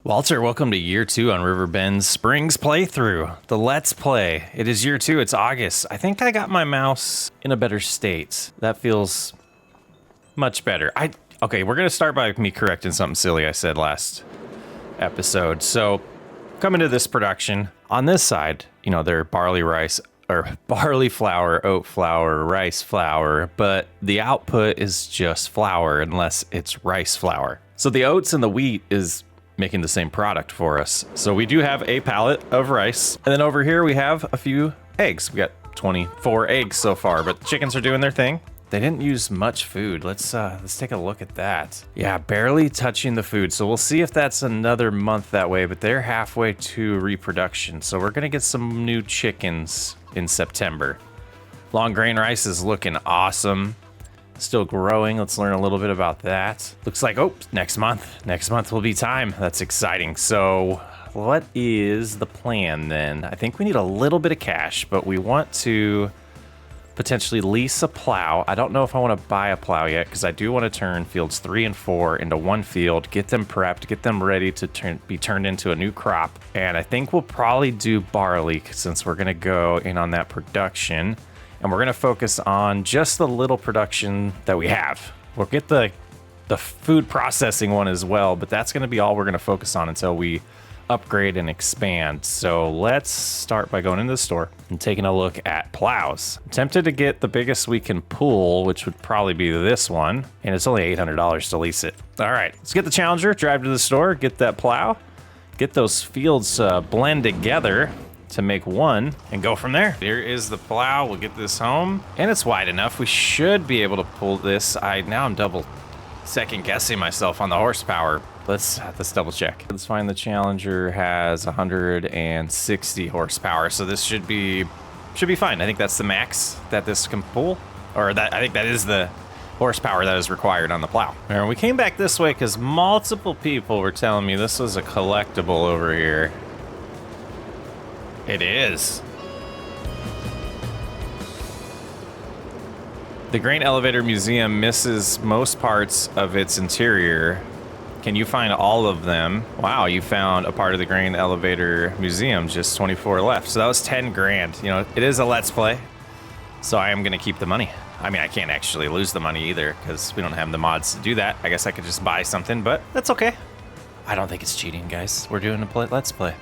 Walter, welcome to year 2 on Riverbend Springs playthrough, the Let's Play. It is year 2, it's August. I think I got my mouse in a better state. That feels much better. Okay, we're gonna start by me correcting something silly I said last episode. So, coming to this production, on this side, you know, they're barley flour, oat flour, rice flour, but the output is just flour unless it's rice flour. So the oats and the wheat is making the same product for us. So we do have a pallet of rice. And then over here we have a few eggs. We got 24 eggs so far, but the chickens are doing their thing. They didn't use much food. Let's take a look at that. Yeah, barely touching the food. So we'll see if that's another month that way, but they're halfway to reproduction. So we're gonna get some new chickens in September. Long grain rice is looking awesome. Still growing. Let's learn a little bit about that. Looks like, oh, next month will be time. That's exciting. So what is the plan then? I think we need a little bit of cash, but we want to potentially lease a plow. I don't know if I want to buy a plow yet because I do want to turn fields 3 and 4 into one field, get them prepped, get them ready to be turned into a new crop. And I think we'll probably do barley since we're going to go in on that production. And we're going to focus on just the little production that we have. We'll get the food processing one as well, but that's going to be all we're going to focus on until we upgrade and expand. So let's start by going into the store and taking a look at plows. I'm tempted to get the biggest we can pull, which would probably be this one, and it's only $800 to lease it. All right, let's get the Challenger, drive to the store, get that plow, get those fields blend together to make one and go from there. Here is the plow. We'll get this home and it's wide enough. We should be able to pull this. Now I'm double second guessing myself on the horsepower. Let's double check. Let's find the Challenger has 160 horsepower. So this should be fine. I think that's the max that this can pull, or that I think that is the horsepower that is required on the plow. And we came back this way because multiple people were telling me this was a collectible over here. It is. The Grain Elevator Museum misses most parts of its interior. Can you find all of them? Wow, you found a part of the Grain Elevator Museum, just 24 left. So that was 10 grand. You know, it is a Let's Play, so I am gonna keep the money. I mean, I can't actually lose the money either because we don't have the mods to do that. I guess I could just buy something, but that's okay. I don't think it's cheating, guys. We're doing a Let's Play.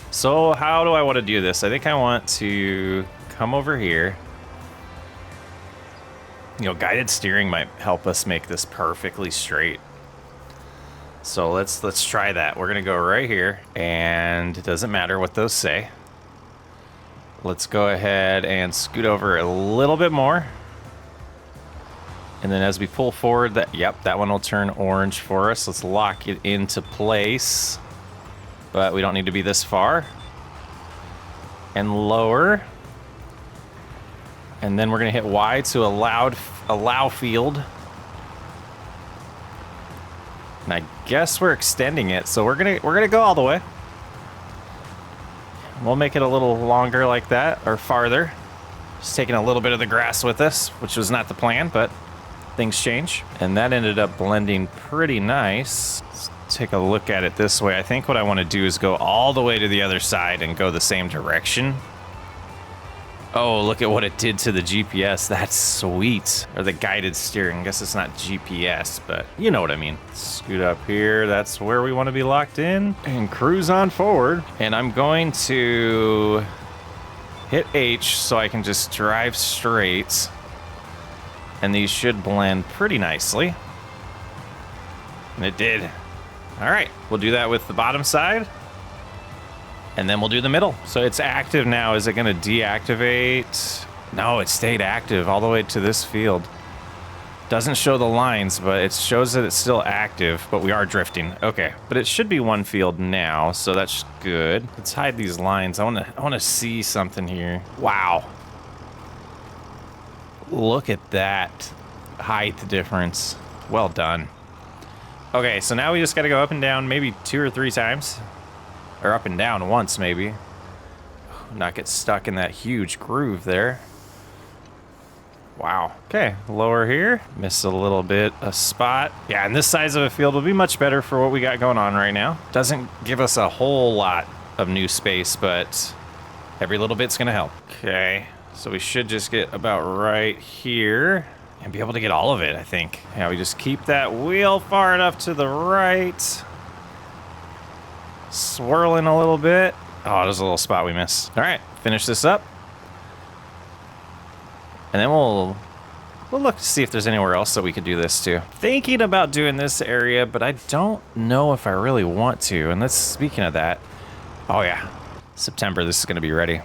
So how do I want to do this? I think I want to come over here. You know, guided steering might help us make this perfectly straight. So let's try that. We're gonna go right here, and it doesn't matter what those say. Let's go ahead and scoot over a little bit more. And then as we pull forward, that one will turn orange for us. Let's lock it into place. But we don't need to be this far. And lower. And then we're gonna hit Y to allow field. And I guess we're extending it, so we're gonna go all the way. We'll make it a little longer like that, or farther. Just taking a little bit of the grass with us, which was not the plan, but things change. And that ended up blending pretty nice. Let's take a look at it this way. I think what I want to do is go all the way to the other side and go the same direction. Oh, look at what it did to the GPS. That's sweet. Or the guided steering. I guess it's not GPS, but you know what I mean. Scoot up here. That's where we want to be locked in. And cruise on forward. And I'm going to hit H so I can just drive straight. And these should blend pretty nicely. And it did. All right, we'll do that with the bottom side. And then we'll do the middle. So it's active now. Is it gonna deactivate? No, it stayed active all the way to this field. Doesn't show the lines, but it shows that it's still active, but we are drifting. Okay, but it should be one field now, so that's good. Let's hide these lines. I wanna see something here. Wow. Look at that height difference. Well done. Okay, so now we just gotta go up and down maybe 2 or 3 times. Or up and down once, maybe. Not get stuck in that huge groove there. Wow. Okay, lower here. Missed a little bit a spot. Yeah, and this size of a field will be much better for what we got going on right now. Doesn't give us a whole lot of new space, but every little bit's gonna help. Okay, so we should just get about right here and be able to get all of it, I think. Yeah, we just keep that wheel far enough to the right. Swirling a little bit. Oh, there's a little spot we missed. All right, finish this up. And then we'll look to see if there's anywhere else that we could do this too. Thinking about doing this area, but I don't know if I really want to. And speaking of that, oh yeah, September, this is gonna be ready.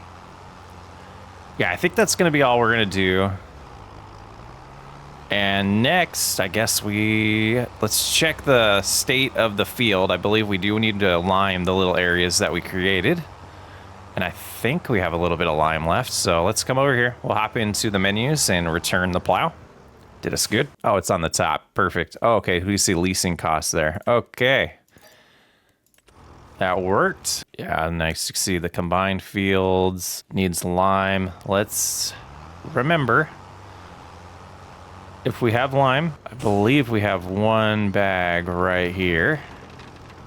Yeah, I think that's gonna be all we're gonna do. And next, I guess let's check the state of the field. I believe we do need to lime the little areas that we created. And I think we have a little bit of lime left, so let's come over here. We'll hop into the menus and return the plow. Did us good. Oh, it's on the top. Perfect. Oh, okay, who do you see leasing costs there? Okay. That worked. Yeah, nice to see the combined fields. Needs lime. Let's remember, if we have lime, I believe we have one bag right here.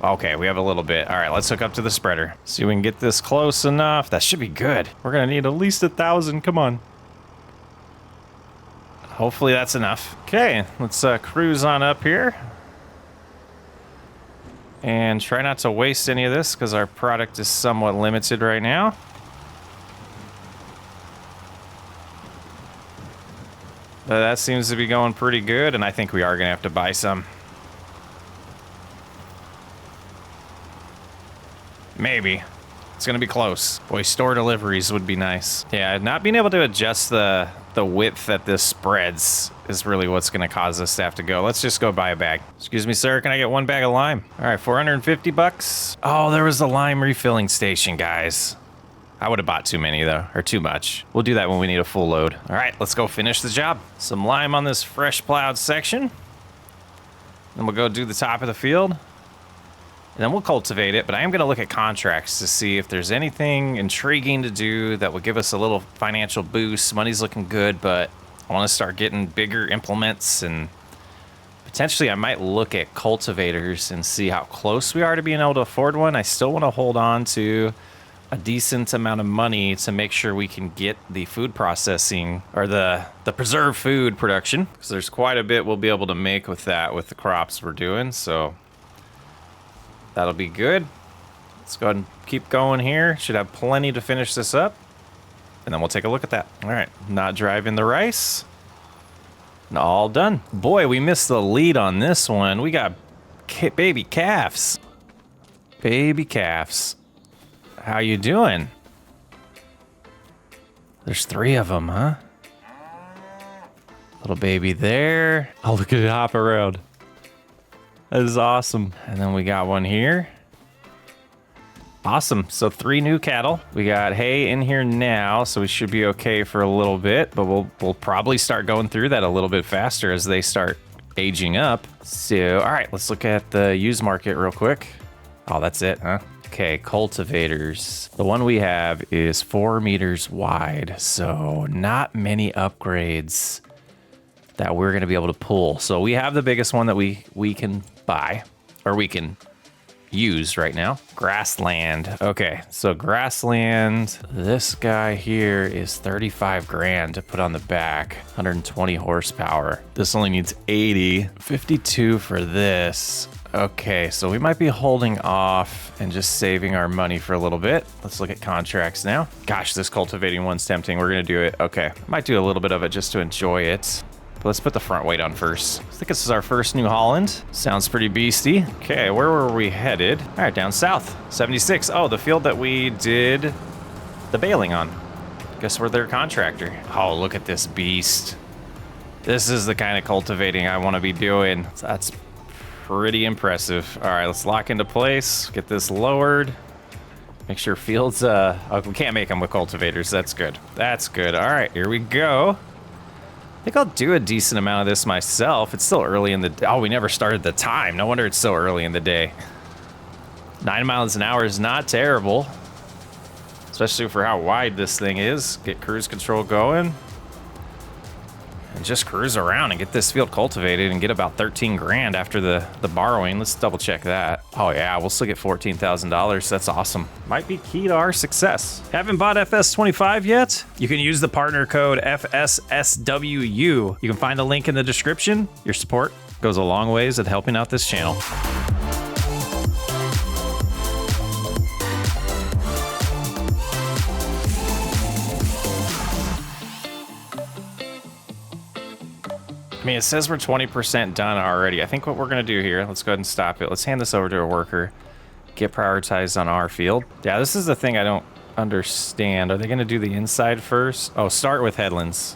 Okay, we have a little bit. All right, let's hook up to the spreader. See if we can get this close enough. That should be good. We're gonna need at least 1,000, come on. Hopefully that's enough. Okay, let's cruise on up here. And try not to waste any of this because our product is somewhat limited right now. But that seems to be going pretty good, and I think we are gonna have to buy some. Maybe. It's gonna be close. Boy, store deliveries would be nice. Yeah, not being able to adjust the width that this spreads is really what's gonna cause us to have to go. Let's just go buy a bag. Excuse me, sir, can I get one bag of lime? All right, 450 bucks. Oh, there was the lime refilling station, guys. I would have bought too many though, or too much. We'll do that when we need a full load. All right, let's go finish the job. Some lime on this fresh plowed section. Then we'll go do the top of the field. And then we'll cultivate it, but I am gonna look at contracts to see if there's anything intriguing to do that will give us a little financial boost. Money's looking good, but I wanna start getting bigger implements, and potentially I might look at cultivators and see how close we are to being able to afford one. I still wanna hold on to a decent amount of money to make sure we can get the food processing or the preserved food production, because there's quite a bit we'll be able to make with that with the crops we're doing, so that'll be good. Let's go ahead and keep going here. Should have plenty to finish this up. And then we'll take a look at that. All right, not driving the rice. All done. Boy, we missed the lead on this one. We got baby calves. Baby calves. How you doing? There's 3 of them, huh? Little baby there. Oh, look at it hop around. That is awesome. And then we got one here. Awesome. So 3 new cattle. We got hay in here now, so we should be okay for a little bit, but we'll probably start going through that a little bit faster as they start aging up. So, all right, let's look at the used market real quick. Oh, that's it, huh? Okay, cultivators. The one we have is 4 meters wide, so not many upgrades that we're gonna be able to pull. So we have the biggest one that we can buy, or we can use right now. Grassland. Okay, so grassland, this guy here is 35 grand to put on the back, 120 horsepower. This only needs 80, 52 for this. Okay, so we might be holding off and just saving our money for a little bit. Let's look at contracts now. Gosh, this cultivating one's tempting. We're gonna do it. Okay, might do a little bit of it just to enjoy it. Let's put the front weight on first. I think this is our first New Holland. Sounds pretty beasty. Okay, where were we headed? All right, down south, 76. Oh, the field that we did the baling on. Guess we're their contractor. Oh, look at this beast. This is the kind of cultivating I want to be doing. That's pretty impressive. All right, let's lock into place. Get this lowered. Make sure fields, oh, we can't make them with cultivators. That's good. That's good. All right, here we go. I think I'll do a decent amount of this myself. It's still early in the day. Oh, we never started the time. No wonder it's so early in the day. 9 miles an hour is not terrible, especially for how wide this thing is. Get cruise control going. just cruise around and get this field cultivated and get about 13 grand after the borrowing. Let's double check that. Oh yeah, we'll still get $14,000. That's awesome. Might be key to our success. Haven't bought FS25 yet? You can use the partner code FSSWU. You can find a link in the description. Your support goes a long ways at helping out this channel. I mean, it says we're 20% done already. I think what we're gonna do here, let's go ahead and stop it. Let's hand this over to a worker, get prioritized on our field. Yeah, this is the thing I don't understand. Are they gonna do the inside first? Oh, start with headlands.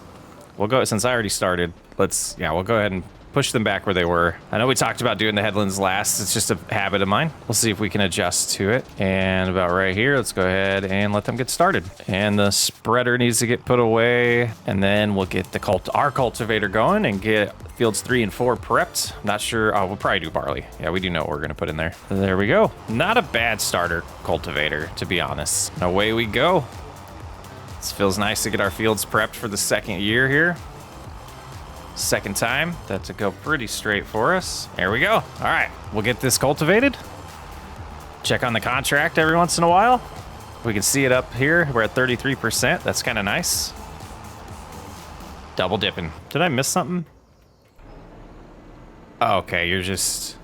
We'll go, since I already started, we'll go ahead and push them back where they were. I know we talked about doing the headlands last. It's just a habit of mine. We'll see if we can adjust to it. And about right here, let's go ahead and let them get started. And the spreader needs to get put away. And then we'll get our cultivator going and get fields 3 and 4 prepped. I'm not sure. Oh, we'll probably do barley. Yeah, we do know what we're going to put in there. There we go. Not a bad starter cultivator, to be honest. Away we go. This feels nice to get our fields prepped for the second year here. Second time, that to go pretty straight for us. There we go. All right, we'll get this cultivated. Check on the contract every once in a while. We can see it up here. We're at 33%. That's kind of nice. Double dipping. Did I miss something? Oh, okay, you're just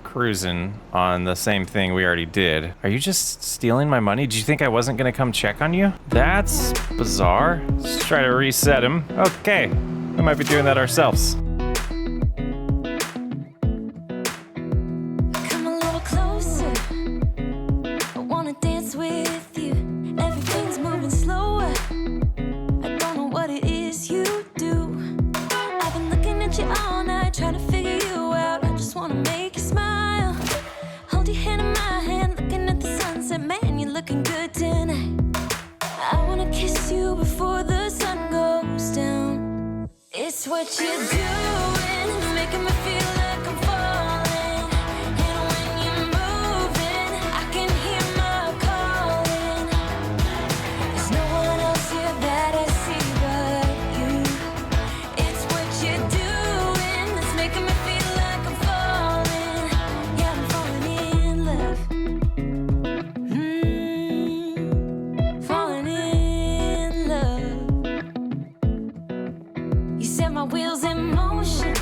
cruising on the same thing we already did. Are you just stealing my money? Did you think I wasn't gonna come check on you? That's bizarre. Let's try to reset him. Okay. We might be doing that ourselves. Come a little closer. I wanna dance with you. Everything's moving slower. I don't know what it is you do. I've been looking at you all night, trying to figure you out. I just wanna make you smile. Hold your hand in my hand, looking at the sunset. Man, you're looking good tonight. I wanna kiss you before the sun goes down. It's what you're doing, making me feel like I'm falling. And when you're moving, I can hear my calling. There's no one else here that I see but you. It's what you're doing that's making me feel like I'm falling. Yeah, I'm falling in love. Falling in love. You set my wheels in motion.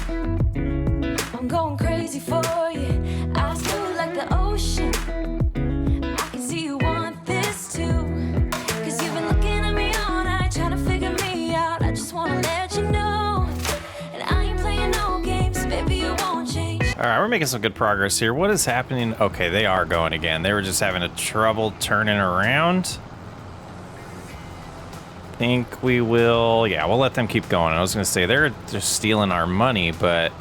I'm going crazy for you. I feel like the ocean. I can see you want this too. Cause you've been looking at me all night, trying to figure me out. I just wanna let you know. And I ain't playing no games, baby, you won't change. All right, we're making some good progress here. What is happening? Okay, they are going again. They were just having a trouble turning around. Think we will, yeah, we'll let them keep going. I was gonna say they're just stealing our money, but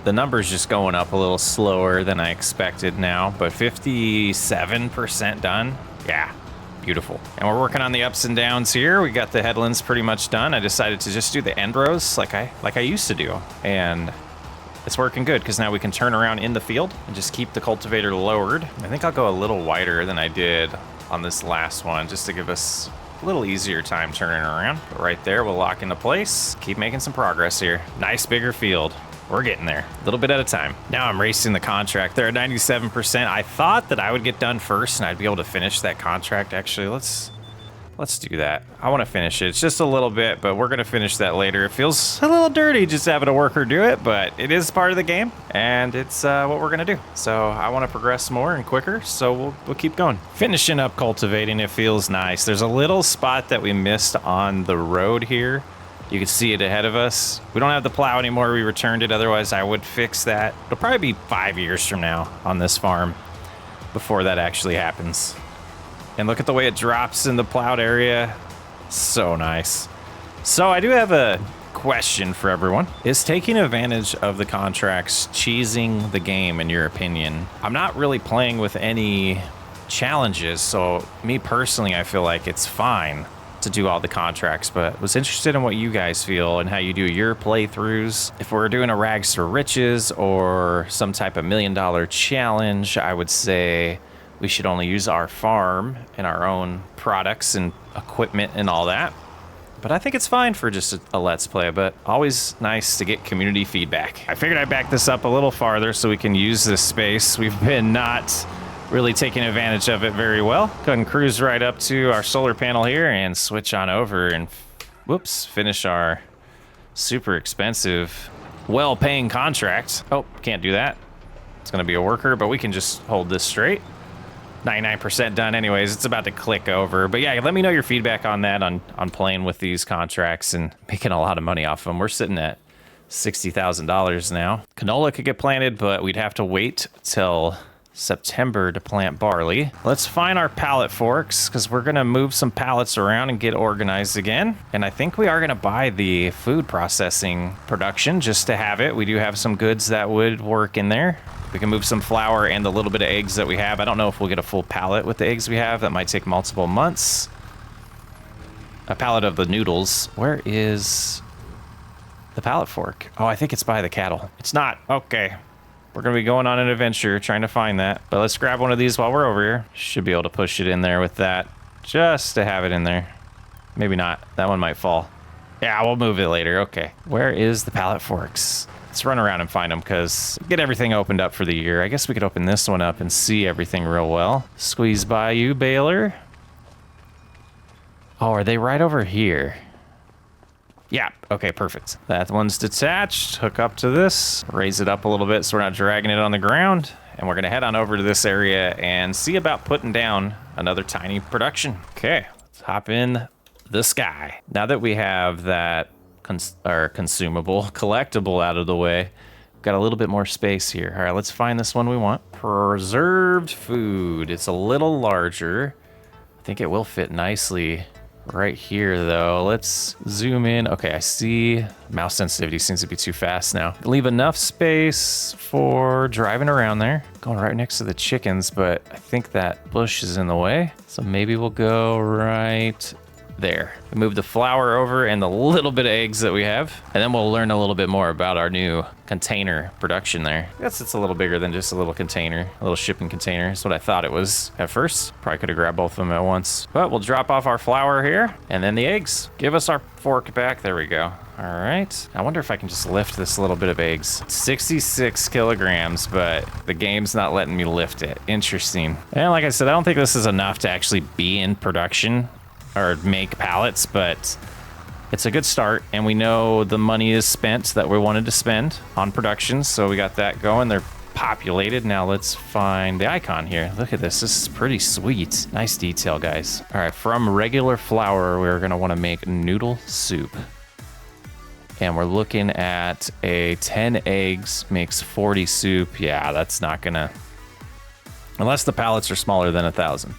the number's just going up a little slower than I expected now, but 57% done. Yeah, beautiful. And we're working on the ups and downs here. We got the headlands pretty much done. I decided to just do the end rows like I used to do. And it's working good because now we can turn around in the field and just keep the cultivator lowered. I think I'll go a little wider than I did on this last one just to give us a little easier time turning around. But right there, we'll lock into place. Keep making some progress here. Nice bigger field. We're getting there, a little bit at a time. Now I'm racing the contract. They're at 97%. I thought that I would get done first and I'd be able to finish that contract. Actually, let's do that. I want to finish it. It's just a little bit, but we're going to finish that later. It feels a little dirty just having a worker do it, but it is part of the game, and it's what we're going to do. So I want to progress more and quicker, so we'll keep going. Finishing up cultivating, it feels nice. There's a little spot that we missed on the road here. You can see it ahead of us. We don't have the plow anymore. We returned it. Otherwise, I would fix that. It'll probably be 5 years from now on this farm before that actually happens. And look at the way it drops in the plowed area. So nice. So I do have a question for everyone. Is taking advantage of the contracts cheesing the game, in your opinion? I'm not really playing with any challenges, so me personally, I feel like it's fine to do all the contracts, but was interested in what you guys feel and how you do your playthroughs. If we're doing a rags to riches or some type of $1 million challenge, I would say we should only use our farm and our own products and equipment and all that. But I think it's fine for just a Let's Play, but always nice to get community feedback. I figured I'd back this up a little farther so we can use this space. We've been not really taking advantage of it very well. Go ahead and cruise right up to our solar panel here and switch on over and, whoops, finish our super expensive, well-paying contract. Oh, can't do that. It's gonna be a worker, but we can just hold this straight. 99% done anyways. It's about to click over. But yeah, let me know your feedback on that, on playing with these contracts and making a lot of money off of them. We're sitting at $60,000 now. Canola could get planted, but we'd have to wait till September to plant barley. Let's find our pallet forks because we're gonna move some pallets around and get organized again. And I think we are gonna buy the food processing production just to have it. We do have some goods that would work in there. We can move some flour and the little bit of eggs that we have. I don't know if we'll get a full pallet with the eggs we have. That might take multiple months. A pallet of the noodles. Where is the pallet fork? Oh, I think it's by the cattle. It's not. Okay. We're going to be going on an adventure trying to find that. But let's grab one of these while we're over here. Should be able to push it in there with that just to have it in there. Maybe not. That one might fall. Yeah, we'll move it later. Okay. Where is the pallet forks? Let's run around and find them because get everything opened up for the year. I guess we could open this one up and see everything real well. Squeeze by you, baler. Oh, are they right over here? Yeah, okay, perfect. That one's detached. Hook up to this. Raise it up a little bit so we're not dragging it on the ground. And we're going to head on over to this area and see about putting down another tiny production. Okay, let's hop in the sky. Now that we have that consumable, collectible out of the way, we've got a little bit more space here. All right, let's find this one we want. Preserved food. It's a little larger. I think it will fit nicely right here though. Let's zoom in. Okay, I see mouse sensitivity seems to be too fast now. Leave enough space for driving around there. Going right next to the chickens, but I think that bush is in the way. So maybe we'll go right there. We move the flour over and the little bit of eggs that we have, and then we'll learn a little bit more about our new container production there. I guess it's a little bigger than just a little container, a little shipping container. That's what I thought it was at first. Probably could have grabbed both of them at once. But we'll drop off our flour here and then the eggs. Give us our fork back. There we go. All right. I wonder if I can just lift this little bit of eggs. 66 kilograms, but the game's not letting me lift it. Interesting. And like I said, I don't think this is enough to actually be in production or make pallets, but it's a good start, and we know the money is spent that we wanted to spend on production, so we got that going. They're populated. Now let's find the icon here. Look at this. This is pretty sweet. Nice detail, guys. All right, from regular flour, we're gonna want to make noodle soup. And we're looking at a 10 eggs makes 40 soup. Yeah, that's not gonna, unless the pallets are smaller than 1,000.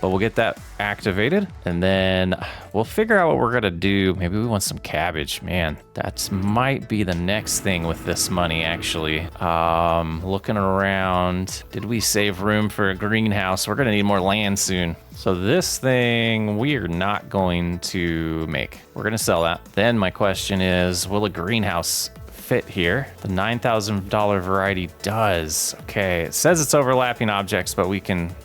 But we'll get that activated and then we'll figure out what we're gonna do. Maybe we want some cabbage. Man, that might be the next thing with this money, actually. Looking around, did we save room for a greenhouse? We're gonna need more land soon. So this thing we are not going to make. We're gonna sell that. Then my question is, will a greenhouse fit here? The $9,000 variety does. Okay, it says it's overlapping objects, but we can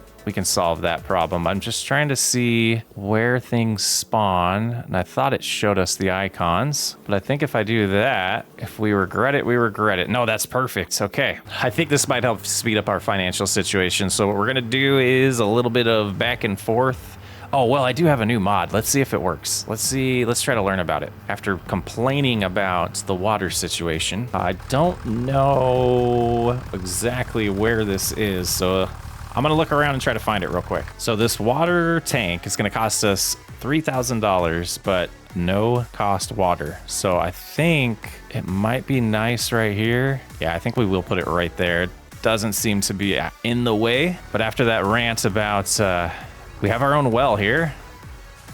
solve that problem. I'm just trying to see where things spawn, and I thought it showed us the icons, but I think if I do that, if we regret it, we regret it. No, that's perfect. Okay. I think this might help speed up our financial situation. So what we're gonna do is a little bit of back and forth. Oh, well, I do have a new mod. Let's see if it works. Let's try to learn about it. After complaining about the water situation, I don't know exactly where this is, so I'm gonna look around and try to find it real quick. So this water tank is gonna cost us $3,000, but no cost water. So I think it might be nice right here. Yeah, I think we will put it right there. It doesn't seem to be in the way, but after that rant about, we have our own well here.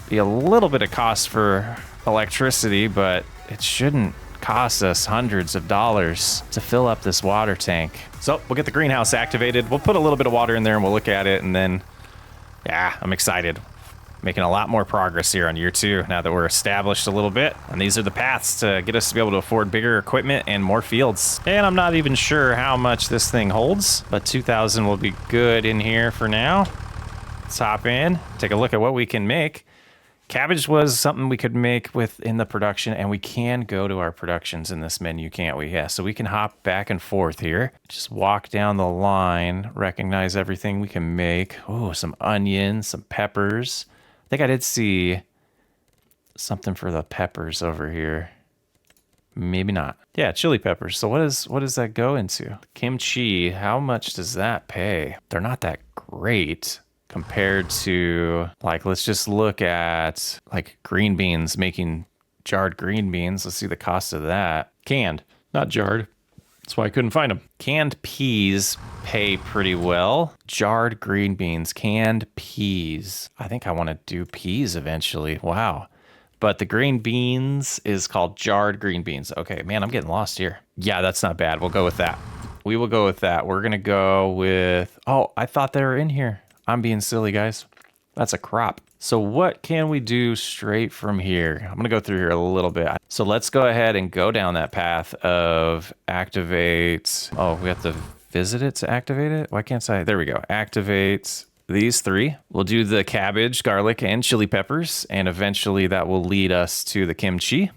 Be a little bit of cost for electricity, but it shouldn't cost us hundreds of dollars to fill up this water tank. So we'll get the greenhouse activated. We'll put a little bit of water in there and we'll look at it, and then, yeah, I'm excited. Making a lot more progress here on year 2 now that we're established a little bit. And these are the paths to get us to be able to afford bigger equipment and more fields. And I'm not even sure how much this thing holds, but 2,000 will be good in here for now. Let's hop in, take a look at what we can make. Cabbage was something we could make within the production, and we can go to our productions in this menu, can't we? Yeah, so we can hop back and forth here. Just walk down the line, recognize everything we can make. Oh, some onions, some peppers. I think I did see something for the peppers over here. Maybe not. Yeah, chili peppers. So what does that go into? Kimchi, how much does that pay? They're not that great compared to, like, let's just look at like green beans, making jarred green beans. Let's see the cost of that. Canned, not jarred. That's why I couldn't find them. Canned peas pay pretty well. Jarred green beans, canned peas. I think I want to do peas eventually. Wow. But the green beans is called jarred green beans. Okay, man, I'm getting lost here. Yeah, that's not bad. We'll go with that. We will go with that. We're going to go with... Oh, I thought they were in here. I'm being silly, guys. That's a crop. So what can we do straight from here? I'm going to go through here a little bit. So let's go ahead and go down that path of activate. Oh, we have to visit it to activate it? Why can't I? There we go. Activate these three. We'll do the cabbage, garlic, and chili peppers. And eventually that will lead us to the kimchi,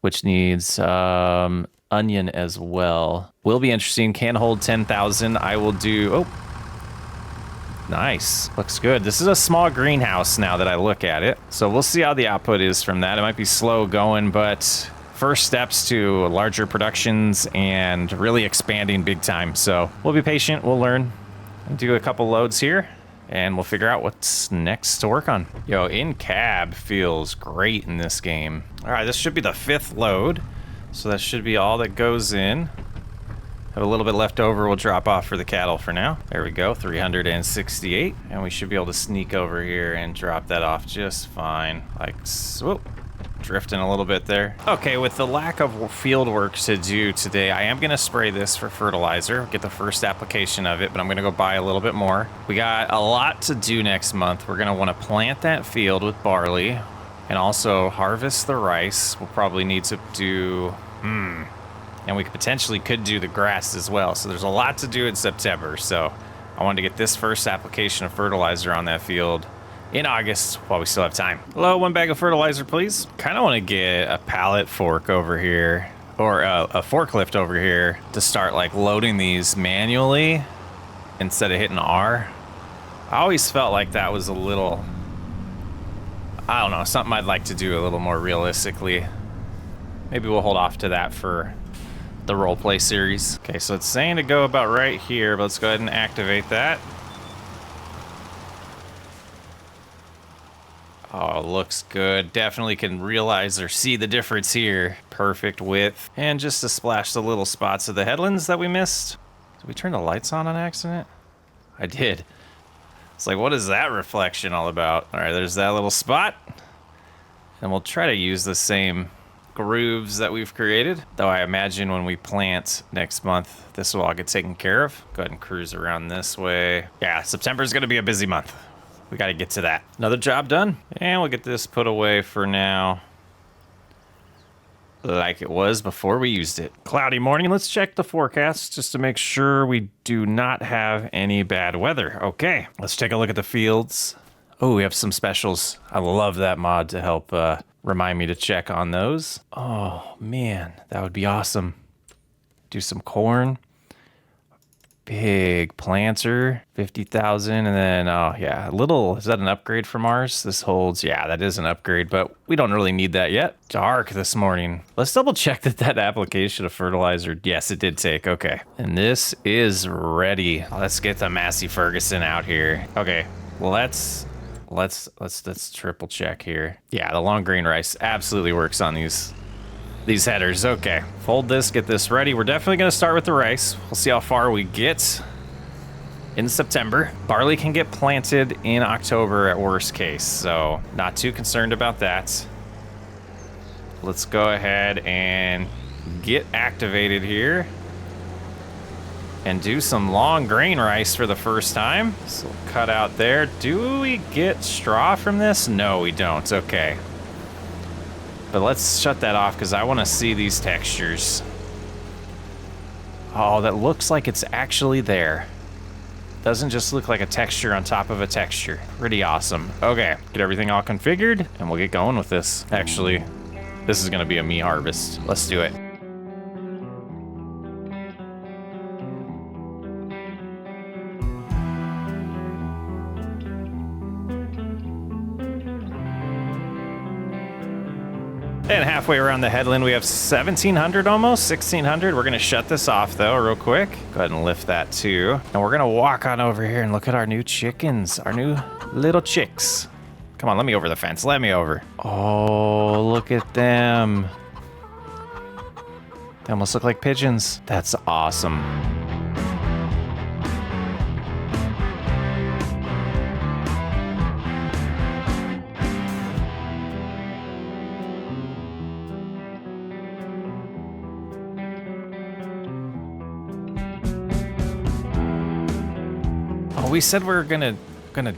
which needs onion as well. Will be interesting. Can hold 10,000. I will do... Oh, nice. Looks good. This is a small greenhouse now that I look at it. So we'll see how the output is from that. It might be slow going, but first steps to larger productions and really expanding big time. So we'll be patient. We'll learn and do a couple loads here, and we'll figure out what's next to work on. Yo, in cab feels great in this game. All right, this should be the 5th load. So that should be all that goes in. Have a little bit left over, we'll drop off for the cattle for now. There we go, 368. And we should be able to sneak over here and drop that off just fine. Like, whoop, drifting a little bit there. Okay, with the lack of field work to do today, I am gonna spray this for fertilizer, get the first application of it, but I'm gonna go buy a little bit more. We got a lot to do next month. We're gonna wanna plant that field with barley and also harvest the rice. We'll probably need to do, and we potentially could do the grass as well. So there's a lot to do in September. So I wanted to get this first application of fertilizer on that field in August while we still have time. Hello, 1 bag of fertilizer, please. Kind of want to get a pallet fork over here, or a forklift over here to start like loading these manually instead of hitting R. I always felt like that was a little, I don't know, something I'd like to do a little more realistically. Maybe we'll hold off to that for the roleplay series. Okay, so it's saying to go about right here, but let's go ahead and activate that. Oh, looks good. Definitely can realize or see the difference here. Perfect width. And just to splash the little spots of the headlands that we missed. Did we turn the lights on accident? I did. It's like, what is that reflection all about? All right, there's that little spot. And we'll try to use the same grooves that we've created. Though I imagine when we plant next month, this will all get taken care of. Go ahead and cruise around this way. Yeah, September's gonna be a busy month. We gotta get to that. Another job done. And we'll get this put away for now, like it was before we used it. Cloudy morning. Let's check the forecast just to make sure we do not have any bad weather. Okay, let's take a look at the fields. Oh, we have some specials. I love that mod to help remind me to check on those. Oh man, that would be awesome. Do some corn. Big planter, 50,000, and then, oh yeah, a little, is that an upgrade from ours? This holds, yeah, that is an upgrade, but we don't really need that yet. Dark this morning. Let's double check that that application of fertilizer, yes, it did take, okay. And this is ready. Let's get the Massey Ferguson out here. Okay, let's triple check here. Yeah, the long grain rice absolutely works on these headers. Okay, fold this, get this ready. We're definitely going to start with the rice. We'll see how far we get in September. Barley can get planted in October at worst case, so not too concerned about that. Let's go ahead and get activated here and do some long grain rice for the first time. So we'll cut out there. Do we get straw from this? No, we don't. Okay. But let's shut that off because I want to see these textures. Oh, that looks like it's actually there. Doesn't just look like a texture on top of a texture. Pretty awesome. Okay, get everything all configured and we'll get going with this. Actually, this is gonna be a me harvest. Let's do it. And halfway around the headland, we have 1,700 almost, 1,600. We're gonna shut this off though, real quick. Go ahead and lift that too. And we're gonna walk on over here and look at our new chickens, our new little chicks. Come on, let me over the fence, let me over. Oh, look at them. They almost look like pigeons. That's awesome. We said we were gonna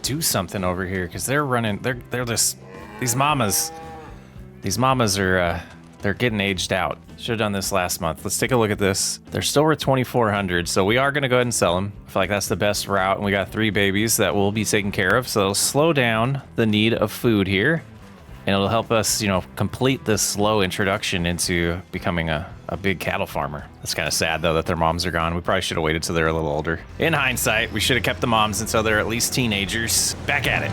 do something over here because they're running. They're just these mamas. These mamas are they're getting aged out. Should have done this last month. Let's take a look at this. They're still worth 2,400, so we are gonna go ahead and sell them. I feel like that's the best route, and we got 3 babies that will be taken care of. So it'll slow down the need of food here, and it'll help us, you know, complete this slow introduction into becoming a big cattle farmer. It's kind of sad though that their moms are gone. We probably should have waited till they're a little older. In hindsight, we should have kept the moms until they're at least teenagers. Back at it.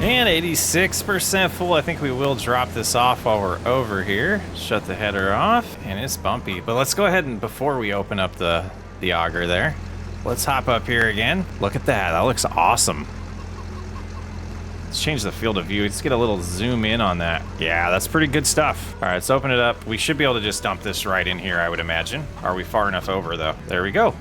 And 86% full. I think we will drop this off while we're over here. Shut the header off, and it's bumpy. But let's go ahead and, before we open up the auger there, let's hop up here again. Look at that, that looks awesome. Let's change the field of view. Let's get a little zoom in on that. Yeah, that's pretty good stuff. All right, let's open it up. We should be able to just dump this right in here, I would imagine. Are we far enough over though? There we go.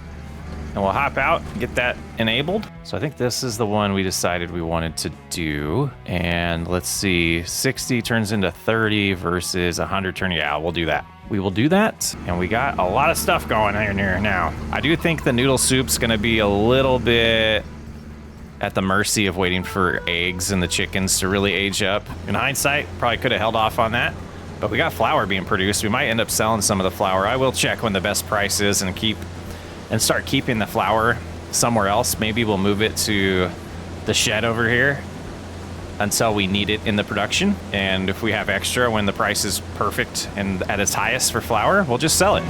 And we'll hop out and get that enabled. So I think this is the one we decided we wanted to do. And let's see, 60 turns into 30 versus 100 turn. Yeah, we'll do that. We will do that. And we got a lot of stuff going in here now. I do think the noodle soup's gonna be a little bit at the mercy of waiting for eggs and the chickens to really age up. In hindsight, probably could have held off on that. But we got flour being produced. We might end up selling some of the flour. I will check when the best price is and start keeping the flour somewhere else. Maybe we'll move it to the shed over here until we need it in the production. And if we have extra when the price is perfect and at its highest for flour, we'll just sell it.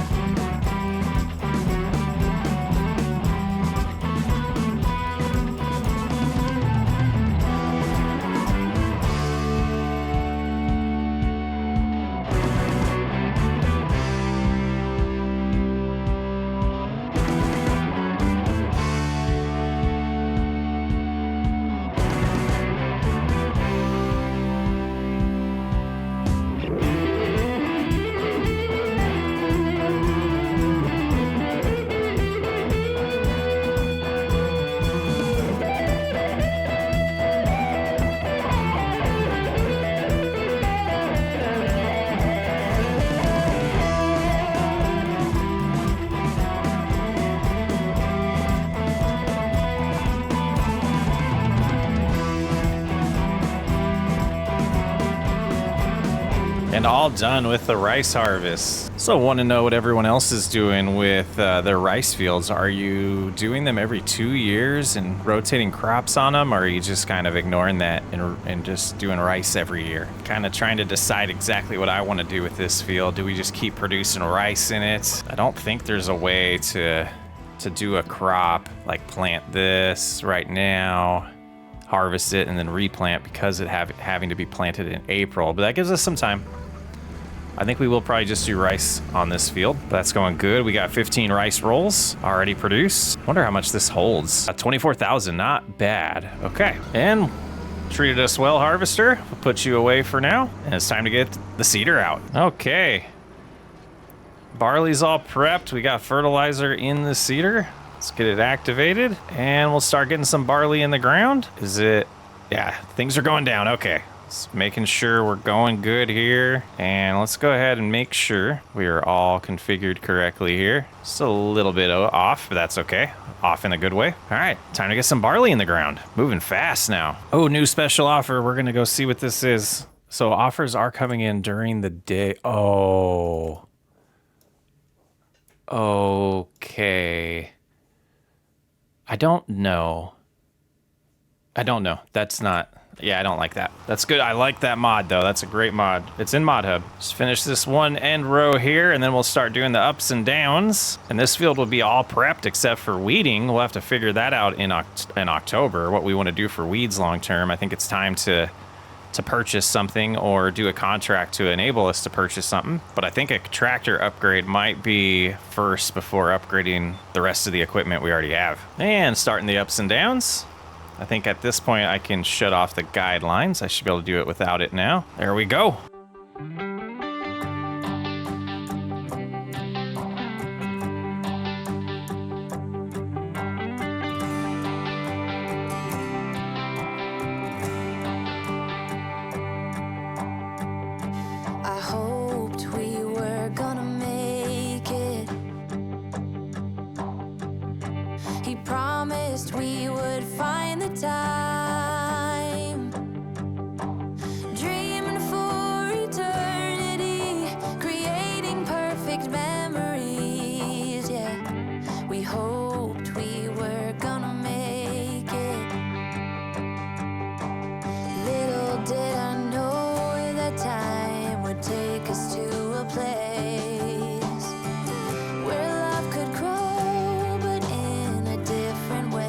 And all done with the rice harvest. So I want to know what everyone else is doing with their rice fields. Are you doing them every 2 years and rotating crops on them? Or are you just kind of ignoring that and just doing rice every year? Kind of trying to decide exactly what I want to do with this field. Do we just keep producing rice in it? I don't think there's a way to do a crop, like plant this right now, harvest it, and then replant because it having to be planted in April. But that gives us some time. I think we will probably just do rice on this field. That's going good. We got 15 rice rolls already produced. Wonder how much this holds. 24,000, not bad. Okay, and treated us well, harvester. We'll put you away for now, and it's time to get the seeder out. Okay, barley's all prepped. We got fertilizer in the seeder. Let's get it activated, and we'll start getting some barley in the ground. Is it? Yeah, things are going down. Okay. Just making sure we're going good here. And let's go ahead and make sure we are all configured correctly here. Just a little bit off, but that's okay. Off in a good way. All right, time to get some barley in the ground. Moving fast now. Oh, new special offer. We're gonna go see what this is. So offers are coming in during the day. Oh. Okay. I don't know. That's not... Yeah, I don't like that. That's good. I like that mod, though. That's a great mod. It's in Mod Hub. Just finish this one end row here, and then we'll start doing the ups and downs. And this field will be all prepped except for weeding. We'll have to figure that out in October, what we want to do for weeds long term. I think it's time to purchase something or do a contract to enable us to purchase something. But I think a tractor upgrade might be first before upgrading the rest of the equipment we already have. And starting the ups and downs. I think at this point I can shut off the guidelines. I should be able to do it without it now. There we go. I hoped we were gonna make it. He promised we would find the time, dreaming for eternity, creating perfect memories. Yeah, we hoped we were gonna make it. Little did I know that time would take us to a place where love could grow, but in a different way.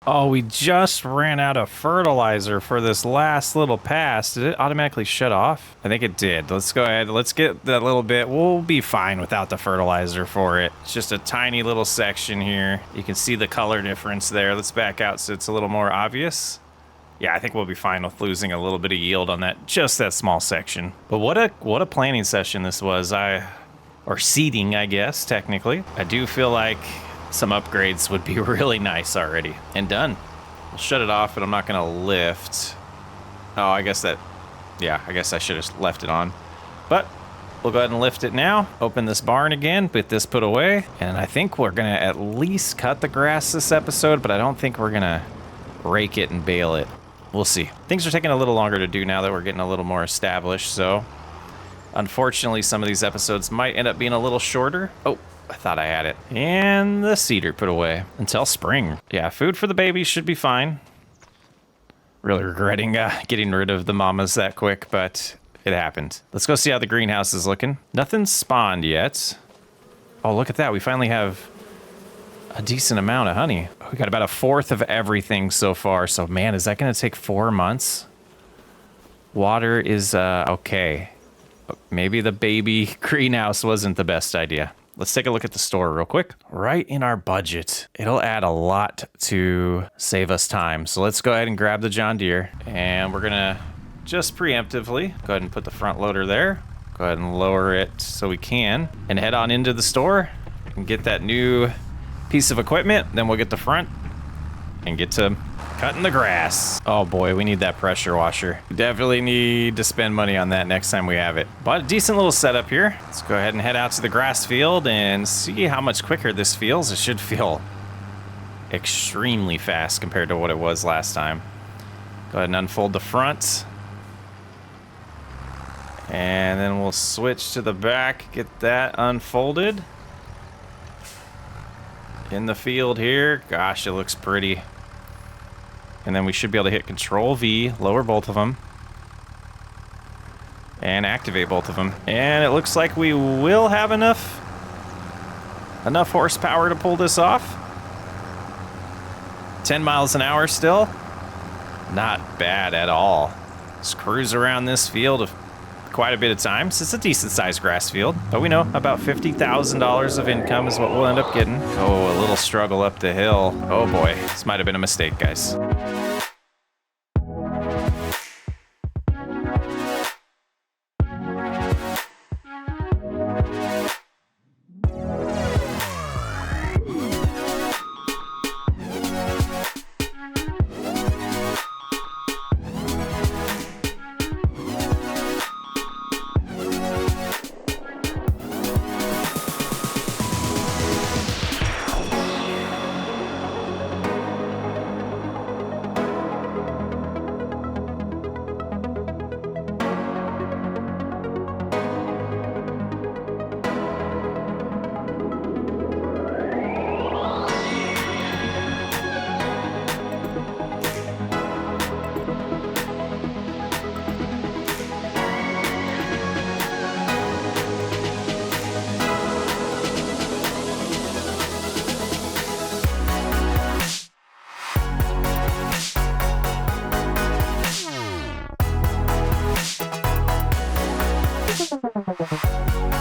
Oh, we just ran out of fertilizer for this last little pass. Did it automatically shut off? I think it did. Let's go ahead. Let's get that little bit. We'll be fine without the fertilizer for it. It's just a tiny little section here. You can see the color difference there. Let's back out so it's a little more obvious. Yeah, I think we'll be fine with losing a little bit of yield on that, just that small section. But what a planting session this was. Or seeding, I guess, technically. I do feel like some upgrades would be really nice already. And done. We'll shut it off, but I'm not gonna lift. Oh, I guess I should have left it on. But we'll go ahead and lift it now. Open this barn again, get this put away. And I think we're gonna at least cut the grass this episode, but I don't think we're gonna rake it and bale it. We'll see. Things are taking a little longer to do now that we're getting a little more established, so unfortunately some of these episodes might end up being a little shorter. Oh, I thought I had it. And the cedar put away until spring. Yeah, food for the babies should be fine. Really regretting getting rid of the mamas that quick, but it happened. Let's go see how the greenhouse is looking. Nothing's spawned yet. Oh, look at that. We finally have a decent amount of honey. We got about 1/4 of everything so far. So, man, is that going to take 4 months? Water is okay. Maybe the baby greenhouse wasn't the best idea. Let's take a look at the store real quick. Right in our budget. It'll add a lot to save us time. So let's go ahead and grab the John Deere. And we're gonna just preemptively go ahead and put the front loader there. Go ahead and lower it so we can. And head on into the store and get that new piece of equipment. Then we'll get the front and get to cutting the grass. Oh boy, we need that pressure washer. We definitely need to spend money on that next time we have it. But a decent little setup here. Let's go ahead and head out to the grass field and see how much quicker this feels. It should feel extremely fast compared to what it was last time. Go ahead and unfold the front. And then we'll switch to the back, get that unfolded. In the field here. Gosh, it looks pretty. And then we should be able to hit Control V, lower both of them, and activate both of them. And it looks like we will have enough horsepower to pull this off. 10 miles an hour still. Not bad at all. Let's cruise around this field of quite a bit of times. It's a decent sized grass field, but we know about $50,000 of income is what we'll end up getting. Oh, a little struggle up the hill. Oh boy, this might have been a mistake, guys.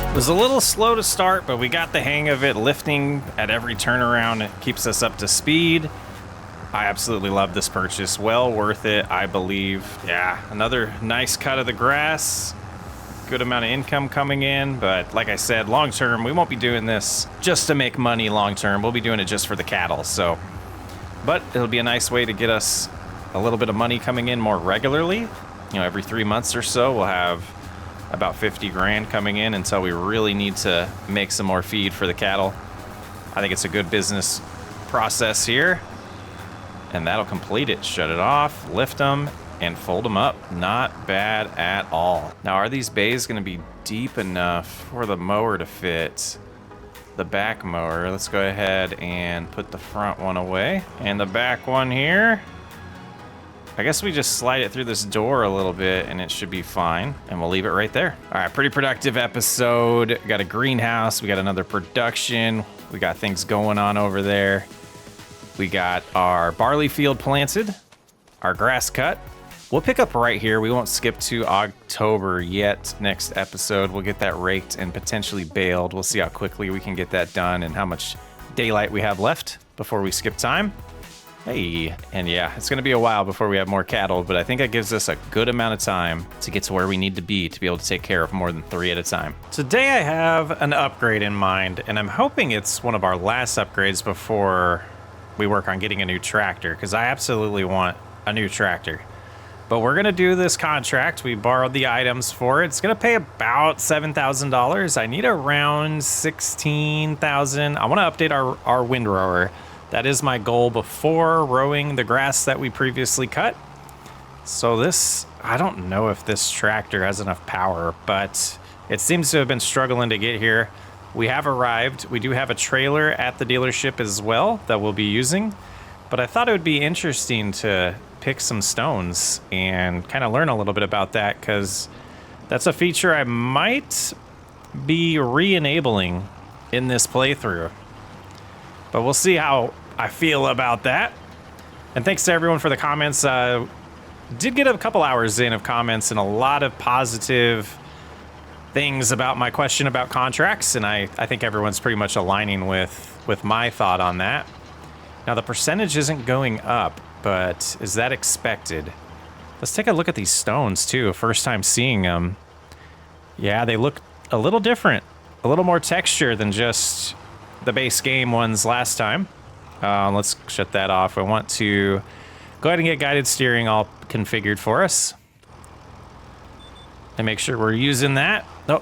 It was a little slow to start, but we got the hang of it. Lifting at every turnaround, it keeps us up to speed. I absolutely love this purchase. Well worth it, I believe. Yeah, another nice cut of the grass. Good amount of income coming in, but like I said, long term, we won't be doing this just to make money long term. We'll be doing it just for the cattle, so. But it'll be a nice way to get us a little bit of money coming in more regularly. You know, every 3 months or so, we'll have about 50 grand coming in until we really need to make some more feed for the cattle. I think it's a good business process here. And that'll complete it. Shut it off, lift them, and fold them up. Not bad at all. Now, are these bays gonna be deep enough for the mower to fit? The back mower, let's go ahead and put the front one away. And the back one here, I guess we just slide it through this door a little bit and it should be fine. And we'll leave it right there. All right, pretty productive episode. We got a greenhouse, we got another production. We got things going on over there. We got our barley field planted, our grass cut. We'll pick up right here. We won't skip to October yet. Next episode, we'll get that raked and potentially baled. We'll see how quickly we can get that done and how much daylight we have left before we skip time. Hey, and yeah, it's gonna be a while before we have more cattle, but I think that gives us a good amount of time to get to where we need to be able to take care of more than 3 at a time. Today I have an upgrade in mind, and I'm hoping it's one of our last upgrades before we work on getting a new tractor, because I absolutely want a new tractor. But we're gonna do this contract. We borrowed the items for it. It's gonna pay about $7,000. I need around 16,000. I wanna update our windrower. That is my goal before rowing the grass that we previously cut. So this, I don't know if this tractor has enough power, but it seems to have been struggling to get here. We have arrived. We do have a trailer at the dealership as well that we'll be using, but I thought it would be interesting to pick some stones and kind of learn a little bit about that, because that's a feature I might be re-enabling in this playthrough. But we'll see how I feel about that. And thanks to everyone for the comments. Did get a couple hours in of comments and a lot of positive things about my question about contracts, and I think everyone's pretty much aligning with my thought on that. Now the percentage isn't going up, but is that expected? Let's take a look at these stones too. First time seeing them. Yeah, they look a little different, a little more texture than just the base game ones last time. Let's shut that off. I want to go ahead and get guided steering all configured for us and make sure we're using that. Oh,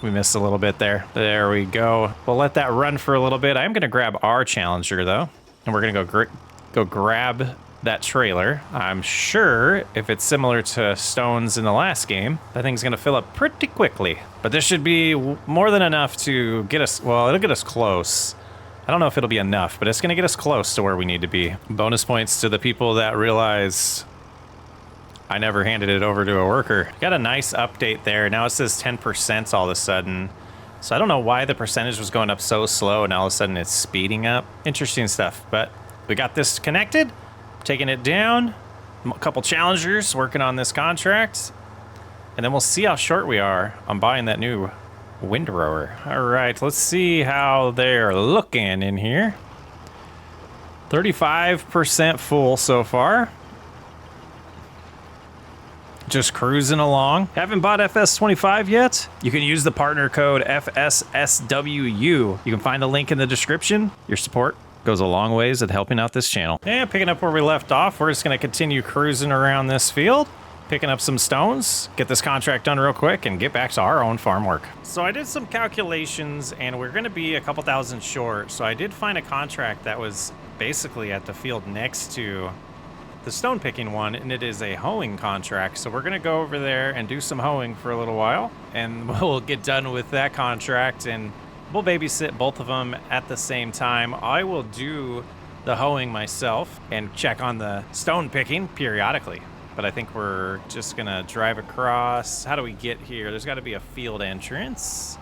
we missed a little bit there. There we go. We'll let that run for a little bit. I'm gonna grab our Challenger though, and we're gonna go grab that trailer. I'm sure if it's similar to stones in the last game, that thing's gonna fill up pretty quickly. But this should be more than enough to get us, well, it'll get us close. I don't know if it'll be enough, but it's gonna get us close to where we need to be. Bonus points to the people that realize I never handed it over to a worker. Got a nice update there. Now it says 10% all of a sudden. So I don't know why the percentage was going up so slow and all of a sudden it's speeding up. Interesting stuff, but we got this connected. Taking it down, a couple challengers working on this contract, and then we'll see how short we are on buying that new windrower. All right, let's see how they're looking in here. 35% full so far. Just cruising along. Haven't bought FS25 yet? You can use the partner code FSSWU. You can find the link in the description. Your support goes a long ways at helping out this channel. And picking up where we left off, we're just gonna continue cruising around this field, picking up some stones, get this contract done real quick, and get back to our own farm work. So I did some calculations, and we're gonna be a couple thousand short. So I did find a contract that was basically at the field next to the stone picking one, and it is a hoeing contract. So we're gonna go over there and do some hoeing for a little while, and we'll get done with that contract, and we'll babysit both of them at the same time. I will do the hoeing myself and check on the stone picking periodically. But I think we're just gonna drive across. How do we get here? There's gotta be a field entrance.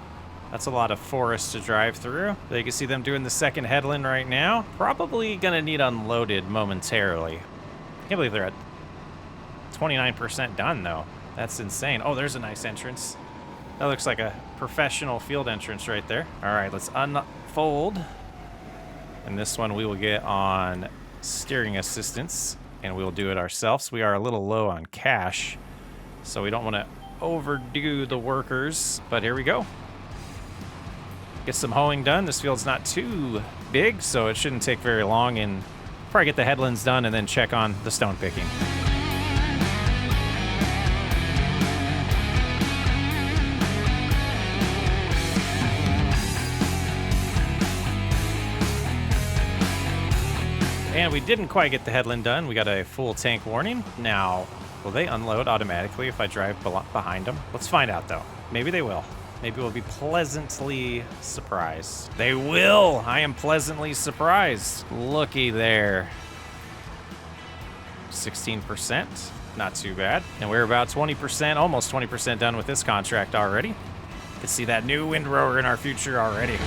That's a lot of forest to drive through. So you can see them doing the second headland right now. Probably gonna need unloaded momentarily. I can't believe they're at 29% done though. That's insane. Oh, there's a nice entrance. That looks like a professional field entrance right there. All right, let's unfold. And this one we will get on steering assistance, and we'll do it ourselves. We are a little low on cash, so we don't want to overdo the workers, but here we go. Get some hoeing done. This field's not too big, so it shouldn't take very long, and probably get the headlands done and then check on the stone picking. And we didn't quite get the headland done. We got a full tank warning. Now, will they unload automatically if I drive behind them? Let's find out though. Maybe they will. Maybe we'll be pleasantly surprised. They will! I am pleasantly surprised. Looky there. 16%, not too bad. And we're about 20%, almost 20% done with this contract already. You can see that new windrower in our future already.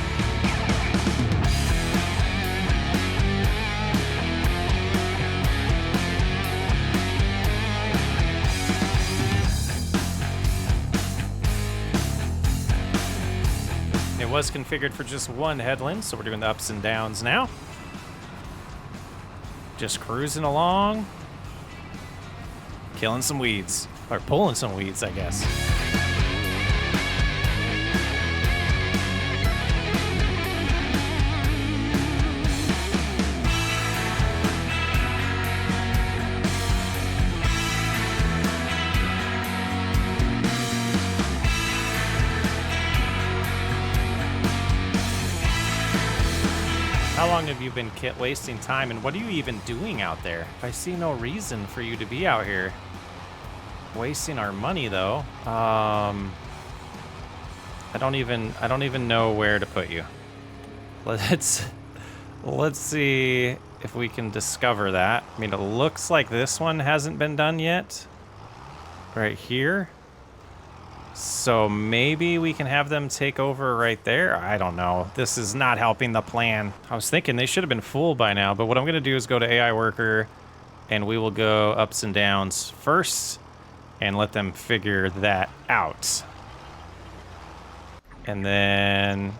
was configured for just one headland, so we're doing the ups and downs now. Just cruising along. Killing some weeds. Or pulling some weeds, I guess. How long have you been wasting time, and what are you even doing out there? I see no reason for you to be out here. Wasting our money, though. I don't even know where to put you. Let's see if we can discover that. I mean, it looks like this one hasn't been done yet. Right here. So maybe we can have them take over right there. I don't know. This is not helping the plan. I was thinking they should have been full by now, but what I'm going to do is go to AI worker and we will go ups and downs first and let them figure that out. And then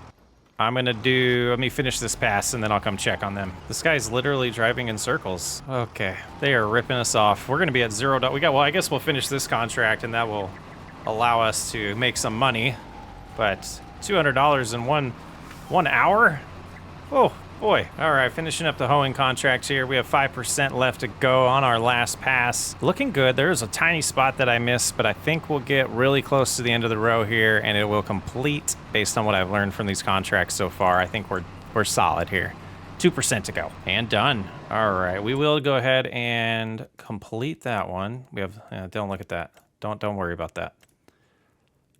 I'm going to let me finish this pass and then I'll come check on them. This guy's literally driving in circles. Okay. They are ripping us off. We're going to be at $0. Well, I guess we'll finish this contract and that will allow us to make some money, but $200 in one hour? Oh boy. All right, finishing up the hoeing contract here. We have 5% left to go on our last pass. Looking good. There's a tiny spot that I missed, but I think we'll get really close to the end of the row here and it will complete based on what I've learned from these contracts so far. I think we're solid here. 2% to go and done. All right, we will go ahead and complete that one. We have don't look at that. Don't worry about that.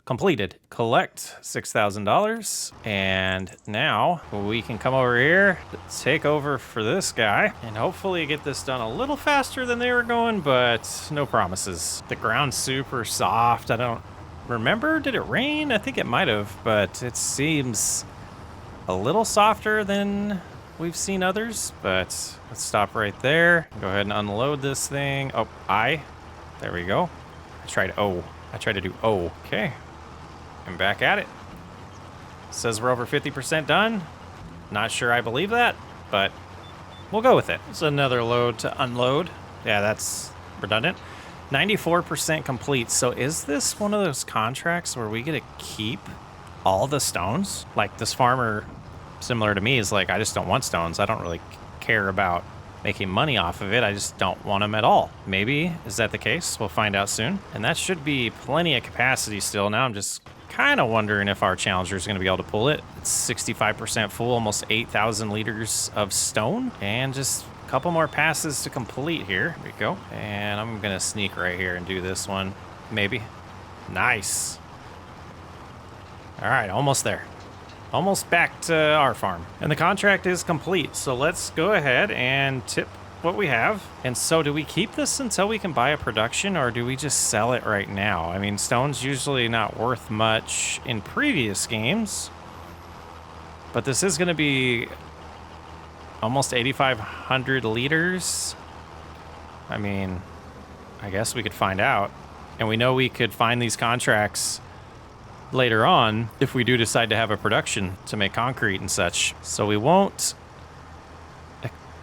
Completed. Collect $6,000. And now we can come over here, take over for this guy, and hopefully get this done a little faster than they were going, but no promises. The ground's super soft. I don't remember. Did it rain? I think it might have, but it seems a little softer than we've seen others. But let's stop right there. Go ahead and unload this thing. Oh, there we go. I tried to do O. Okay. I'm back at it. Says we're over 50% done. Not sure I believe that, but we'll go with it. It's another load to unload. Yeah, that's redundant. 94% complete. So is this one of those contracts where we get to keep all the stones? Like this farmer, similar to me, is like, I just don't want stones. I don't really care about making money off of it. I just don't want them at all. Maybe, is that the case? We'll find out soon. And that should be plenty of capacity still. Now I'm just kind of wondering if our Challenger is going to be able to pull it. It's 65% full, almost 8,000 liters of stone. And just a couple more passes to complete here. There we go. And I'm going to sneak right here and do this one. Maybe. Nice. All right, almost there. Almost back to our farm. And the contract is complete. So let's go ahead and tip what we have. And so do we keep this until we can buy a production, or do we just sell it right now? I mean, stone's usually not worth much in previous games, but this is going to be almost 8,500 liters. I mean, I guess we could find out. And we know we could find these contracts later on if we do decide to have a production to make concrete and such. So we won't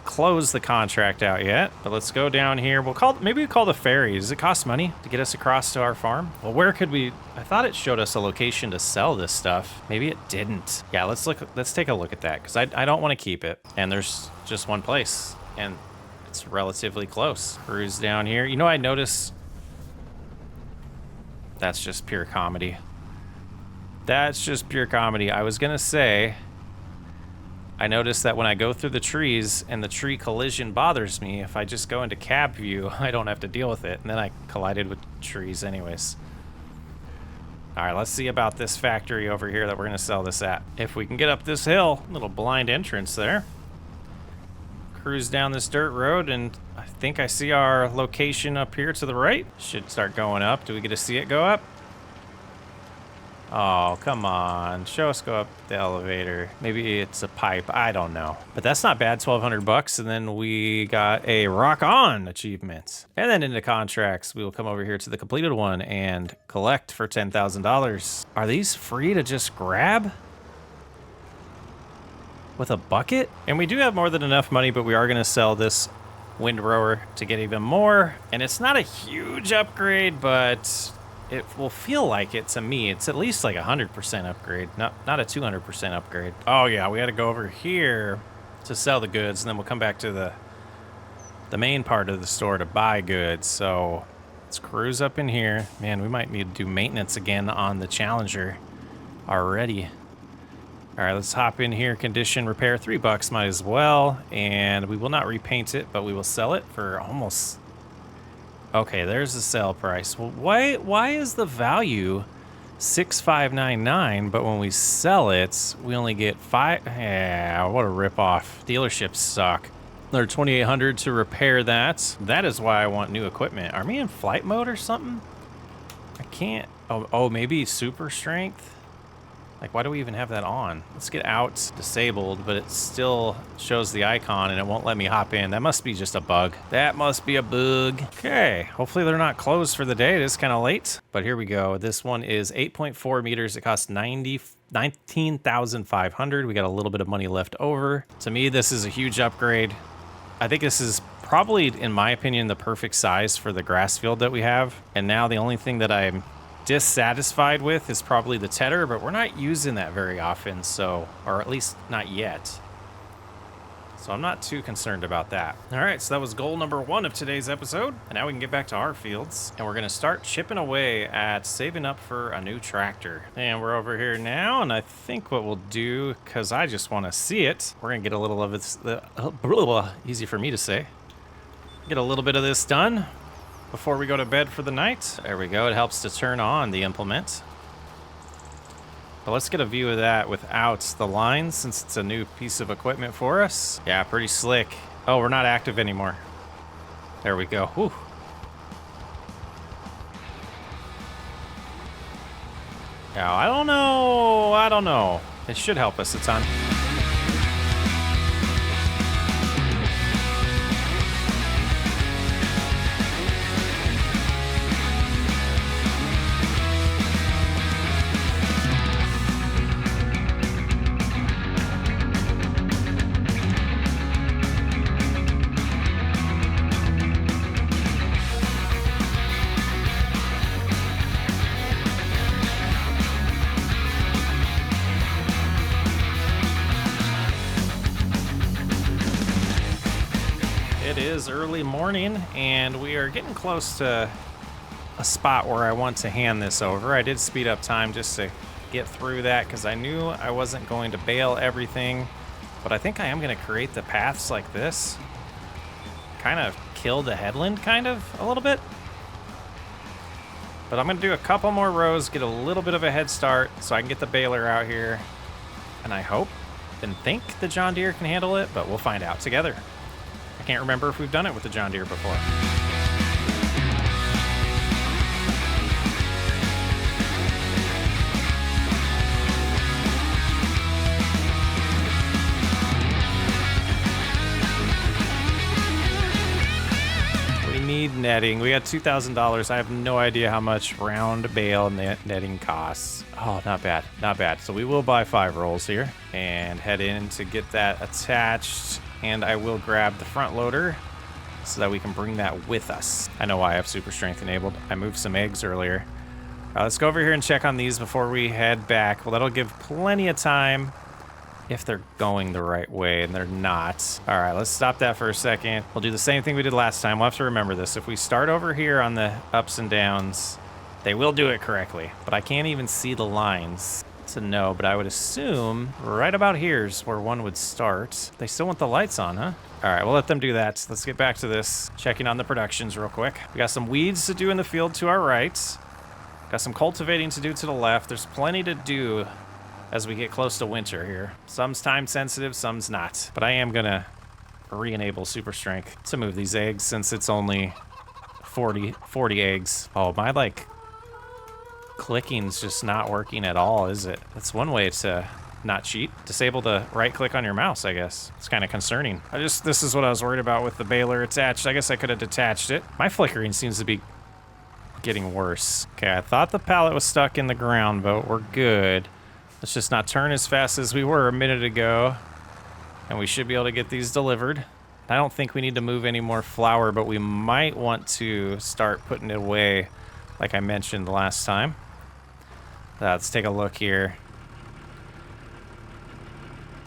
close the contract out yet, but let's go down here. Maybe we call the ferry. Does it cost money to get us across to our farm? Well, where could we? I thought it showed us a location to sell this stuff. Maybe it didn't. Yeah, let's take a look at that, because I don't want to keep it. And there's just one place, and it's relatively close. Cruise down here. You know, I noticed that's just pure comedy. That's just pure comedy. I was gonna say, I noticed that when I go through the trees and the tree collision bothers me, if I just go into cab view, I don't have to deal with it. And then I collided with trees anyways. All right, let's see about this factory over here that we're gonna sell this at. If we can get up this hill, little blind entrance there. Cruise down this dirt road, and I think I see our location up here to the right. Should start going up. Do we get to see it go up? Oh, come on. Show us go up the elevator. Maybe it's a pipe. I don't know. But that's not bad. 1,200 bucks. And then we got a rock on achievement. And then into contracts, we will come over here to the completed one and collect for $10,000. Are these free to just grab? with a bucket. And we do have more than enough money, but we are going to sell this windrower to get even more. And it's not a huge upgrade, but it will feel like it to me. It's at least like 100% upgrade, not a 200% upgrade. Oh yeah, we had to go over here to sell the goods, and then we'll come back to the main part of the store to buy goods. So let's cruise up in here. Man, we might need to do maintenance again on the Challenger already. All right, let's hop in here. Condition repair, $3 might as well. And we will not repaint it, but we will sell it for almost... Okay, there's the sale price. Well, why is the value $6,599, but when we sell it, we only get $5? Yeah, what a ripoff. Dealerships suck. Another $2,800 to repair that. That is why I want new equipment. Are we in flight mode or something? I can't. Oh, maybe super strength. Like, why do we even have that on? Let's get out disabled, but it still shows the icon and it won't let me hop in. That must be just a bug. That must be a bug. Okay, hopefully they're not closed for the day. It is kind of late, but here we go. This one is 8.4 meters. It costs $19,500. We got a little bit of money left over. To me, this is a huge upgrade. I think this is probably, in my opinion, the perfect size for the grass field that we have. And now the only thing that I'm dissatisfied with is probably the tedder, but we're not using that very often, so, or at least not yet. So I'm not too concerned about that. All right, so that was goal number 1 of today's episode. And now we can get back to our fields, and we're gonna start chipping away at saving up for a new tractor. And we're over here now, and I think what we'll do, because I just want to see it, we're gonna get a little of this, easy for me to say, get a little bit of this done before we go to bed for the night. There we go. It helps to turn on the implement. But let's get a view of that without the lines, since it's a new piece of equipment for us. Yeah, pretty slick. Oh, we're not active anymore. There we go. Whew. Now, I don't know. It should help us a ton. It is early morning, and we are getting close to a spot where I want to hand this over. I did speed up time just to get through that because I knew I wasn't going to bale everything, but I think I am going to create the paths like this. Kind of kill the headland, kind of, a little bit. But I'm going to do a couple more rows, get a little bit of a head start so I can get the baler out here. And I hope and think the John Deere can handle it, but we'll find out together. I can't remember if we've done it with the John Deere before. We need netting. We got $2,000. I have no idea how much round bale netting costs. Oh, not bad. Not bad. So we will buy 5 rolls here and head in to get that attached. And I will grab the front loader so that we can bring that with us. I know why I have super strength enabled. I moved some eggs earlier. Let's go over here and check on these before we head back. Well, that'll give plenty of time if they're going the right way, and they're not. All right, let's stop that for a second. We'll do the same thing we did last time. We'll have to remember this. If we start over here on the ups and downs, they will do it correctly, but I can't even see the lines to know, but I would assume right about here's where one would start. They still want the lights on, huh? All right, we'll let them do that. Let's get back to this. Checking on the productions real quick. We got some weeds to do in the field to our right. Got some cultivating to do to the left. There's plenty to do as we get close to winter here. Some's time sensitive, some's not. But I am gonna re-enable super strength to move these eggs since it's only 40 eggs. Oh, my clicking's just not working at all, is it? That's one way to not cheat. Disable the right click on your mouse, I guess. It's kind of concerning. This is what I was worried about with the baler attached. I guess I could have detached it. My flickering seems to be getting worse. Okay, I thought the pallet was stuck in the ground, but we're good. Let's just not turn as fast as we were a minute ago. And we should be able to get these delivered. I don't think we need to move any more flour, but we might want to start putting it away like I mentioned last time. Let's take a look here.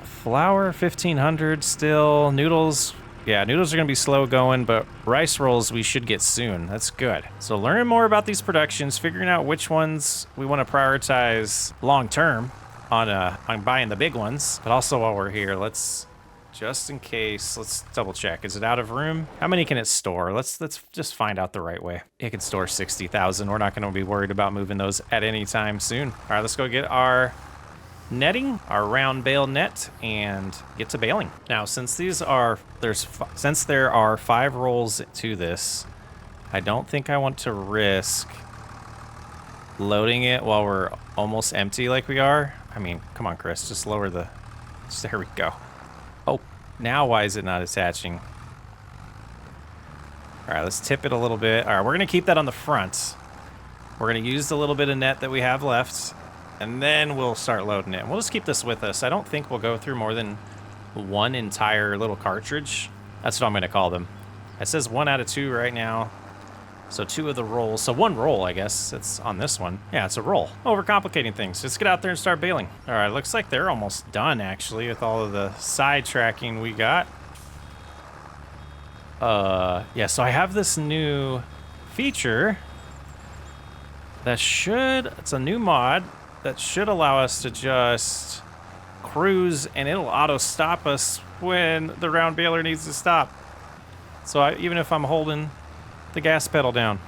Flour, 1,500 still. Noodles, yeah, noodles are going to be slow going, but rice rolls we should get soon. That's good. So learning more about these productions, figuring out which ones we want to prioritize long term on buying the big ones. But also while we're here, let's, just in case, let's double check. Is it out of room? How many can it store? Let's just find out the right way. It can store 60,000. We're not going to be worried about moving those at any time soon. All right, let's go get our netting, our round bale net, and get to baling. Now, since there are 5 rolls to this, I don't think I want to risk loading it while we're almost empty like we are. I mean, come on, Chris, just lower the... There we go. Oh, now why is it not attaching? All right, let's tip it a little bit. All right, we're gonna keep that on the front. We're gonna use the little bit of net that we have left, and then we'll start loading it. We'll just keep this with us. I don't think we'll go through more than one entire little cartridge. That's what I'm gonna call them. It says 1 out of 2 right now. So 2 of the rolls. So 1 roll, I guess. It's on this one. Yeah, it's a roll. Overcomplicating things. Let's get out there and start baling. All right, looks like they're almost done, actually, with all of the side tracking we got. Yeah, so I have this new feature that it's a new mod that should allow us to just cruise, and it'll auto-stop us when the round baler needs to stop. So even if I'm holding the gas pedal down.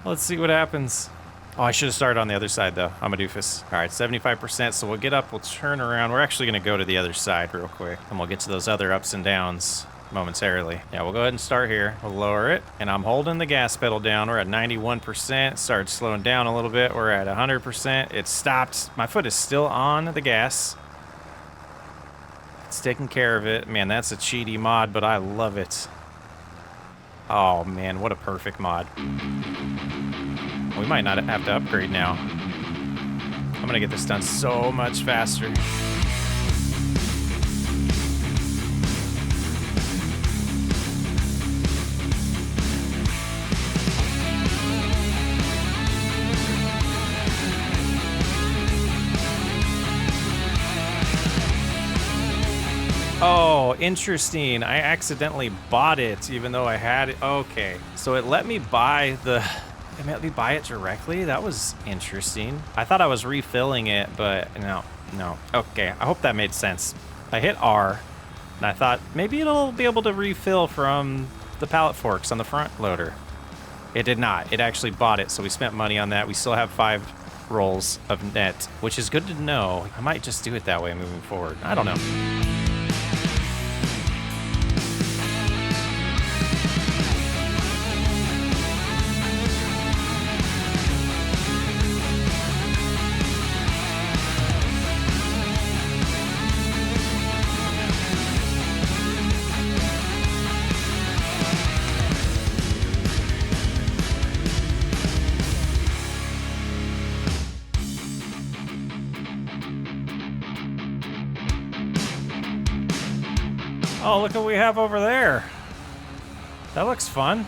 Let's see what happens. Oh, I should have started on the other side, though. I'm a doofus. All right, 75%, so we'll get up, we'll turn around. We're actually going to go to the other side real quick, and we'll get to those other ups and downs momentarily. Yeah, we'll go ahead and start here. We'll lower it, and I'm holding the gas pedal down. We're at 91%. Started slowing down a little bit. We're at 100%. It stopped. My foot is still on the gas. It's taking care of it. Man, that's a cheaty mod, but I love it. Oh man, what a perfect mod. We might not have to upgrade now. I'm gonna get this done so much faster. Oh, interesting. I accidentally bought it, even though I had it. Okay, so it let me buy it directly? That was interesting. I thought I was refilling it, but no. Okay, I hope that made sense. I hit R, and I thought maybe it'll be able to refill from the pallet forks on the front loader. It did not. It actually bought it, so we spent money on that. We still have 5 rolls of net, which is good to know. I might just do it that way moving forward. I don't know. Oh, look what we have over there. That looks fun.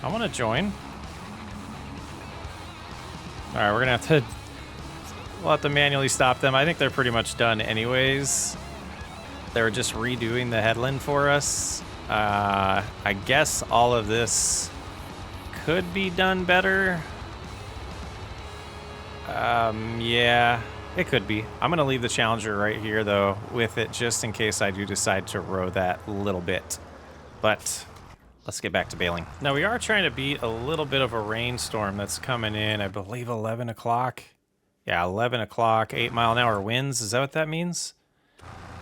I want to join. All right, we're gonna have to, we'll have to manually stop them. I think they're pretty much done anyways. They were just redoing the headland for us. I guess all of this could be done better. Yeah. It could be. I'm going to leave the Challenger right here, though, with it, just in case I do decide to row that little bit. But let's get back to baling. Now, we are trying to beat a little bit of a rainstorm that's coming in, I believe 11 o'clock. Yeah, 11 o'clock, 8-mile-an-hour winds. Is that what that means?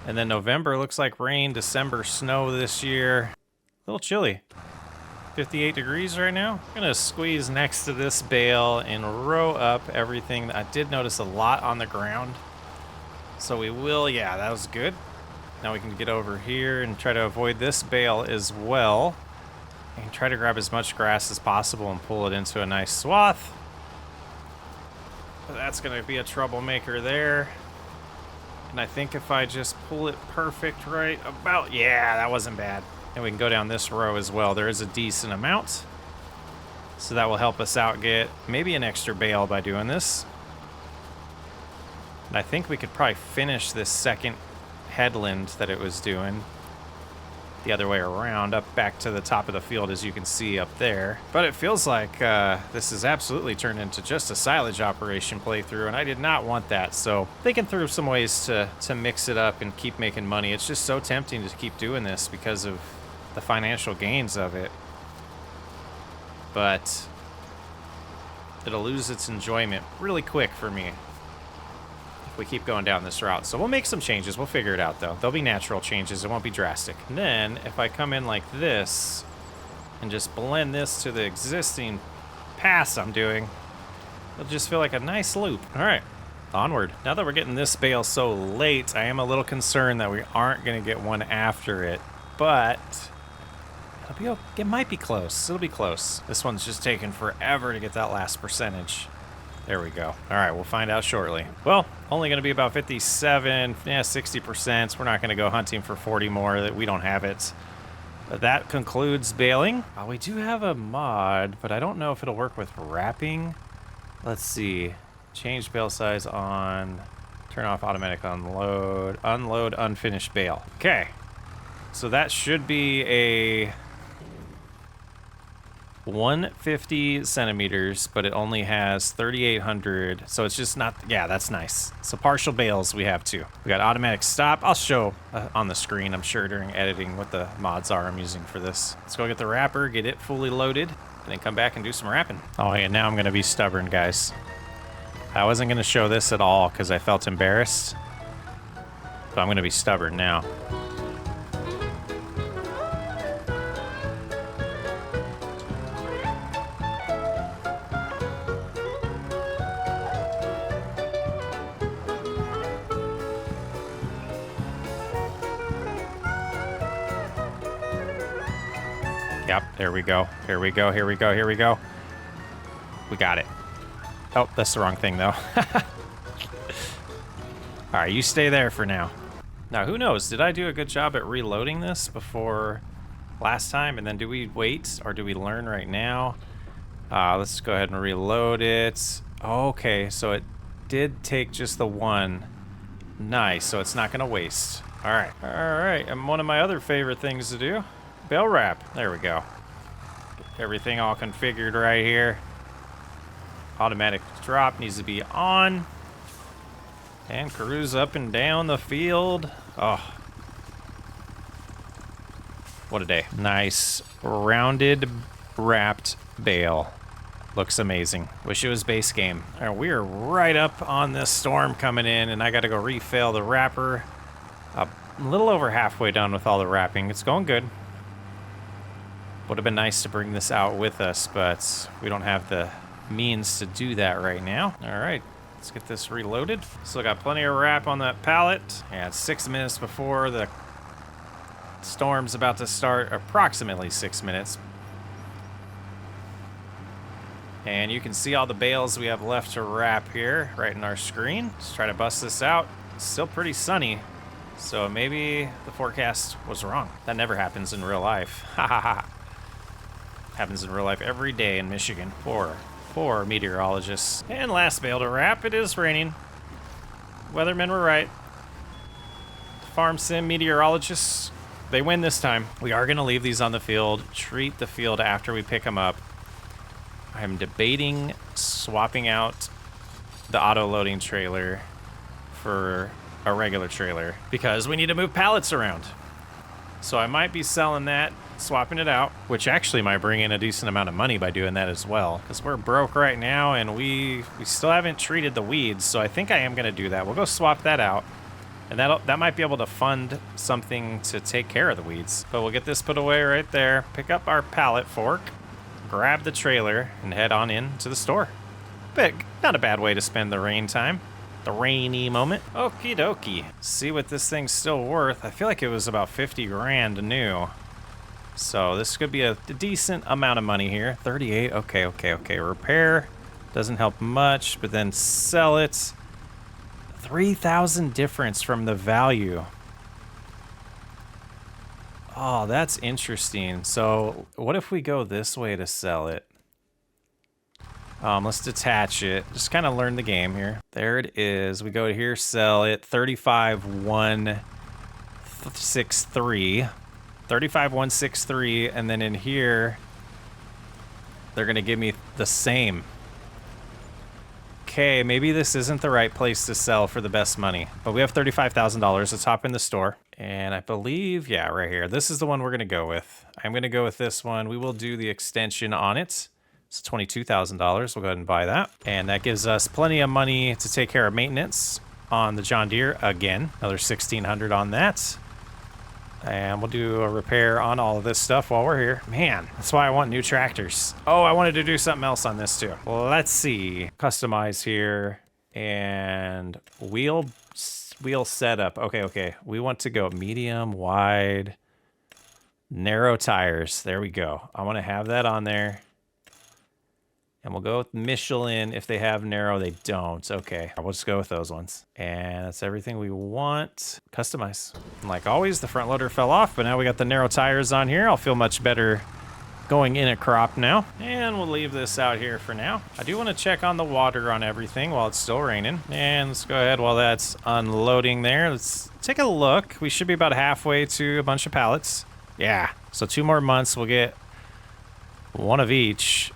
And then November looks like rain, December snow this year. A little chilly. 58 degrees right now. I'm gonna squeeze next to this bale and row up everything. I did notice a lot on the ground. So we will, yeah, that was good. Now we can get over here and try to avoid this bale as well. And try to grab as much grass as possible and pull it into a nice swath. But that's gonna be a troublemaker there. And I think if I just pull it perfect right about, yeah, that wasn't bad. And we can go down this row as well. There is a decent amount. So that will help us out get maybe an extra bale by doing this. And I think we could probably finish this second headland that it was doing the other way around, up back to the top of the field, as you can see up there. But it feels like this has absolutely turned into just a silage operation playthrough, and I did not want that. So thinking through some ways to mix it up and keep making money. It's just so tempting to keep doing this because of the financial gains of it. But it'll lose its enjoyment really quick for me if we keep going down this route. So we'll make some changes. We'll figure it out, though. There'll be natural changes. It won't be drastic. And then if I come in like this and just blend this to the existing pass I'm doing, it'll just feel like a nice loop. All right, onward. Now that we're getting this bale so late, I am a little concerned that we aren't going to get one after it, but it might be close. It'll be close. This one's just taking forever to get that last percentage. There we go. All right, we'll find out shortly. Well, only going to be about 57, 60%. We're not going to go hunting for 40 more. That we don't have it. But that concludes baling. We do have a mod, but I don't know if it'll work with wrapping. Let's see. Change bale size on. Turn off automatic unload. Unload unfinished bale. Okay. So that should be a 150 centimeters, but it only has 3,800, so it's just not, yeah, that's nice. So partial bales we have too. We got automatic stop. I'll show on the screen, I'm sure, during editing what the mods are I'm using for this. Let's go get the wrapper, get it fully loaded, and then come back and do some wrapping. Oh yeah, now I'm gonna be stubborn, guys. I wasn't gonna show this at all because I felt embarrassed, but I'm gonna be stubborn now. Yep, there we go. Here we go, here we go, here we go. We got it. Oh, that's the wrong thing, though. All right, you stay there for now. Now, who knows? Did I do a good job at reloading this before last time? And then do we wait, or do we learn right now? Let's go ahead and reload it. Okay, so it did take just the one. Nice, so it's not going to waste. All right, and one of my other favorite things to do. Bale wrap. There we go. Get everything all configured right here. Automatic drop needs to be on. And cruise up and down the field. Oh. What a day. Nice rounded wrapped bale. Looks amazing. Wish it was base game. All right, we are right up on this storm coming in, and I got to go refill the wrapper. A little over halfway done with all the wrapping. It's going good. Would have been nice to bring this out with us, but we don't have the means to do that right now. All right, let's get this reloaded. Still got plenty of wrap on that pallet. Yeah, it's 6 minutes before the storm's about to start, approximately 6 minutes. And you can see all the bales we have left to wrap here right in our screen. Let's try to bust this out. It's still pretty sunny, so maybe the forecast was wrong. That never happens in real life. Ha ha ha. Happens in real life every day in Michigan. Poor meteorologists. And last bale to wrap. It is raining. Weathermen were right. Farm sim meteorologists, they win this time. We are going to leave these on the field, treat the field after we pick them up. I'm debating swapping out the auto-loading trailer for a regular trailer because we need to move pallets around. So I might be selling that, swapping it out, which actually might bring in a decent amount of money by doing that as well, because we're broke right now and we still haven't treated the weeds. So I think I am going to do that. We'll go swap that out, and that might be able to fund something to take care of the weeds. But we'll get this put away right there, pick up our pallet fork, grab the trailer, and head on in to the store. But not a bad way to spend the rain time. The rainy moment. Okie dokie. See what this thing's still worth. I feel like it was about 50 grand new. So this could be a decent amount of money here. 38, okay. Repair doesn't help much, but then sell it. 3,000 difference from the value. Oh, that's interesting. So what if we go this way to sell it? Let's detach it. Just kind of learn the game here. There it is. We go to here, sell it. 35,163. 35,163, and then in here, they're gonna give me the same. Okay, maybe this isn't the right place to sell for the best money, but we have $35,000. Let's hop in the store. And I believe, yeah, right here. This is the one we're gonna go with. I'm gonna go with this one. We will do the extension on it. It's $22,000. We'll go ahead and buy that. And that gives us plenty of money to take care of maintenance on the John Deere again. Another $1,600 on that. And we'll do a repair on all of this stuff while we're here. Man, that's why I want new tractors. Oh, I wanted to do something else on this too. Well, let's see. Customize here. And wheel setup. Okay. We want to go medium, wide, narrow tires. There we go. I want to have that on there. And we'll go with Michelin. If they have narrow, they don't. Okay, we'll just go with those ones. And that's everything we want. Customize. And like always, the front loader fell off, but now we got the narrow tires on here. I'll feel much better going in a crop now. And we'll leave this out here for now. I do want to check on the water on everything while it's still raining. And let's go ahead while that's unloading there. Let's take a look. We should be about halfway to a bunch of pallets. Yeah, so 2 more months. We'll get one of each.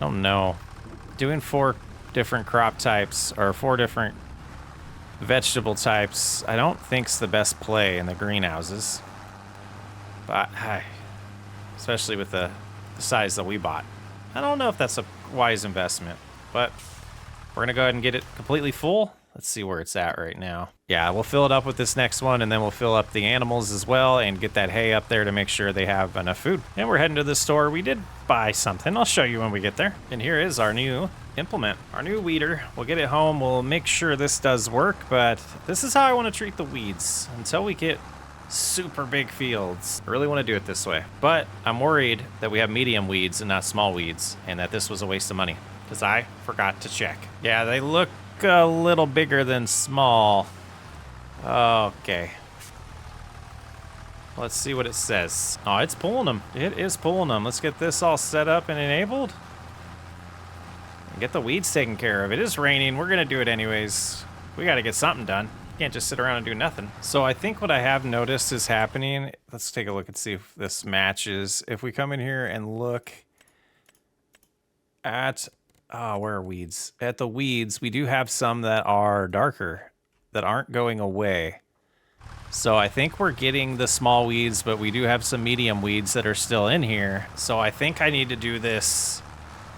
I don't know. Doing 4 different crop types or 4 different vegetable types, I don't think's the best play in the greenhouses. But especially with the size that we bought. I don't know if that's a wise investment, but we're gonna go ahead and get it completely full. Let's see where it's at right now. Yeah, we'll fill it up with this next one, and then we'll fill up the animals as well and get that hay up there to make sure they have enough food. And we're heading to the store. We did buy something. I'll show you when we get there. And here is our new implement, our new weeder. We'll get it home. We'll make sure this does work, but this is how I want to treat the weeds until we get super big fields. I really want to do it this way, but I'm worried that we have medium weeds and not small weeds, and that this was a waste of money because I forgot to check. Yeah, they look a little bigger than small. Okay. Let's see what it says. Oh, it's pulling them. It is pulling them. Let's get this all set up and enabled. And get the weeds taken care of. It is raining. We're going to do it anyways. We got to get something done. Can't just sit around and do nothing. So I think what I have noticed is happening. Let's take a look and see if this matches. If we come in here and look at... where are weeds? At the weeds, we do have some that are darker, that aren't going away. So I think we're getting the small weeds, but we do have some medium weeds that are still in here. So I think I need to do this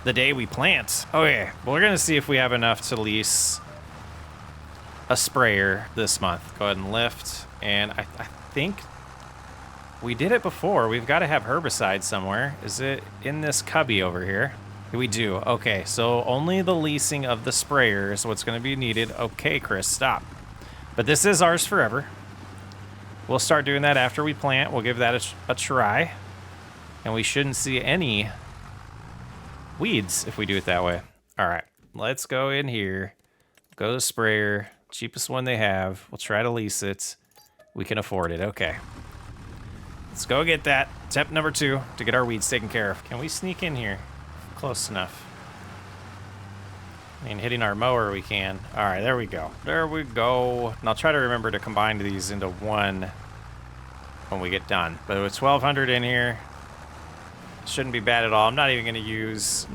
the day we plant. Okay, well, we're gonna see if we have enough to lease a sprayer this month. Go ahead and lift. And I think we did it before. We've got to have herbicide somewhere. Is it in this cubby over here? We do. Okay, so only the leasing of the sprayer is what's going to be needed. Okay, Chris, stop. But this is ours forever. We'll start doing that after we plant. We'll give that a try. And we shouldn't see any weeds if we do it that way. All right, let's go in here. Go to sprayer. Cheapest one they have. We'll try to lease it. We can afford it. Okay. Let's go get that. Step number 2 to get our weeds taken care of. Can we sneak in here? Close enough. I mean, hitting our mower we can. All right, there we go. There we go. And I'll try to remember to combine these into one when we get done. But with 1,200 in here, shouldn't be bad at all. I'm not even gonna use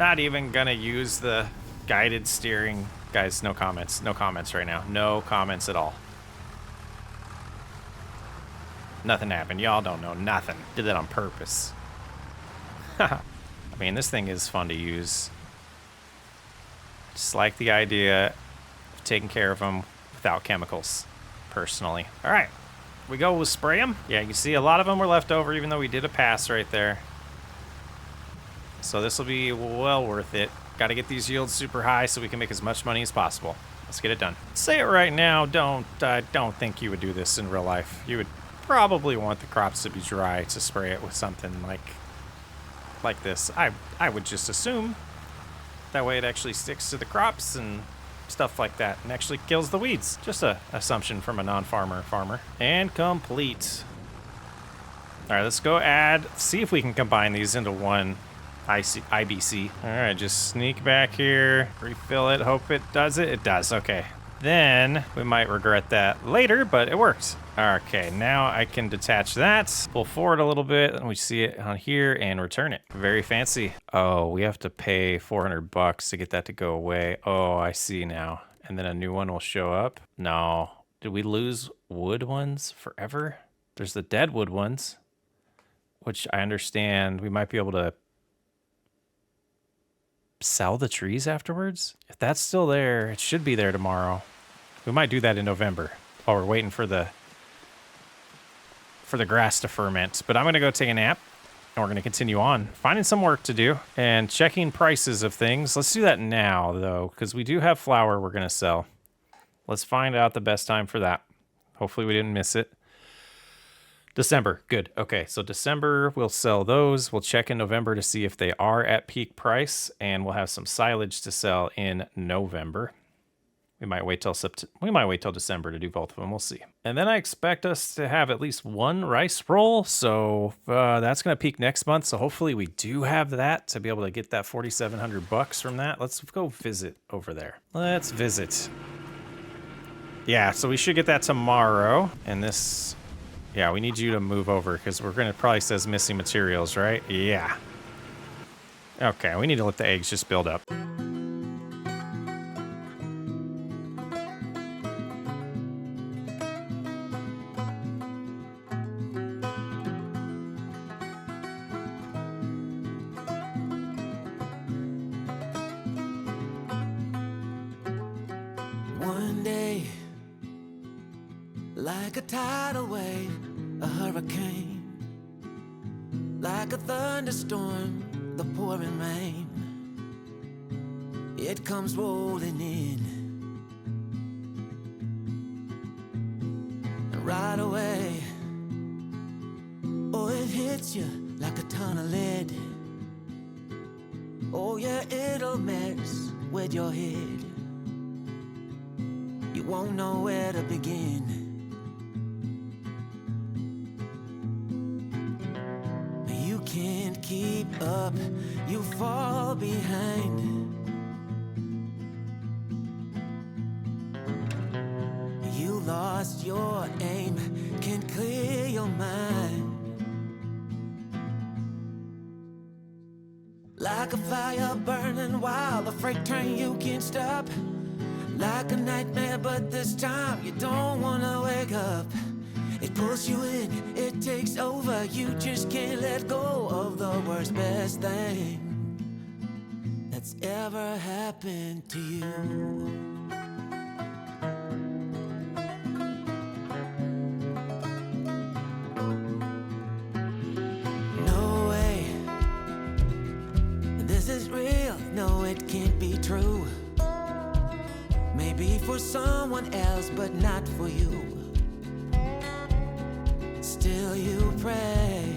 the guided steering. Guys, no comments. No comments right now. No comments at all. Nothing happened. Y'all don't know nothing. Did that on purpose. I mean, this thing is fun to use. Just like the idea of taking care of them without chemicals, personally. All right, we go, we'll spray them. Yeah, you see a lot of them were left over, even though we did a pass right there. So this will be well worth it. Got to get these yields super high so we can make as much money as possible. Let's get it done. Say it right now, don't think you would do this in real life. You would probably want the crops to be dry to spray it with something like this. I would just assume that way it actually sticks to the crops and stuff like that and actually kills the weeds. Just a assumption from a non-farmer. And complete. All right, let's go see if we can combine these into one IBC. All right, just sneak back here, refill it, hope it does it. It does, okay. Then we might regret that later, but it works. Okay, now I can detach that, pull forward a little bit, and we see it on here and return it. Very fancy. Oh, we have to pay $400 to get that to go away. Oh, I see now. And then a new one will show up. No, did we lose wood ones forever? There's the dead wood ones, which I understand we might be able to sell the trees afterwards. If that's still there, it should be there tomorrow. We might do that in November while we're waiting for the grass to ferment. But I'm going to go take a nap, and we're going to continue on finding some work to do and checking prices of things. Let's do that now, though, because we do have flour we're going to sell. Let's find out the best time for that. Hopefully we didn't miss it. December. Good. Okay, so December, we'll sell those. We'll check in November to see if they are at peak price, and we'll have some silage to sell in November. We might wait till December to do both of them. We'll see. And then I expect us to have at least one rice roll, so that's going to peak next month. So hopefully we do have that to be able to get that $4,700 from that. Let's go visit over there. Let's visit. Yeah, so we should get that tomorrow. And this... Yeah, we need you to move over because we're going to probably says missing materials, right? Yeah. Okay, we need to let the eggs just build up. One day, like a tidal wave, a hurricane, like a thunderstorm, the pouring rain, it comes rolling in, and right away, oh, it hits you like a ton of lead. Oh yeah, it'll mess with your head. You won't know where to begin. You can't keep up, you fall behind. You lost your aim, can't clear your mind. Like a fire burning wild, a freight train you can't stop. Like a nightmare, but this time you don't wanna wake up. It pulls you in, it takes over. You just can't let go of the worst, best thing that's ever happened to you. No way, this is real. No, it can't be true. Maybe for someone else, but not for you. Still you pray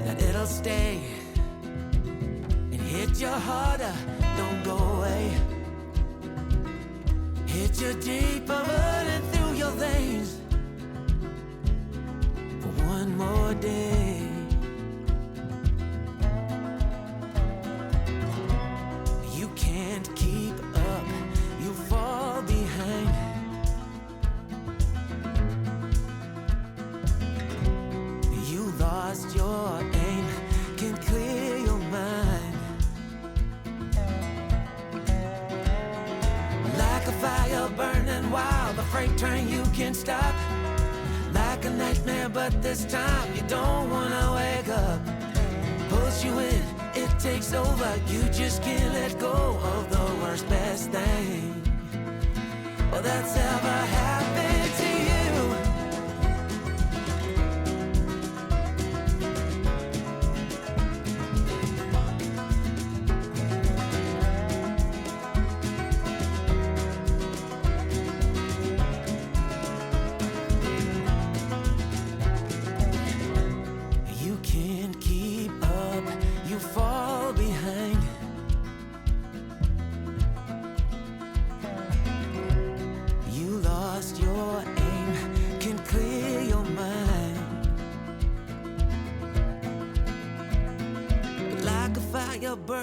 that it'll stay and hit you harder, don't go away. Hit you deeper, running through your veins for one more day. Your aim can clear your mind. Like a fire burning wild, a freight train you can't stop. Like a nightmare, but this time you don't wanna wake up. Pulls you in, it takes over. You just can't let go of the worst, best thing that's ever happened to you.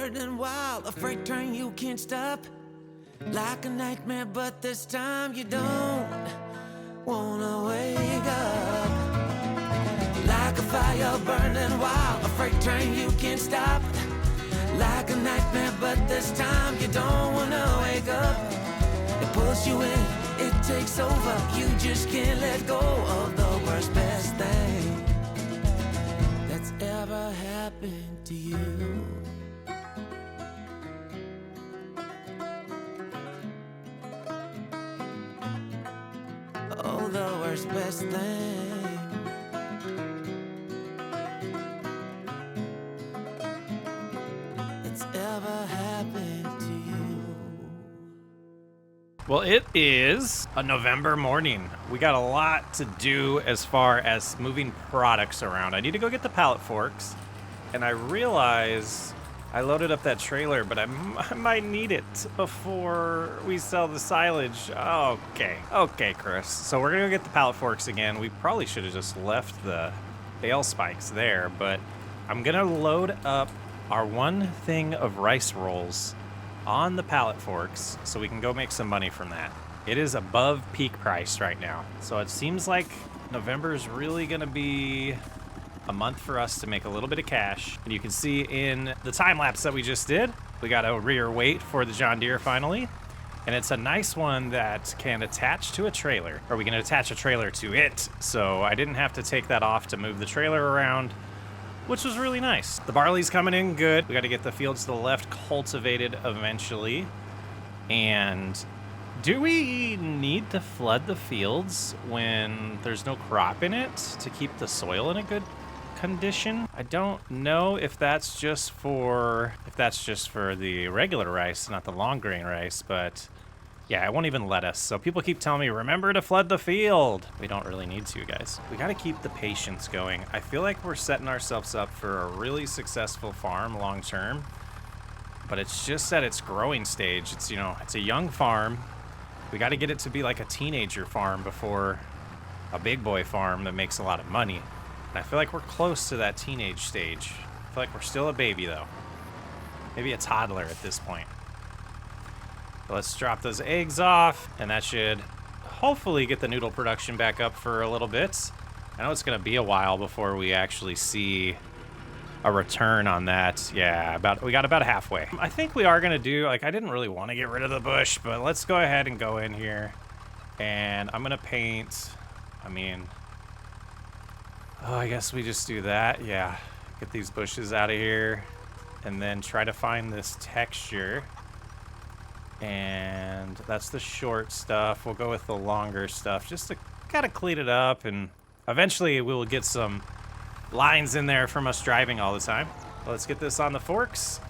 burning wild, a freight train you can't stop. Like a nightmare, but this time you don't wanna wake up. Like a fire burning wild, a freight train you can't stop. Like a nightmare, but this time you don't wanna wake up. It pulls you in, it takes over. You just can't let go of the worst, best thing that's ever happened to you. Oh, the worst, best thing that's ever happened to you. Well, it is a November morning. We got a lot to do as far as moving products around. I need to go get the pallet forks, and I realize I loaded up that trailer, but I might need it before we sell the silage. Okay, Chris. So we're gonna go get the pallet forks again. We probably should have just left the bale spikes there, but I'm gonna load up our one thing of rice rolls on the pallet forks so we can go make some money from that. It is above peak price right now. So it seems like November is really gonna be a month for us to make a little bit of cash. And you can see in the time lapse that we just did, we got a rear weight for the John Deere finally. And it's a nice one that can attach to a trailer, or we can attach a trailer to it. So I didn't have to take that off to move the trailer around, which was really nice. The barley's coming in good. We got to get the fields to the left cultivated eventually. And do we need to flood the fields when there's no crop in it to keep the soil in a good condition? I don't know if that's just for the regular rice, not the long grain rice, but yeah, it won't even let us. So people keep telling me, remember to flood the field. We don't really need to, guys. We got to keep the patience going. I feel like we're setting ourselves up for a really successful farm long term, but it's just at its growing stage. It's, it's a young farm. We got to get it to be like a teenager farm before a big boy farm that makes a lot of money. And I feel like we're close to that teenage stage. I feel like we're still a baby though. Maybe a toddler at this point. But let's drop those eggs off, and that should hopefully get the noodle production back up for a little bit. I know it's gonna be a while before we actually see a return on that. Yeah, we got about halfway. I think we are gonna do, I didn't really want to get rid of the bush, but let's go ahead and go in here. And I'm gonna paint, I guess we just do that. Yeah, get these bushes out of here and then try to find this texture. And that's the short stuff. We'll go with the longer stuff just to kind of clean it up, and eventually we'll get some lines in there from us driving all the time. Let's get this on the forks,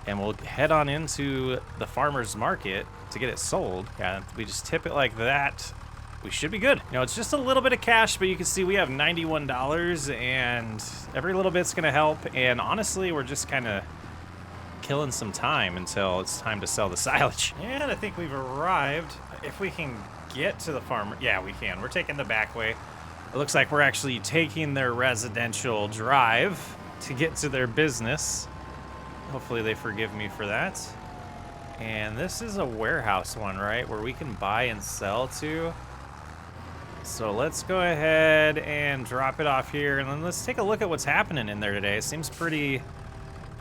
and we'll head on into the farmer's market to get it sold. Yeah, we just tip it like that. We should be good. It's just a little bit of cash, but you can see we have $91, and every little bit's gonna help. And honestly, we're just kind of killing some time until it's time to sell the silage. And I think we've arrived. If we can get to the farmer, yeah, we can. We're taking the back way. It looks like we're actually taking their residential drive to get to their business. Hopefully they forgive me for that. And this is a warehouse one, right? Where we can buy and sell to. So let's go ahead and drop it off here, and then let's take a look at what's happening in there today. It seems pretty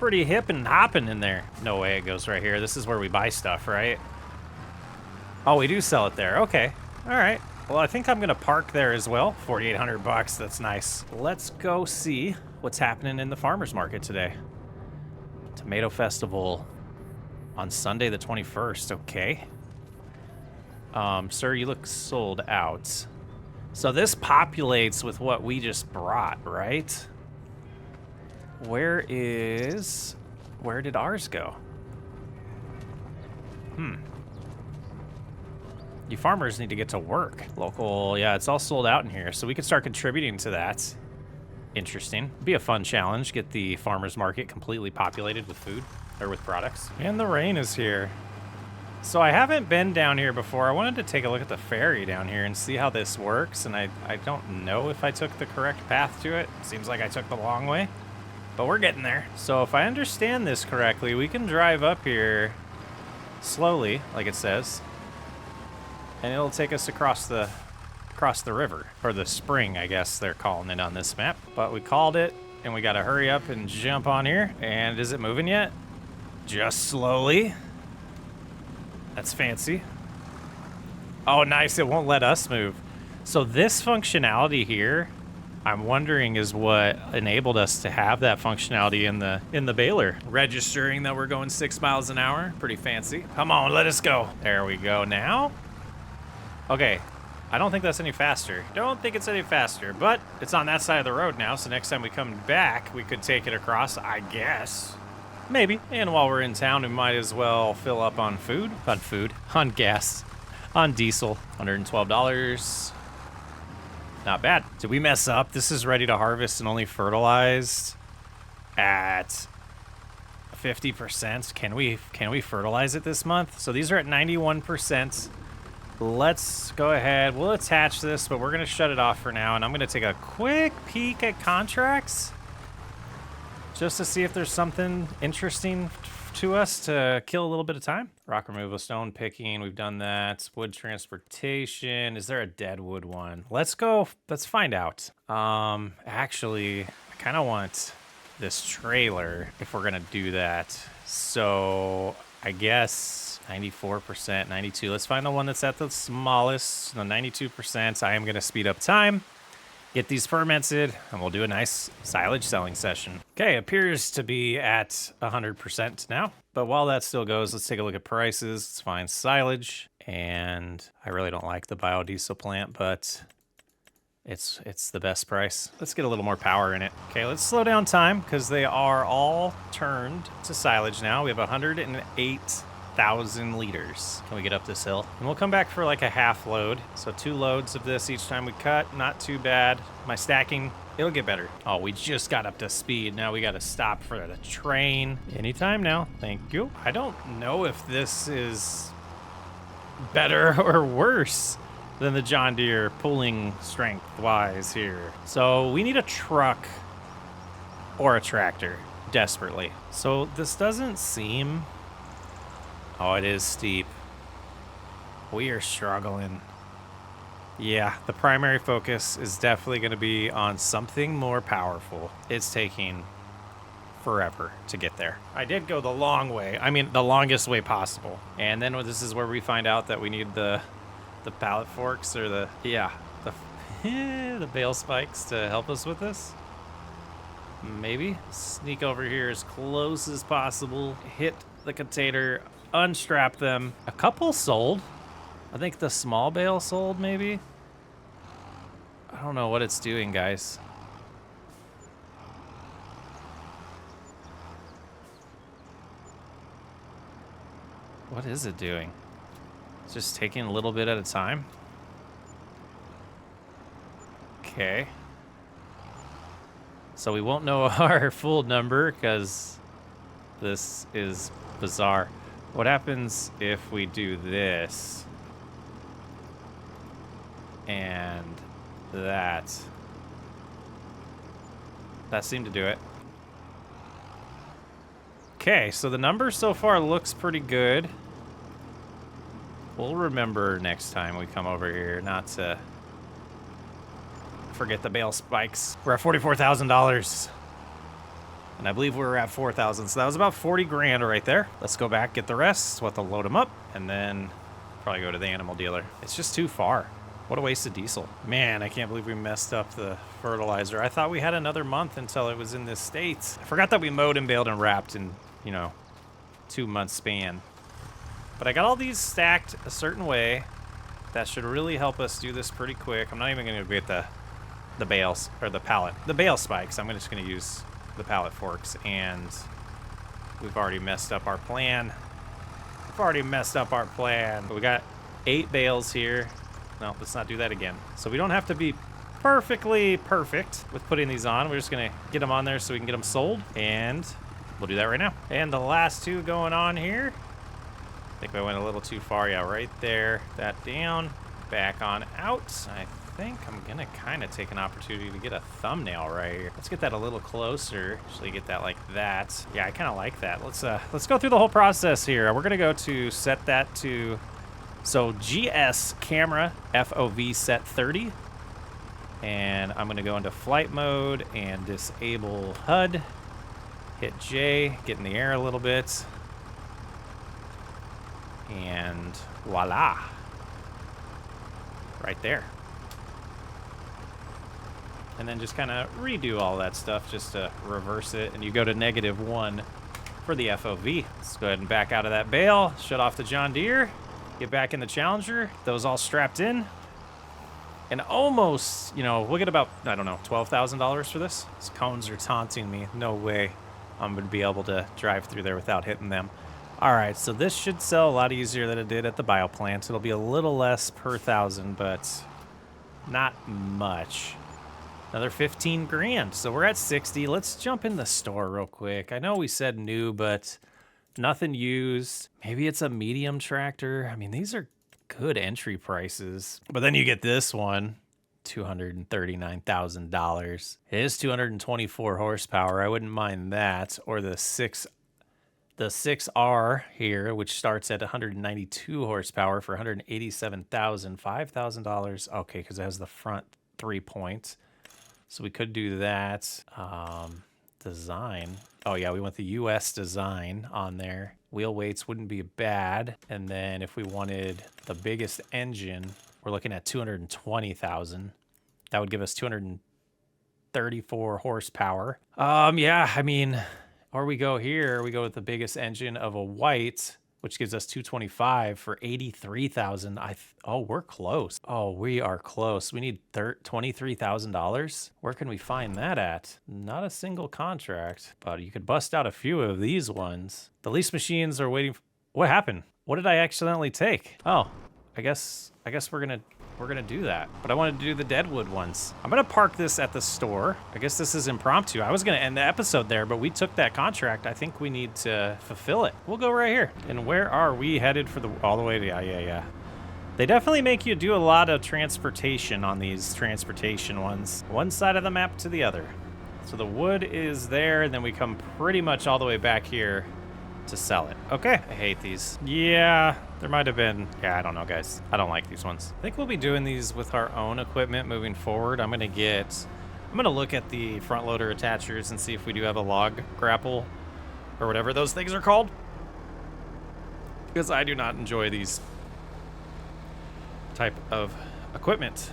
hip and hopping in there. No way, it goes right here. This is where we buy stuff, right? Oh, we do sell it there. Okay. All right. Well, I think I'm gonna park there as well. 4,800 bucks. That's nice. Let's go see what's happening in the farmers market today. Tomato Festival on Sunday the 21st. Okay. Sir, you look sold out. So this populates with what we just brought, right? Where did ours go? You farmers need to get to work. Local, yeah, it's all sold out in here, so we can start contributing to that. Interesting. Be a fun challenge, get the farmers market completely populated with food, or with products. And the rain is here. So I haven't been down here before. I wanted to take a look at the ferry down here and see how this works, and I don't know if I took the correct path to it. Seems like I took the long way. but we're getting there. So if I understand this correctly, we can drive up here slowly, like it says, and it'll take us across the river, or the spring, I guess they're calling it on this map. But we called it, and we gotta hurry up and jump on here. And is it moving yet? Just slowly. That's fancy. Oh, nice, it won't let us move. So this functionality here, I'm wondering, is what enabled us to have that functionality in the baler. Registering that we're going 6 miles an hour, pretty fancy. Come on, let us go. There we go now. Okay, I don't think that's any faster. Don't think it's any faster, but it's on that side of the road now, so next time we come back, we could take it across, I guess. Maybe. And while we're in town, we might as well fill up on on gas, on diesel. $112. Not bad. Did we mess up? This is ready to harvest and only fertilized at 50%. Can we fertilize it this month? So these are at 91%. Let's go ahead. We'll attach this, but we're going to shut it off for now. And I'm going to take a quick peek at contracts just to see if there's something interesting to us to kill a little bit of time. Rock removal, stone picking. We've done that. Wood transportation. Is there a dead wood one? Let's go. Let's find out. Actually, I kind of want this trailer if we're going to do that. So I guess 94%, 92. Let's find the one that's at the smallest, the 92%. I am going to speed up time, get these fermented, and we'll do a nice silage selling session. Okay, appears to be at 100% now. But while that still goes, let's take a look at prices. Let's find silage. And I really don't like the biodiesel plant, but it's the best price. Let's get a little more power in it. Okay, let's slow down time because they are all turned to silage now. We have 108,000 liters. Can we get up this hill? And we'll come back for like a half load. So 2 loads of this each time we cut. Not too bad. My stacking, it'll get better. Oh, we just got up to speed. Now we got to stop for the train. Anytime now. Thank you. I don't know if this is better or worse than the John Deere pulling strength wise here. So we need a truck or a tractor desperately. So this doesn't seem... Oh, it is steep. We are struggling. Yeah, the primary focus is definitely going to be on something more powerful. It's taking forever to get there. I did go the long way. I mean, the longest way possible. And then this is where we find out that we need the pallet forks or the bale spikes to help us with this. Maybe sneak over here as close as possible. Hit the container. Unstrap them. A couple sold. I think the small bale sold, maybe. I don't know what it's doing, guys. What is it doing? It's just taking a little bit at a time. Okay. So we won't know our full number because this is bizarre. What happens if we do this and that? That seemed to do it. Okay, so the number so far looks pretty good. We'll remember next time we come over here not to forget the bale spikes. We're at $44,000. And I believe we were at 4,000, so that was about 40 grand right there. Let's go back, get the rest. We'll have to load them up, and then probably go to the animal dealer. It's just too far. What a waste of diesel. Man, I can't believe we messed up the fertilizer. I thought we had another month until it was in this state. I forgot that we mowed and baled and wrapped in, 2-month span. But I got all these stacked a certain way. That should really help us do this pretty quick. I'm not even going to get the bales, or the pallet. The bale spikes, I'm just going to use the pallet forks, and we've already messed up our plan. We got 8 bales here. No, let's not do that again. So we don't have to be perfectly perfect with putting these on. We're just gonna get them on there so we can get them sold, and we'll do that right now. And the last 2 going on here. I think I went a little too far. Yeah, right there. That down, back on out. I think I'm gonna kind of take an opportunity to get a thumbnail right here. Let's get that a little closer. Actually get that like that. Yeah, I kind of like that. Let's go through the whole process here. We're gonna go to set that to, so GS camera FOV set 30. And I'm gonna go into flight mode and disable HUD. Hit J, get in the air a little bit. And voila. Right there. And then just kind of redo all that stuff just to reverse it. And you go to -1 for the FOV. Let's go ahead and back out of that bale, shut off the John Deere, get back in the Challenger, those all strapped in. And almost, you know, we'll get about, I don't know, $12,000 for this. These cones are taunting me. No way I'm going to be able to drive through there without hitting them. All right, so this should sell a lot easier than it did at the bioplant. It'll be a little less per 1,000, but not much. Another 15 grand. So we're at 60. Let's jump in the store real quick. I know we said new, but nothing used. Maybe it's a medium tractor. I mean, these are good entry prices. But then you get this one, $239,000. It is 224 horsepower. I wouldn't mind that. Or the 6R here, which starts at 192 horsepower for 187,000, $5,000. Okay, because it has the front 3 points. So we could do that. Design. Oh yeah, we want the US design on there. Wheel weights wouldn't be bad. And then if we wanted the biggest engine, we're looking at 220,000. That would give us 234 horsepower. Yeah, I mean, or we go here, we go with the biggest engine of a white, which gives us 225 for 83,000. Oh, we're close. Oh, we are close. We need $23,000. Where can we find that at? Not a single contract, but you could bust out a few of these ones. The lease machines are waiting. What happened? What did I accidentally take? Oh, I guess we're gonna do that. But I wanted to do the Deadwood ones. I'm gonna park this at the store. I guess this is impromptu. I was gonna end the episode there, but we took that contract. I think we need to fulfill it. We'll go right here. And where are we headed for all the way to, yeah. They definitely make you do a lot of transportation on these transportation ones. One side of the map to the other. So the wood is there, and then we come pretty much all the way back here to sell it. Okay, I hate these. Yeah, there might have been, yeah, I don't know, guys. I don't like these ones. I think we'll be doing these with our own equipment moving forward. I'm gonna look at the front loader attachers and see if we do have a log grapple or whatever those things are called. Because I do not enjoy these type of equipment,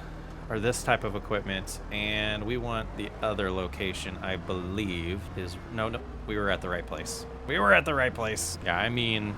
or this type of equipment. And we want the other location, I believe, is, no, we were at the right place. We were at the right place. Yeah, I mean,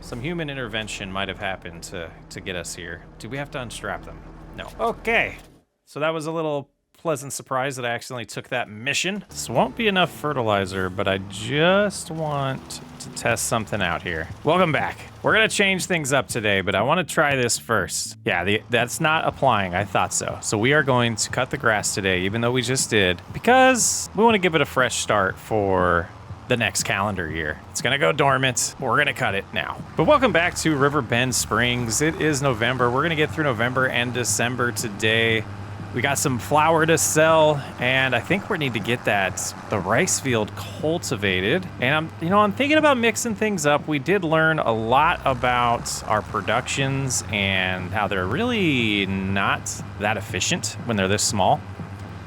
some human intervention might have happened to get us here. Do we have to unstrap them? No. Okay, so that was a little pleasant surprise that I accidentally took that mission. This won't be enough fertilizer, but I just want to test something out here. Welcome back. We're gonna change things up today, but I want to try this first. Yeah, that's not applying. I thought so. So we are going to cut the grass today, even though we just did, because we want to give it a fresh start for the next calendar year. It's gonna go dormant. We're gonna cut it now. But welcome back to Riverbend Springs. It is November. We're gonna get through November and December today. We got some flour to sell, and I think we need to get the rice field cultivated. And I'm thinking about mixing things up. We did learn a lot about our productions and how they're really not that efficient when they're this small.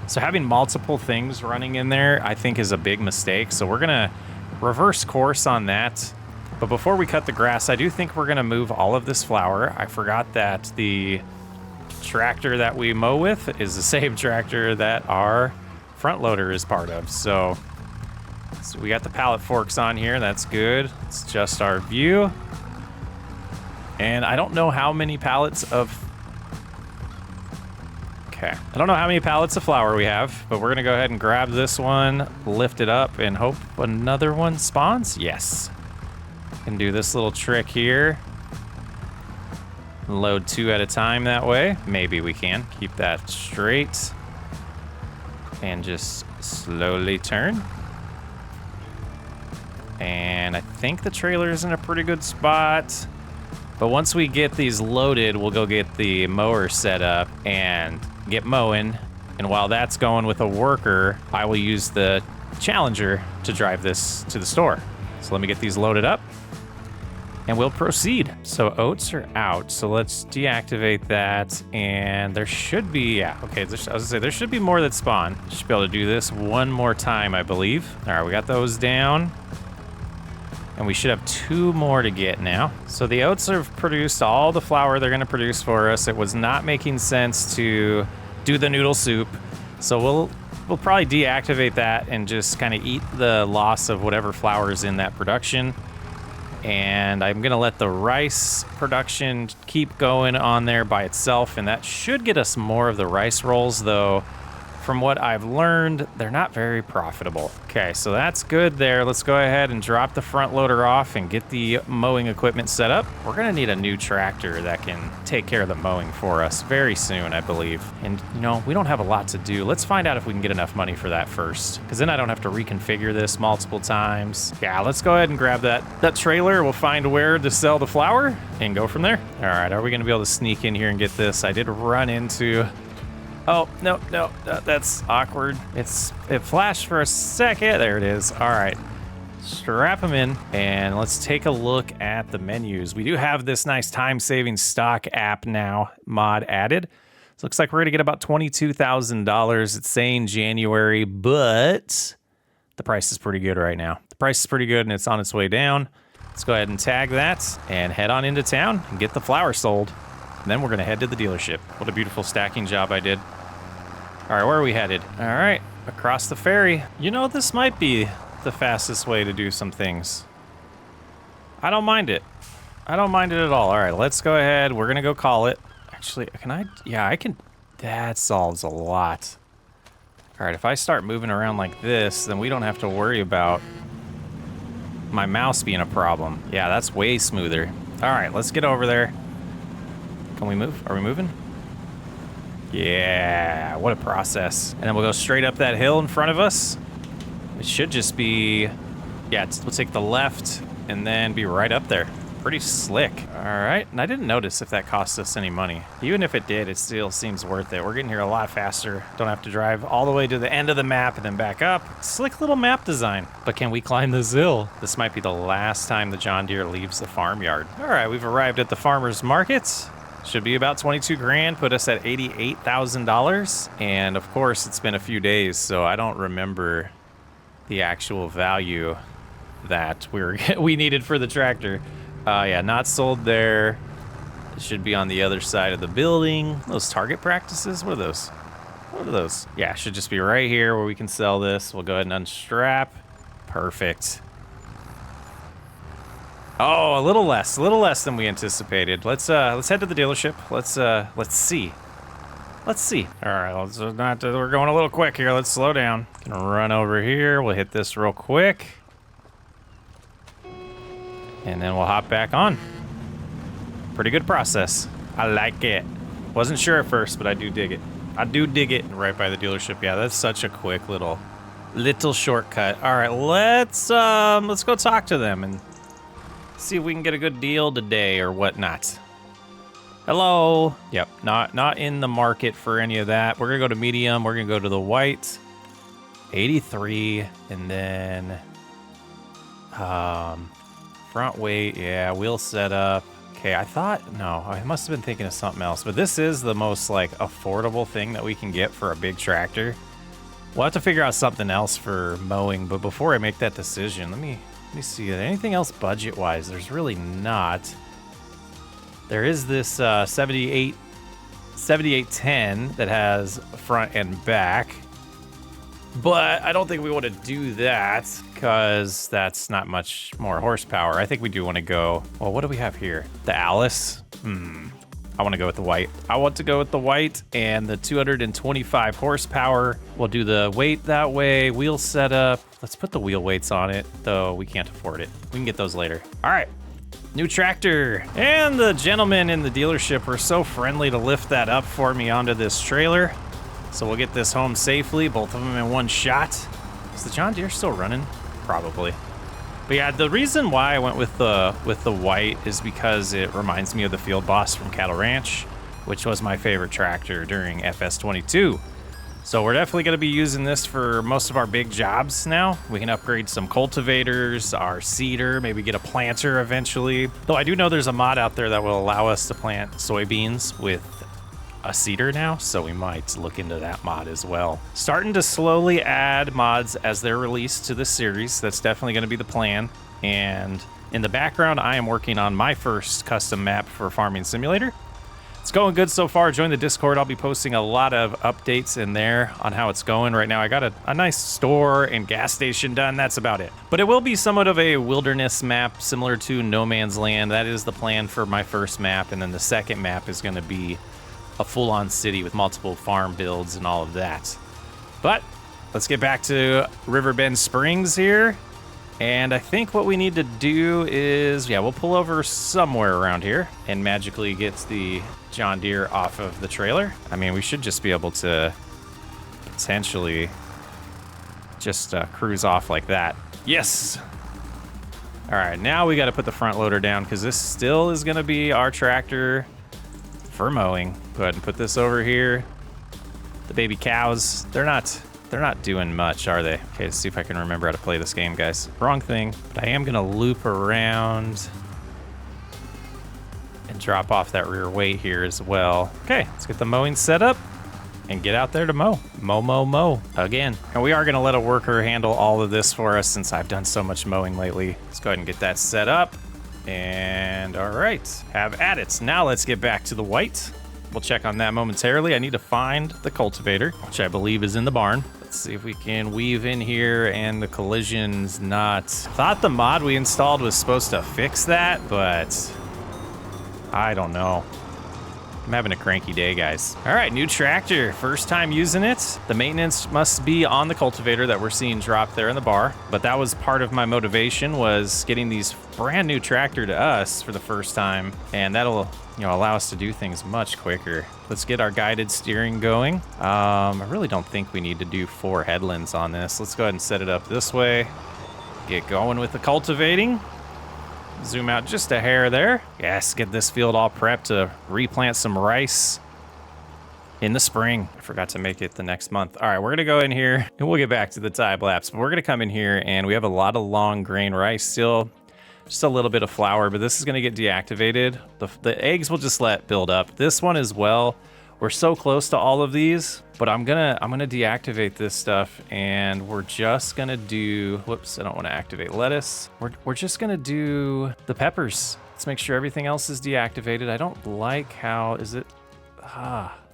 So having multiple things running in there, I think, is a big mistake. So we're gonna reverse course on that. But before we cut the grass, I do think we're gonna move all of this flour. I forgot that the tractor that we mow with is the same tractor that our front loader is part of. So we got the pallet forks on here. That's good. It's just our view. And I don't know how many pallets of... Okay. I don't know how many pallets of flour we have, but we're going to go ahead and grab this one, lift it up, and hope another one spawns. Yes. Can do this little trick here. Load 2 at a time that way. Maybe we can. Keep that straight. And just slowly turn. And I think the trailer is in a pretty good spot. But once we get these loaded, we'll go get the mower set up and get mowing. And while that's going with a worker, I will use the Challenger to drive this to the store. So let me get these loaded up and we'll proceed. So oats are out. So let's deactivate that. And there should be, yeah, okay. I was gonna say, there should be more that spawn. Should be able to do this one more time, I believe. All right, we got those down. And we should have 2 more to get now. So the oats have produced all the flour they're gonna produce for us. It was not making sense to do the noodle soup. So we'll probably deactivate that and just kind of eat the loss of whatever flour is in that production. And I'm gonna let the rice production keep going on there by itself, and that should get us more of the rice rolls, though from what I've learned, they're not very profitable. Okay, so that's good there. Let's go ahead and drop the front loader off and get the mowing equipment set up. We're gonna need a new tractor that can take care of the mowing for us very soon, I believe. And you know, we don't have a lot to do. Let's find out if we can get enough money for that first, because then I don't have to reconfigure this multiple times. Yeah, let's go ahead and grab that trailer. We'll find where to sell the flour and go from there. All right, are we gonna be able to sneak in here and get this? I did run into, oh, no, that's awkward. It flashed for a second. There it is. All right, strap them in and let's take a look at the menus. We do have this nice time-saving stock app now, mod added. So it looks like we're gonna get about $22,000. It's saying January, but the price is pretty good right now. The price is pretty good and it's on its way down. Let's go ahead and tag that and head on into town and get the flour sold. And then we're gonna head to the dealership. What a beautiful stacking job I did. All right, where are we headed? All right, across the ferry. You know, this might be the fastest way to do some things. I don't mind it. I don't mind it at all. All right, let's go ahead. We're gonna go call it. Actually, can I? Yeah, I can. That solves a lot. All right, if I start moving around like this, then we don't have to worry about my mouse being a problem. Yeah, that's way smoother. All right, let's get over there. Can we move? Are we moving? Yeah, what a process. And then we'll go straight up that hill in front of us. It should just be, yeah, we'll take the left and then be right up there. Pretty slick. All right, and I didn't notice if that cost us any money. Even if it did, it still seems worth it. We're getting here a lot faster. Don't have to drive all the way to the end of the map and then back up. Slick little map design. But can we climb this hill? This might be the last time the John Deere leaves the farmyard. All right, we've arrived at the farmer's market. Should be about 22 grand, put us at $88,000. And of course, it's been a few days, so I don't remember the actual value that we needed for the tractor. Yeah, not sold there. It should be on the other side of the building. Those target practices, what are those? What are those? Yeah, should just be right here where we can sell this. We'll go ahead and unstrap. Perfect. Oh, a little less than we anticipated. Let's head to the dealership. Let's see. All right, we're going a little quick here. Let's slow down. Gonna run over here. We'll hit this real quick. And then we'll hop back on. Pretty good process. I like it. Wasn't sure at first, but I do dig it. I do dig it. Right by the dealership. Yeah, that's such a quick little shortcut. All right, let's go talk to them and see if we can get a good deal today or whatnot. Hello. Yep, not in the market for any of that. We're gonna go to medium. We're gonna go to the white. 83, and then front weight. Yeah, wheel setup. Okay, I must have been thinking of something else. But this is the most like affordable thing that we can get for a big tractor. We'll have to figure out something else for mowing. But before I make that decision, let me see. Anything else budget-wise? There's really not. There is this 7810 that has front and back. But I don't think we want to do that because that's not much more horsepower. I think we do want to go... Well, what do we have here? The Alice? I want to go with the white. I want to go with the white and the 225 horsepower. We'll do the weight that way. Wheel setup. Let's put the wheel weights on it, though we can't afford it. We can get those later. All right. New tractor. And the gentlemen in the dealership were so friendly to lift that up for me onto this trailer. So we'll get this home safely, both of them in one shot. Is the John Deere still running? Probably. But yeah, the reason why I went with the white is because it reminds me of the Field Boss from Cattle Ranch, which was my favorite tractor during FS22. So we're definitely going to be using this for most of our big jobs now. We can upgrade some cultivators, our seeder, maybe get a planter eventually. Though I do know there's a mod out there that will allow us to plant soybeans with a seeder now, so we might look into that mod as well. Starting to slowly add mods as they're released to the series. That's definitely going to be the plan. And in the background, I am working on my first custom map for Farming Simulator. It's going good so far. Join the Discord. I'll be posting a lot of updates in there on how it's going. Right now, I got a nice store and gas station done. That's about it. But it will be somewhat of a wilderness map similar to No Man's Land. That is the plan for my first map. And then the second map is going to be a full-on city with multiple farm builds and all of that. But let's get back to Riverbend Springs here. And I think what we need to do is, yeah, we'll pull over somewhere around here and magically get the John Deere off of the trailer. I mean, we should just be able to potentially just cruise off like that. Yes! All right, now we got to put the front loader down because this still is going to be our tractor for mowing. Go ahead and put this over here. The baby cows, they're not doing much, are they? Okay, let's see if I can remember how to play this game, guys. Wrong thing, but I am gonna loop around and drop off that rear weight here as well. Okay, let's get the mowing set up and get out there to mow. Mow again. And we are gonna let a worker handle all of this for us since I've done so much mowing lately. Let's go ahead and get that set up. And all right, have at it. Now let's get back to the white. We'll check on that momentarily. I need to find the cultivator, which I believe is in the barn. Let's see if we can weave in here and the collision's not. Thought the mod we installed was supposed to fix that, but I don't know. I'm having a cranky day, guys. All right, new tractor, first time using it. The maintenance must be on the cultivator that we're seeing drop there in the bar, but that was part of my motivation, was getting these brand new tractor to us for the first time, and that'll, you know, allow us to do things much quicker. Let's get our guided steering going. I really don't think we need to do 4 headlands on this. Let's go ahead and set it up this way. Get going with the cultivating. Zoom out just a hair there. Yes, get this field all prepped to replant some rice in the spring. I forgot to make it the next month. All right, we're gonna go in here and we'll get back to the time lapse, but we're gonna come in here and we have a lot of long grain rice still. Just a little bit of flour, but this is gonna get deactivated. The eggs will just let build up. This one as well. We're so close to all of these, but I'm gonna deactivate this stuff, and we're just gonna do, whoops, I don't wanna activate lettuce. We're just gonna do the peppers. Let's make sure everything else is deactivated. I don't like how,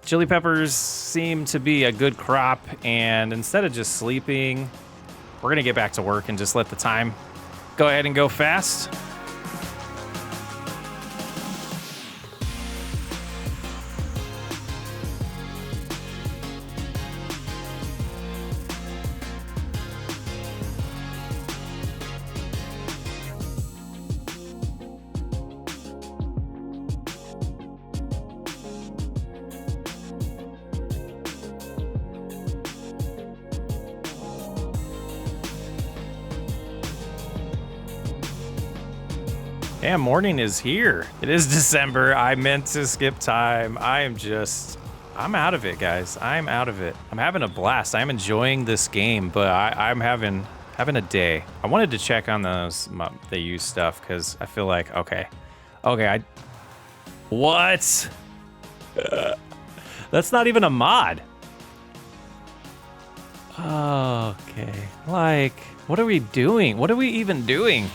chili peppers seem to be a good crop, and instead of just sleeping, we're gonna get back to work and just let the time go ahead and go fast. Damn, morning is here. It is December. I meant to skip time. I'm out of it, guys. I'm out of it. I'm having a blast. I'm enjoying this game, but I'm having a day. I wanted to check on those they use stuff because I feel like, okay, what? That's not even a mod. Okay, like, what are we doing? What are we even doing?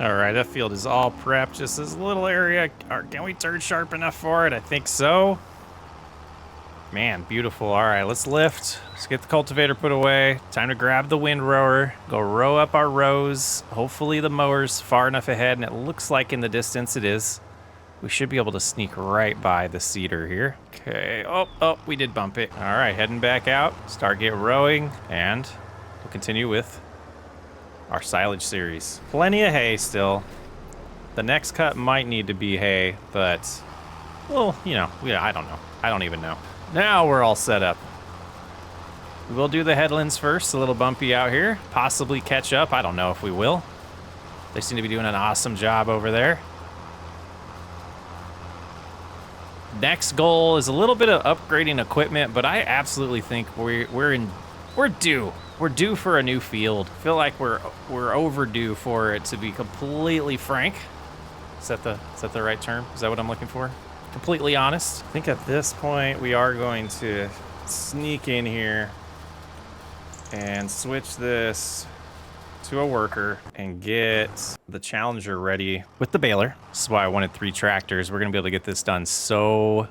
All right, that field is all prepped. Just this little area. Can we turn sharp enough for it? I think so. Man, beautiful. All right, let's lift. Let's get the cultivator put away. Time to grab the windrower. Go row up our rows. Hopefully the mower's far enough ahead, and it looks like in the distance it is. We should be able to sneak right by the cedar here. Okay. Oh, we did bump it. All right, heading back out. Start get rowing, and we'll continue with our silage series. Plenty of hay still. The next cut might need to be hay, but, well, you know, I don't know. I don't even know. Now we're all set up. We'll do the headlands first, a little bumpy out here. Possibly catch up, I don't know if we will. They seem to be doing an awesome job over there. Next goal is a little bit of upgrading equipment, but I absolutely think we're due. We're due for a new field. I feel like we're overdue for it, to be completely frank. Is that the right term? Is that what I'm looking for? Completely honest. I think at this point we are going to sneak in here and switch this to a worker and get the Challenger ready with the baler. This is why I wanted 3 tractors. We're gonna be able to get this done so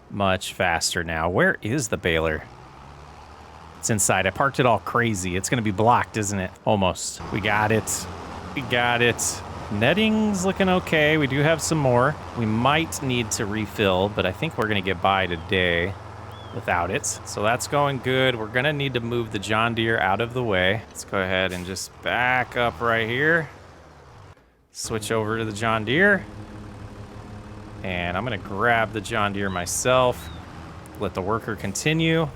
much faster now. Where is the baler? It's inside. I parked it all crazy. It's gonna be blocked, isn't it? Almost. We got it. We got it. Netting's looking okay. We do have some more. We might need to refill, but I think we're gonna get by today without it. So that's going good. We're gonna need to move the John Deere out of the way. Let's go ahead and just back up right here. Switch over to the John Deere. And I'm gonna grab the John Deere myself. Let the worker continue.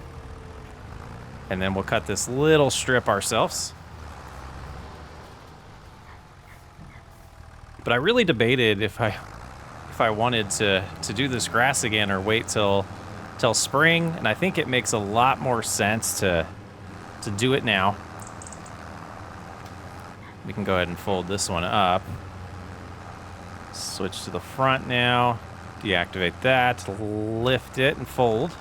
And then we'll cut this little strip ourselves. But I really debated if I wanted to do this grass again or wait till spring, and I think it makes a lot more sense to do it now. We can go ahead and fold this one up. Switch to the front now. Deactivate that, lift it, and fold.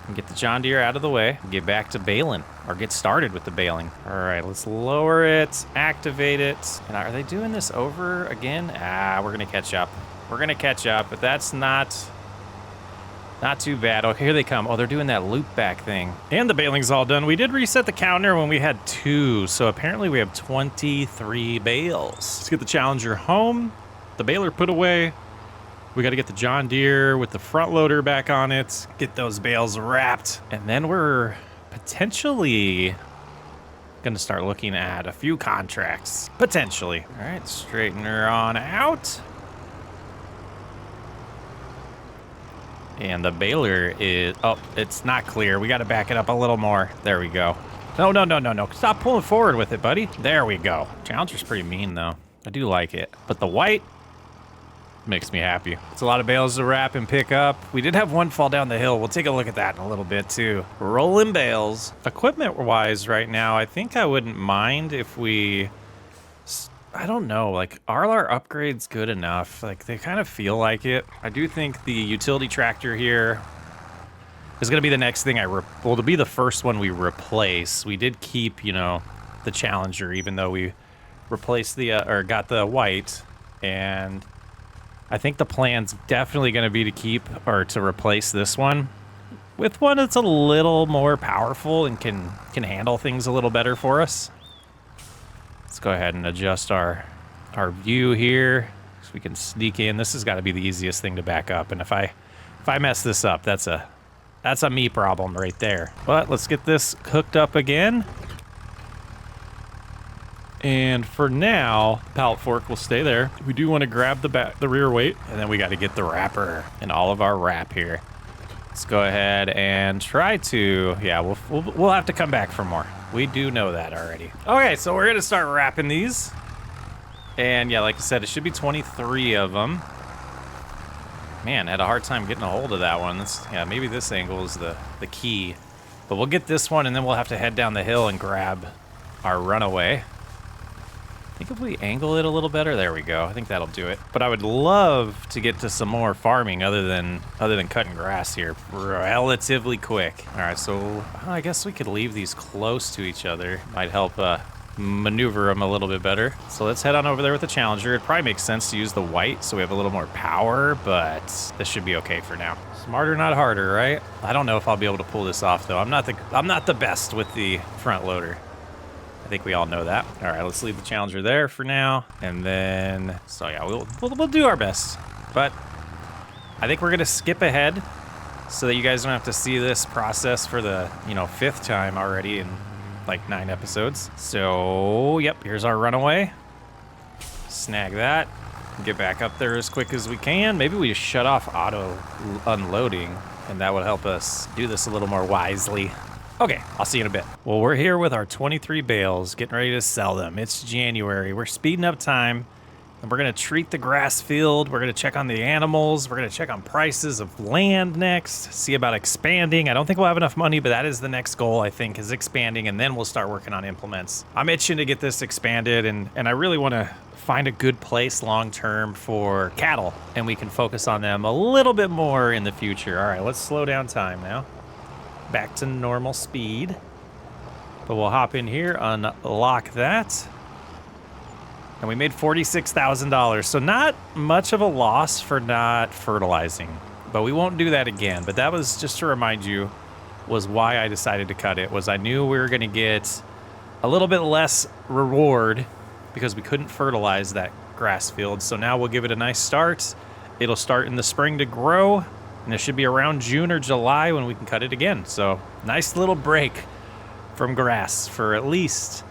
And get the John Deere out of the way. Get back to baling, or get started with the baling. All right, let's lower it, activate it. And are they doing this over again? We're gonna catch up. We're gonna catch up, but that's not too bad. Oh, here they come. Oh, they're doing that loop back thing. And the baling's all done. We did reset the counter when we had 2, so apparently we have 23 bales. Let's get the Challenger home, the baler put away. We got to get the John Deere with the front loader back on it, get those bales wrapped, and then we're potentially going to start looking at a few contracts. Potentially. All right, straighten her on out. And the baler is, oh, it's not clear. We got to back it up a little more. There we go. No. Stop pulling forward with it, buddy. There we go. Challenger's pretty mean, though. I do like it. But the white makes me happy. It's a lot of bales to wrap and pick up. We did have one fall down the hill. We'll take a look at that in a little bit too. Rolling bales. Equipment wise right now, I think I wouldn't mind if we, I don't know, like are our upgrades good enough? Like they kind of feel like it. I do think the utility tractor here is going to be the next thing well, to be the first one we replace. We did keep, you know, the Challenger, even though we replaced the, or got the white, and I think the plan's definitely going to be to keep or to replace this one with one that's a little more powerful and can handle things a little better for us. Let's go ahead and adjust our view here so we can sneak in. This has got to be the easiest thing to back up, and if I mess this up, that's a me problem right there. But let's get this hooked up again. And for now, the pallet fork will stay there. We do want to grab the rear weight, and then we got to get the wrapper and all of our wrap here. Let's go ahead and try to, yeah, we'll have to come back for more. We do know that already. Okay, so we're gonna start wrapping these. And yeah, like I said, it should be 23 of them. Man, I had a hard time getting a hold of that one. Yeah, maybe this angle is the key. But we'll get this one, and then we'll have to head down the hill and grab our runaway. I think if we angle it a little better, there we go. I think that'll do it. But I would love to get to some more farming other than cutting grass here relatively quick. All right, so I guess we could leave these close to each other. Might help maneuver them a little bit better. So let's head on over there with the Challenger. It probably makes sense to use the white so we have a little more power, but this should be okay for now. Smarter, not harder, right? I don't know if I'll be able to pull this off though. I'm not the best with the front loader. I think we all know that. All right, let's leave the Challenger there for now. And then, so yeah, we'll do our best. But I think we're gonna skip ahead so that you guys don't have to see this process for the, 5th time already in like 9 episodes. So, yep, here's our runaway. Snag that. Get back up there as quick as we can. Maybe we just shut off auto unloading, and that would help us do this a little more wisely. Okay, I'll see you in a bit. Well, we're here with our 23 bales, getting ready to sell them. It's January. We're speeding up time. And we're gonna treat the grass field. We're gonna check on the animals. We're gonna check on prices of land next. See about expanding. I don't think we'll have enough money, but that is the next goal, I think, is expanding, and then we'll start working on implements. I'm itching to get this expanded, and I really wanna find a good place long-term for cattle, and we can focus on them a little bit more in the future. All right, let's slow down time now. Back to normal speed. But we'll hop in here, unlock that. And we made $46,000, so not much of a loss for not fertilizing. But we won't do that again. But that was, just to remind you, was why I decided to cut it, was I knew we were gonna get a little bit less reward because we couldn't fertilize that grass field. So now we'll give it a nice start. It'll start in the spring to grow, and it should be around June or July when we can cut it again. So nice little break from grass for at least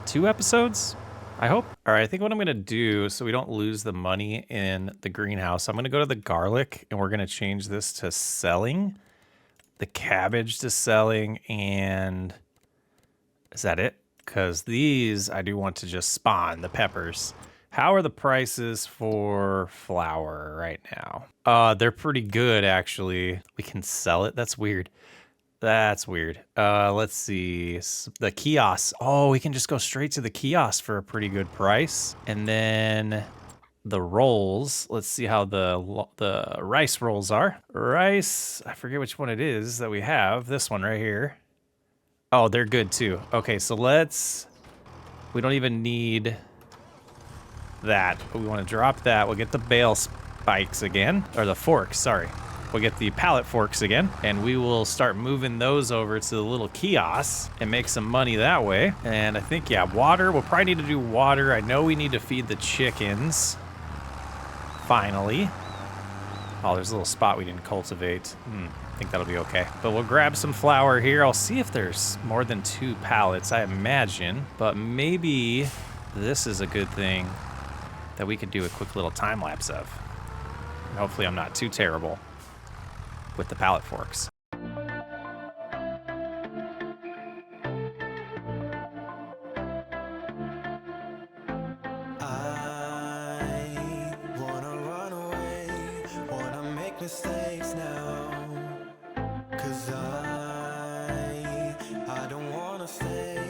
2 episodes. I hope. All right, I think what I'm gonna do so we don't lose the money in the greenhouse, I'm gonna go to the garlic and we're gonna change this to selling, the cabbage to selling, and is that it? Because these I do want to just spawn, the peppers. How are the prices for flour right now? They're pretty good actually. We can sell it, that's weird. That's weird. Let's see. The kiosk. Oh, we can just go straight to the kiosk for a pretty good price. And then the rolls. Let's see how the rice rolls are. Rice, I forget which one it is that we have. This one right here. Oh, they're good too. Okay, so we don't even need that, but we want to drop that. We'll get the bale spikes again, or the forks, sorry. We'll get the pallet forks again, and we will start moving those over to the little kiosks and make some money that way. And I think, yeah, water. We'll probably need to do water. I know we need to feed the chickens. Finally. Oh, there's a little spot we didn't cultivate. I think that'll be okay. But we'll grab some flour here. I'll see if there's more than 2 pallets, I imagine. But maybe this is a good thing that we could do a quick little time lapse of. And hopefully I'm not too terrible with the pallet forks. I wanna run away, wanna make mistakes now. 'Cause I don't wanna stay,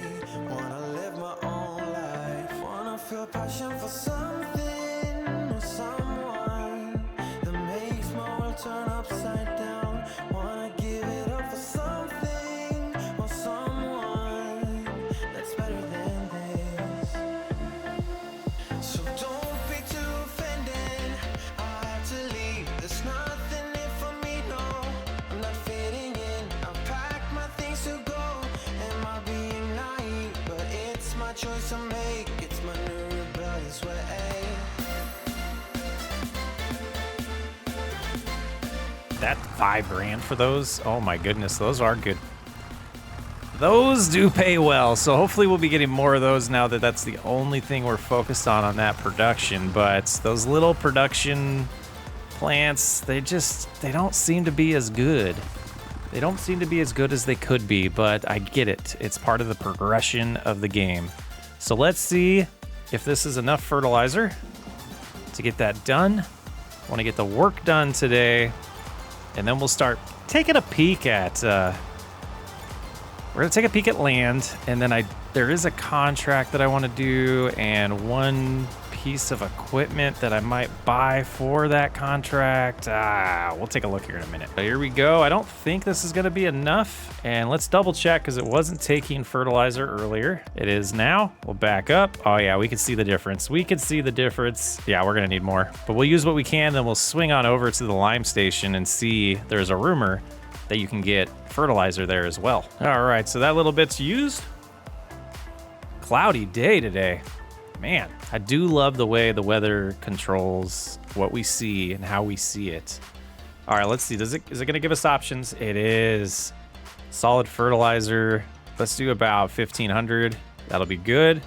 wanna live my own life, wanna feel passion for something or someone that makes my world turn upside down. Wanna give it up for something or someone that's better than this. So don't be too offended, I have to leave. There's nothing in for me, no. I'm not fitting in. I packed my things to go. Am I being naive? But it's my choice to make. It's my new rebellious way. That $5 grand for those? Oh my goodness, those are good. Those do pay well, so hopefully we'll be getting more of those now that that's the only thing we're focused on that production. But those little production plants, they don't seem to be as good. They don't seem to be as good as they could be, but I get it. It's part of the progression of the game. So let's see if this is enough fertilizer to get that done. I want to get the work done today. And then we'll start taking a peek at, we're gonna take a peek at land, and then there is a contract that I wanna do, and one piece of equipment that I might buy for that contract? We'll take a look here in a minute. So here we go. I don't think this is gonna be enough. And let's double check because it wasn't taking fertilizer earlier. It is now. We'll back up. Oh yeah, we can see the difference. We can see the difference. Yeah, we're gonna need more, but we'll use what we can. Then we'll swing on over to the lime station and see. There's a rumor that you can get fertilizer there as well. All right, so that little bit's used. Cloudy day today. Man, I do love the way the weather controls what we see and how we see it. All right, let's see. Is it gonna give us options? It is. Solid fertilizer. Let's do about 1,500. That'll be good.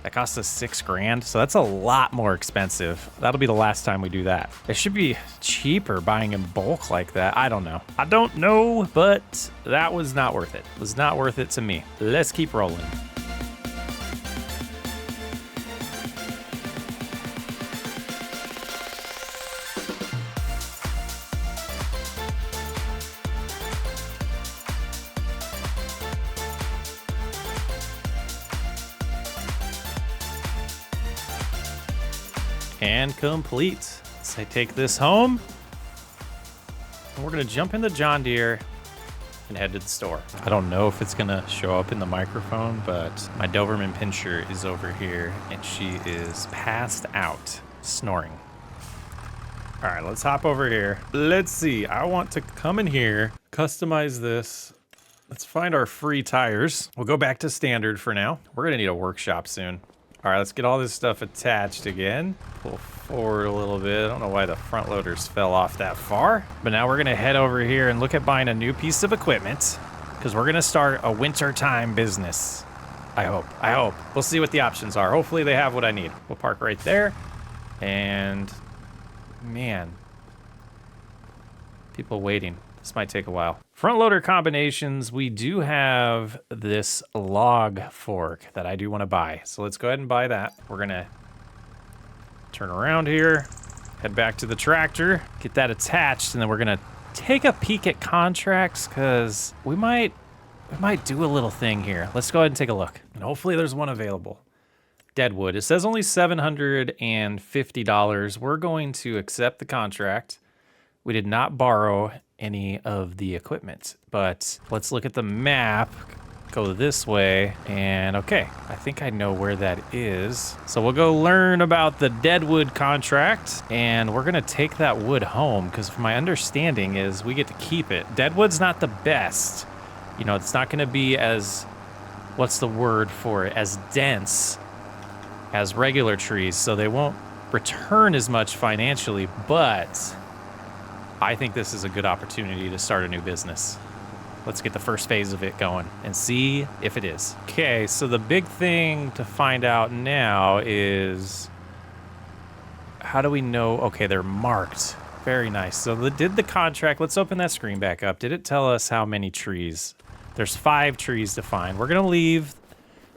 That costs us 6 grand, so that's a lot more expensive. That'll be the last time we do that. It should be cheaper buying in bulk like that. I don't know. I don't know, but that was not worth it. It was not worth it to me. Let's keep rolling. And complete. So I take this home, and we're gonna jump in the John Deere and head to the store. I don't know if it's gonna show up in the microphone, but my Doberman Pinscher is over here and she is passed out, snoring. All right, let's hop over here. Let's see, I want to come in here, customize this. Let's find our free tires. We'll go back to standard for now. We're gonna need a workshop soon. All right, let's get all this stuff attached again. Pull forward a little bit. I don't know why the front loaders fell off that far. But now we're gonna head over here and look at buying a new piece of equipment because we're gonna start a wintertime business. I hope. We'll see what the options are. Hopefully they have what I need. We'll park right there. And man, people waiting. This might take a while. Front loader combinations, we do have this log fork that I do want to buy. So let's go ahead and buy that. We're gonna turn around here, head back to the tractor, get that attached, and then we're gonna take a peek at contracts because we might do a little thing here. Let's go ahead and take a look. And hopefully there's one available. Deadwood, it says only $750. We're going to accept the contract. We did not borrow any of the equipment, but let's look at the map, go this way, and okay, I think I know where that is. So we'll go learn about the Deadwood contract, and we're gonna take that wood home, because my understanding is we get to keep it. Deadwood's not the best. You know, it's not gonna be as, what's the word for it, as dense as regular trees, so they won't return as much financially, but I think this is a good opportunity to start a new business. Let's get the first phase of it going and see if it is. Okay, so the big thing to find out now is how do we know? Okay, they're marked. Very nice. So did the contract, let's open that screen back up. Did it tell us how many trees? There's 5 trees to find. We're gonna leave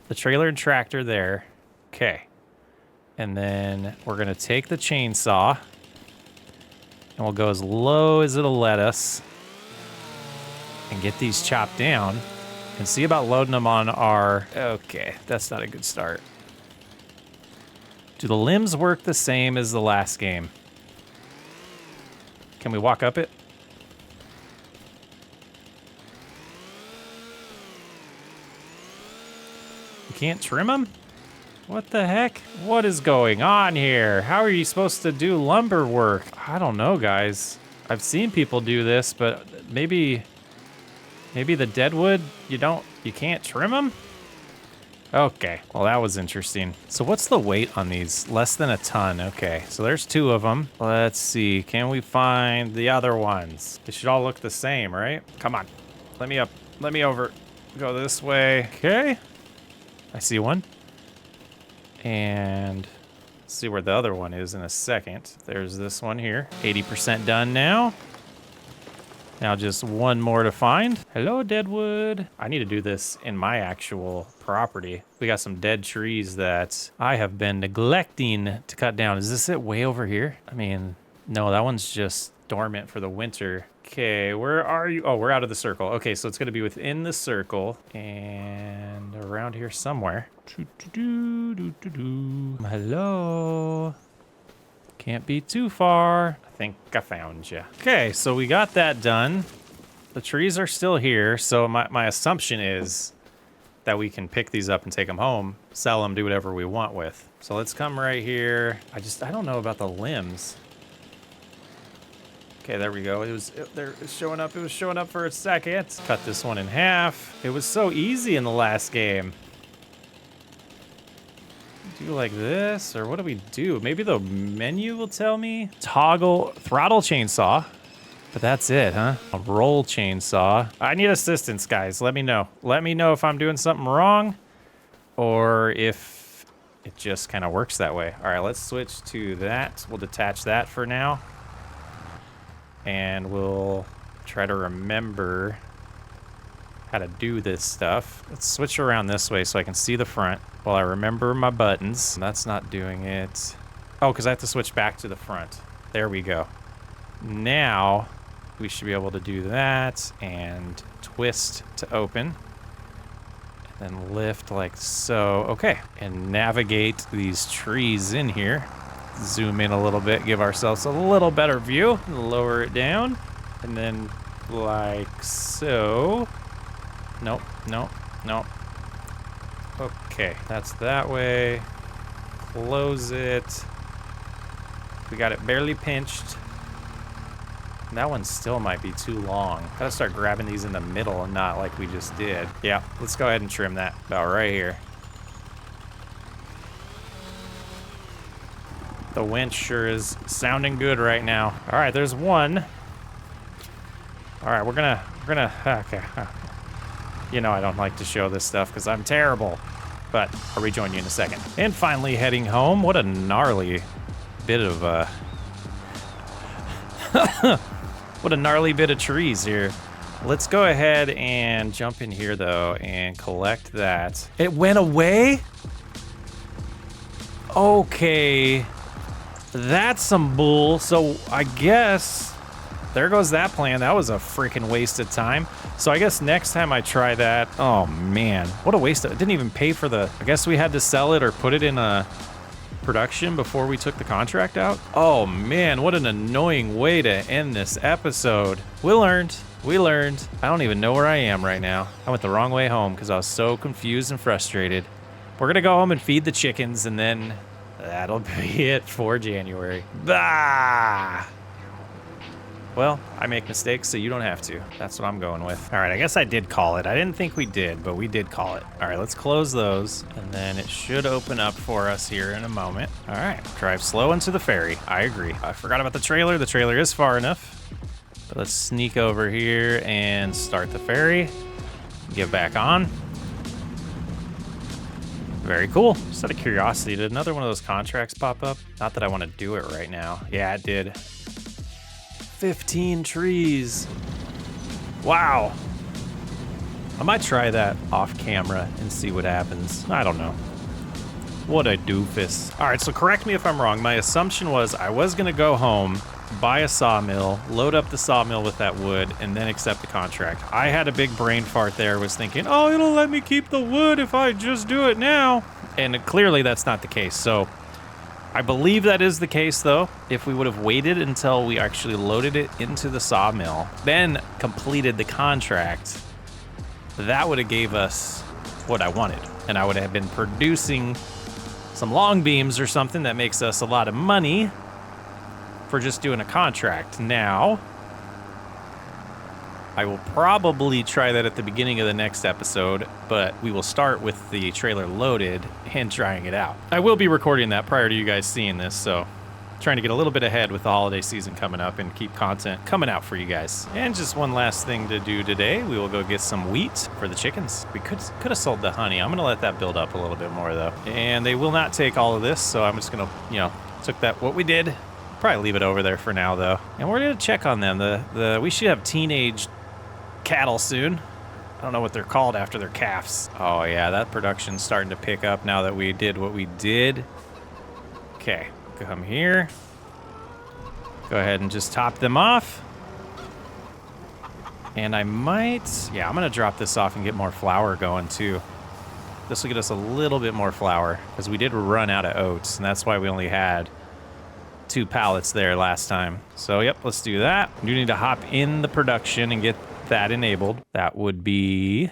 the trailer and tractor there. Okay. And then we're gonna take the chainsaw and we'll go as low as it'll let us and get these chopped down and see about loading them on our... Okay, that's not a good start. Do the limbs work the same as the last game? Can we walk up it? You can't trim them? What the heck? What is going on here? How are you supposed to do lumber work? I don't know, guys. I've seen people do this, but maybe the deadwood, you can't trim them? Okay, well that was interesting. So what's the weight on these? Less than a ton, okay. So there's 2 of them. Let's see, can we find the other ones? They should all look the same, right? Come on, let me up, let me over. Go this way, okay. I see one. And see where the other one is in a second. There's this one here. 80% done now. Now just one more to find. Hello, Deadwood. I need to do this in my actual property. We got some dead trees that I have been neglecting to cut down. Is this it way over here? I mean, no, that one's just dormant for the winter. Okay, where are you? Oh, we're out of the circle. Okay, so it's gonna be within the circle and around here somewhere. Hello. Can't be too far. I think I found you. Okay, so we got that done. The trees are still here, so my assumption is that we can pick these up and take them home, sell them, do whatever we want with. So let's come right here. I don't know about the limbs. Okay, there we go. It was showing up. It was showing up for a second. Cut this one in half. It was so easy in the last game. Do like this, or what do we do? Maybe the menu will tell me. Toggle throttle chainsaw, but that's it, huh? A roll chainsaw. I need assistance, guys. Let me know. Let me know if I'm doing something wrong, or if it just kind of works that way. All right, let's switch to that. We'll detach that for now. And we'll try to remember how to do this stuff. Let's switch around this way so I can see the front while I remember my buttons. That's not doing it. Oh, because I have to switch back to the front. There we go. Now we should be able to do that and twist to open. And then lift like so. Okay. And navigate these trees in here. Zoom in a little bit, give ourselves a little better view, lower it down, and then like so. Nope, nope, nope. Okay, that's that way. Close it. We got it barely pinched. That one still might be too long. Gotta start grabbing these in the middle and not like we just did. Yeah, let's go ahead and trim that about right here. The winch sure is sounding good right now. All right, there's one. All right, we're gonna, okay. You know I don't like to show this stuff because I'm terrible, but I'll rejoin you in a second. And finally heading home. What a gnarly bit of, what a gnarly bit of trees here. Let's go ahead and jump in here though and collect that. It went away? Okay. That's some bull. So I guess there goes that plan. That was a freaking waste of time. So I guess next time I try that, oh man, what a waste. It didn't even pay for the, I guess we had to sell it or put it in a production before we took the contract out. Oh man, what an annoying way to end this episode. We learned. I don't even know where I am right now. I went the wrong way home because I was so confused and frustrated. We're gonna go home and feed the chickens and then that'll be it for January. Bah! Well, I make mistakes, so you don't have to. That's what I'm going with. All right, I guess I did call it. I didn't think we did, but we did call it. All right, let's close those, and then it should open up for us here in a moment. All right, drive slow into the ferry. I agree. I forgot about the trailer. The trailer is far enough. But let's sneak over here and start the ferry. Get back on. Very cool. Just out of curiosity, did another one of those contracts pop up? Not that I want to do it right now. Yeah, it did. 15 trees. Wow. I might try that off camera and see what happens. I don't know. What a doofus. All right, so correct me if I'm wrong. My assumption was I was going to go home, buy a sawmill, load up the sawmill with that wood, and then accept the contract. I had a big brain fart there, was thinking, oh, it'll let me keep the wood if I just do it now. And clearly that's not the case. So I believe that is the case, though. If we would have waited until we actually loaded it into the sawmill, then completed the contract, that would have gave us what I wanted. And I would have been producing some long beams or something that makes us a lot of money for just doing a contract. Now, I will probably try that at the beginning of the next episode, but we will start with the trailer loaded and trying it out. I will be recording that prior to you guys seeing this, so trying to get a little bit ahead with the holiday season coming up and keep content coming out for you guys. And just one last thing to do today, we will go get some wheat for the chickens. We could have sold the honey. I'm gonna let that build up a little bit more though. And they will not take all of this, so I'm just gonna, took that, what we did, probably leave it over there for now though. And we're gonna check on them. We should have teenage cattle soon. I don't know what they're called after their calves. Oh yeah, that production's starting to pick up now that we did what we did. Okay, come here. Go ahead and just top them off. And I might, yeah, I'm gonna drop this off and get more flour going too. This will get us a little bit more flour because we did run out of oats, and that's why we only had 2 pallets there last time. So yep, let's do that. We do need to hop in the production and get that enabled. That would be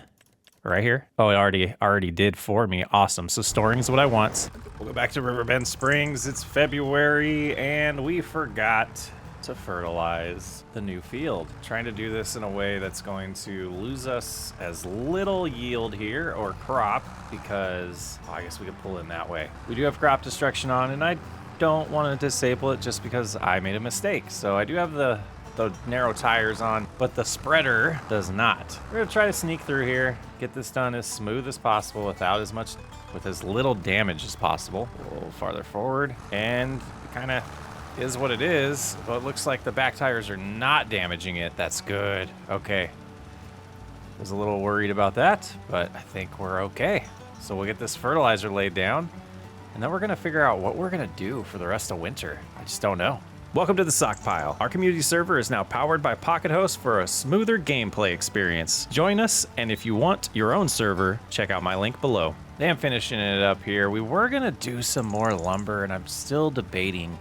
right here. Oh, it already did for me. Awesome. So storing is what I want. We'll go back to Riverbend Springs. It's February and we forgot to fertilize the new field. Trying to do this in a way that's going to lose us as little yield here or crop because I guess we could pull in that way. We do have crop destruction on and I don't want to disable it just because I made a mistake. So I do have the narrow tires on, but the spreader does not. We're gonna try to sneak through here, get this done as smooth as possible with as little damage as possible. A little farther forward, and it kind of is what it is. Well, it looks like the back tires are not damaging it. That's good. Okay. Was a little worried about that, but I think we're okay. So we'll get this fertilizer laid down, and then we're gonna figure out what we're gonna do for the rest of winter. I just don't know. Welcome to the Sockpile. Our community server is now powered by Pocket Host for a smoother gameplay experience. Join us, and if you want your own server, check out my link below. I'm finishing it up here. We were gonna do some more lumber, and I'm still debating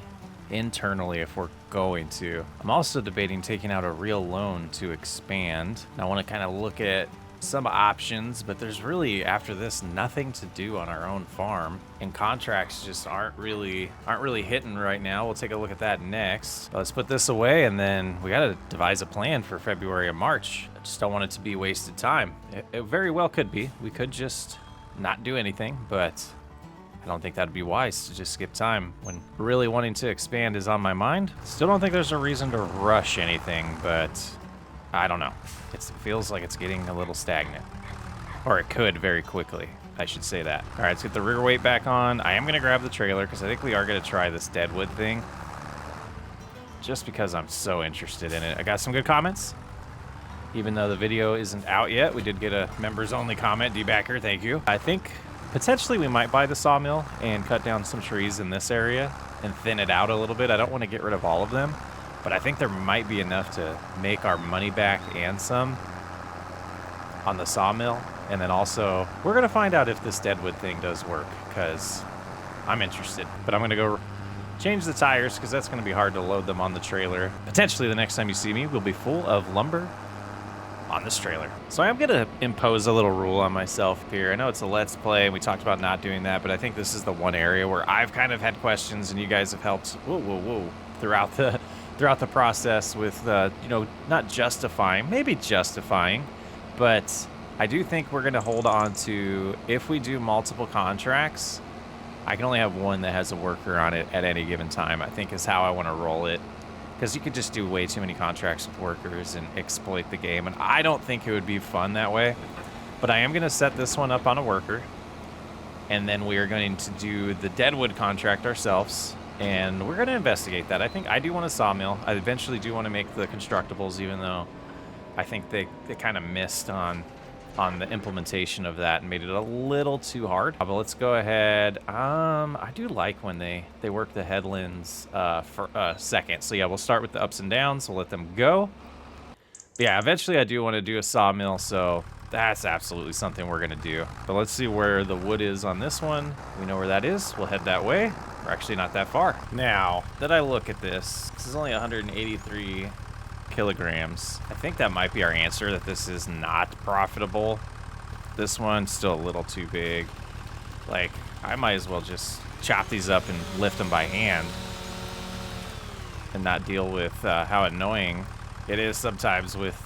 internally if we're going to. I'm also debating taking out a real loan to expand. I want to kind of look at some options, but there's really, after this, nothing to do on our own farm, and contracts just aren't really hitting right now. We'll take a look at that next. Let's put this away, and then we got to devise a plan for February and March. I just don't want it to be wasted time. It very well could be. We could just not do anything, but I don't think that'd be wise to just skip time when really wanting to expand is on my mind. Still don't think there's a reason to rush anything, but I don't know. It feels like it's getting a little stagnant. Or it could very quickly. I should say that. All right, let's get the rear weight back on. I am going to grab the trailer because I think we are going to try this deadwood thing. Just because I'm so interested in it. I got some good comments. Even though the video isn't out yet, we did get a members-only comment. D-backer, thank you. I think potentially we might buy the sawmill and cut down some trees in this area and thin it out a little bit. I don't want to get rid of all of them, but I think there might be enough to make our money back and some on the sawmill. And then also, we're going to find out if this deadwood thing does work, because I'm interested. But I'm going to go change the tires, because that's going to be hard to load them on the trailer. Potentially the next time you see me, we'll be full of lumber on this trailer. So I'm going to impose a little rule on myself here. I know it's a Let's Play, and we talked about not doing that, but I think this is the one area where I've kind of had questions, and you guys have helped throughout the process with, not justifying, maybe justifying, but I do think we're going to hold on to, if we do multiple contracts, I can only have one that has a worker on it at any given time, I think is how I want to roll it. Because you could just do way too many contracts with workers and exploit the game, and I don't think it would be fun that way. But I am going to set this one up on a worker, and then we are going to do the deadwood contract ourselves, and we're going to investigate that. I think I do want a sawmill. I eventually do want to make the constructibles, even though I think they kind of missed on the implementation of that and made it a little too hard. But let's go ahead. I do like when they work the headlands for a second. So yeah, we'll start with the ups and downs. We'll let them go. But yeah, eventually I do want to do a sawmill, so that's absolutely something we're gonna do. But let's see where the wood is on this one. We know where that is. We'll head that way. We're actually not that far. Now that I look at this is only 183 kilograms. I think that might be our answer, that this is not profitable. This one's still a little too big. Like, I might as well just chop these up and lift them by hand and not deal with how annoying it is sometimes with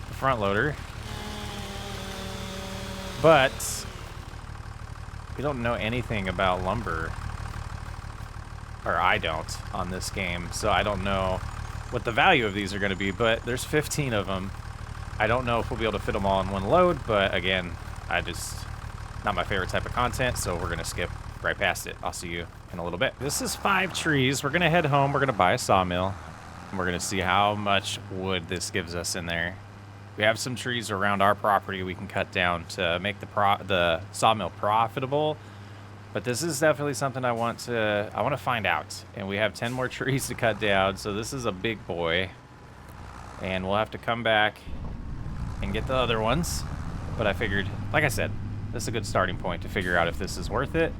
the front loader. But we don't know anything about lumber, or I don't, on this game, so I don't know what the value of these are going to be, but there's 15 of them. I don't know if we'll be able to fit them all in one load, but again, not my favorite type of content, so we're going to skip right past it. I'll see you in a little bit. This is 5 trees. We're going to head home. We're going to buy a sawmill, and we're going to see how much wood this gives us in there. We have some trees around our property we can cut down to make the sawmill profitable. But this is definitely something I want to find out. And we have 10 more trees to cut down, so this is a big boy. And we'll have to come back and get the other ones. But I figured, like I said, this is a good starting point to figure out if this is worth it.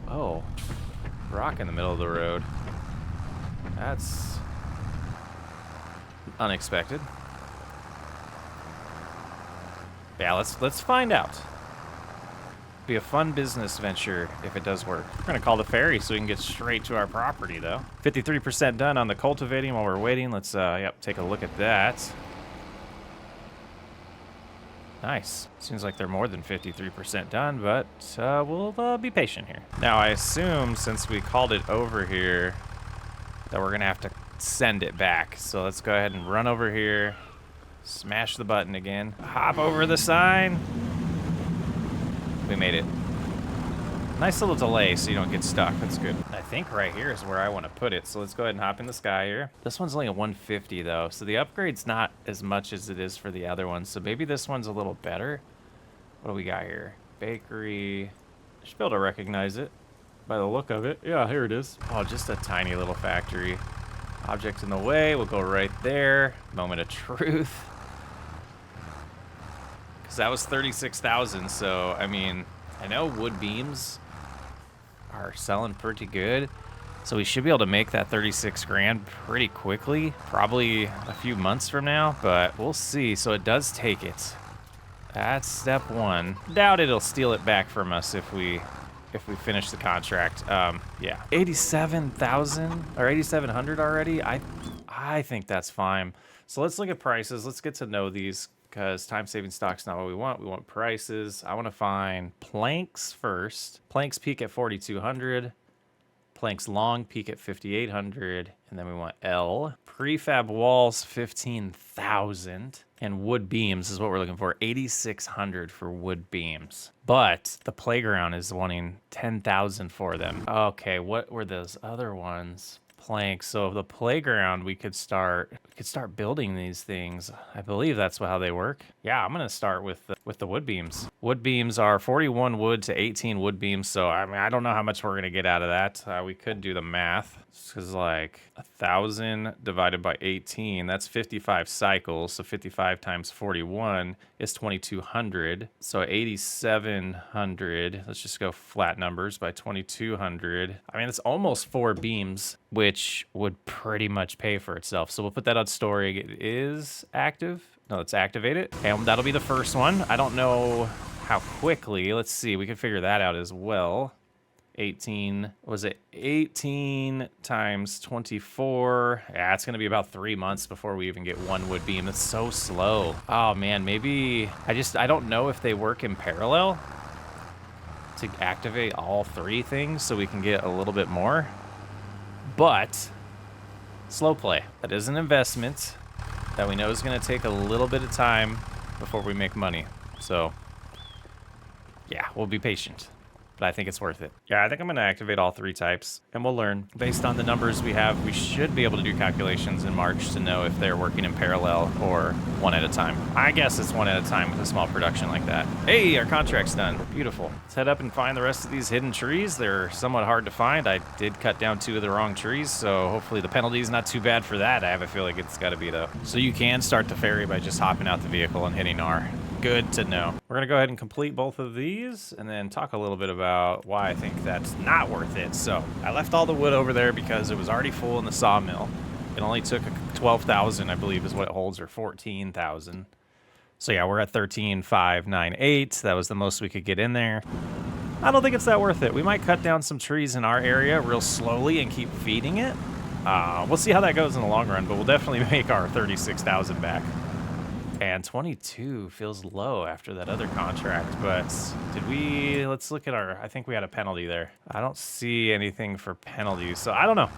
Oh, rock in the middle of the road. That's unexpected. Yeah, let's find out. Be a fun business venture if it does work. We're gonna call the ferry so we can get straight to our property though. 53% done on the cultivating while we're waiting. Let's take a look at that. Nice. Seems like they're more than 53% done, but we'll be patient here. Now I assume since we called it over here that we're gonna have to send it back. So let's go ahead and run over here, smash the button again, hop over the sign. We made it. Nice little delay so you don't get stuck. That's good. I think right here is where I want to put it. So let's go ahead and hop in the sky here. This one's only a 150 though. So the upgrade's not as much as it is for the other ones. So maybe this one's a little better. What do we got here? Bakery. I should be able to recognize it by the look of it. Yeah, here it is. Oh, just a tiny little factory. Object in the way. We'll go right there. Moment of truth. That was 36,000, so I mean, I know wood beams are selling pretty good, so we should be able to make that 36 grand pretty quickly, probably a few months from now, but we'll see. So it does take it. That's step one. Doubt it'll steal it back from us if we finish the contract. Yeah, 87,000 or 8,700 already. I think that's fine. So let's look at prices. Let's get to know these, because time-saving stock's not what we want. We want prices. I want to find planks first. Planks peak at 4,200. Planks long peak at 5,800. And then we want L. Prefab walls, 15,000. And wood beams is what we're looking for. 8,600 for wood beams. But the playground is wanting 10,000 for them. Okay, what were those other ones? Planks. So the playground, we could start building these things. I believe that's how they work. Yeah, I'm gonna start with the wood beams. Wood beams are 41 wood to 18 wood beams. So I mean, I don't know how much we're gonna get out of that. We could do the math. Because like 1,000 divided by 18, that's 55 cycles. So 55 times 41 is 2,200. So 8,700. Let's just go flat numbers by 2,200. I mean, it's almost 4 beams, which would pretty much pay for itself. So we'll put that on story. It is active. No, let's activate it. And that'll be the first one. I don't know how quickly. Let's see. We can figure that out as well. 18, was it 18 times 24? Yeah, it's gonna be about 3 months before we even get one wood beam. That's so slow. Oh man, maybe, I don't know if they work in parallel to activate all 3 things so we can get a little bit more. But, slow play. That is an investment that we know is gonna take a little bit of time before we make money. So, yeah, we'll be patient. But I think it's worth it. Yeah, I think I'm going to activate all 3 types, and we'll learn. Based on the numbers we have, we should be able to do calculations in March to know if they're working in parallel or one at a time. I guess it's one at a time with a small production like that. Hey, our contract's done. Beautiful. Let's head up and find the rest of these hidden trees. They're somewhat hard to find. I did cut down 2 of the wrong trees, so hopefully the penalty is not too bad for that. I have a feeling it's got to be, though. So you can start the ferry by just hopping out the vehicle and hitting R. Good to know. We're gonna go ahead and complete both of these and then talk a little bit about why I think that's not worth it. So I left all the wood over there because it was already full in the sawmill. It only took 12,000, I believe is what it holds, or 14,000. So yeah, we're at 13,598. That was the most we could get in there. I don't think it's that worth it. We might cut down some trees in our area real slowly and keep feeding it. We'll see how that goes in the long run, but we'll definitely make our 36,000 back. And 22 feels low after that other contract, but let's look at I think we had a penalty there. I don't see anything for penalties, so I don't know.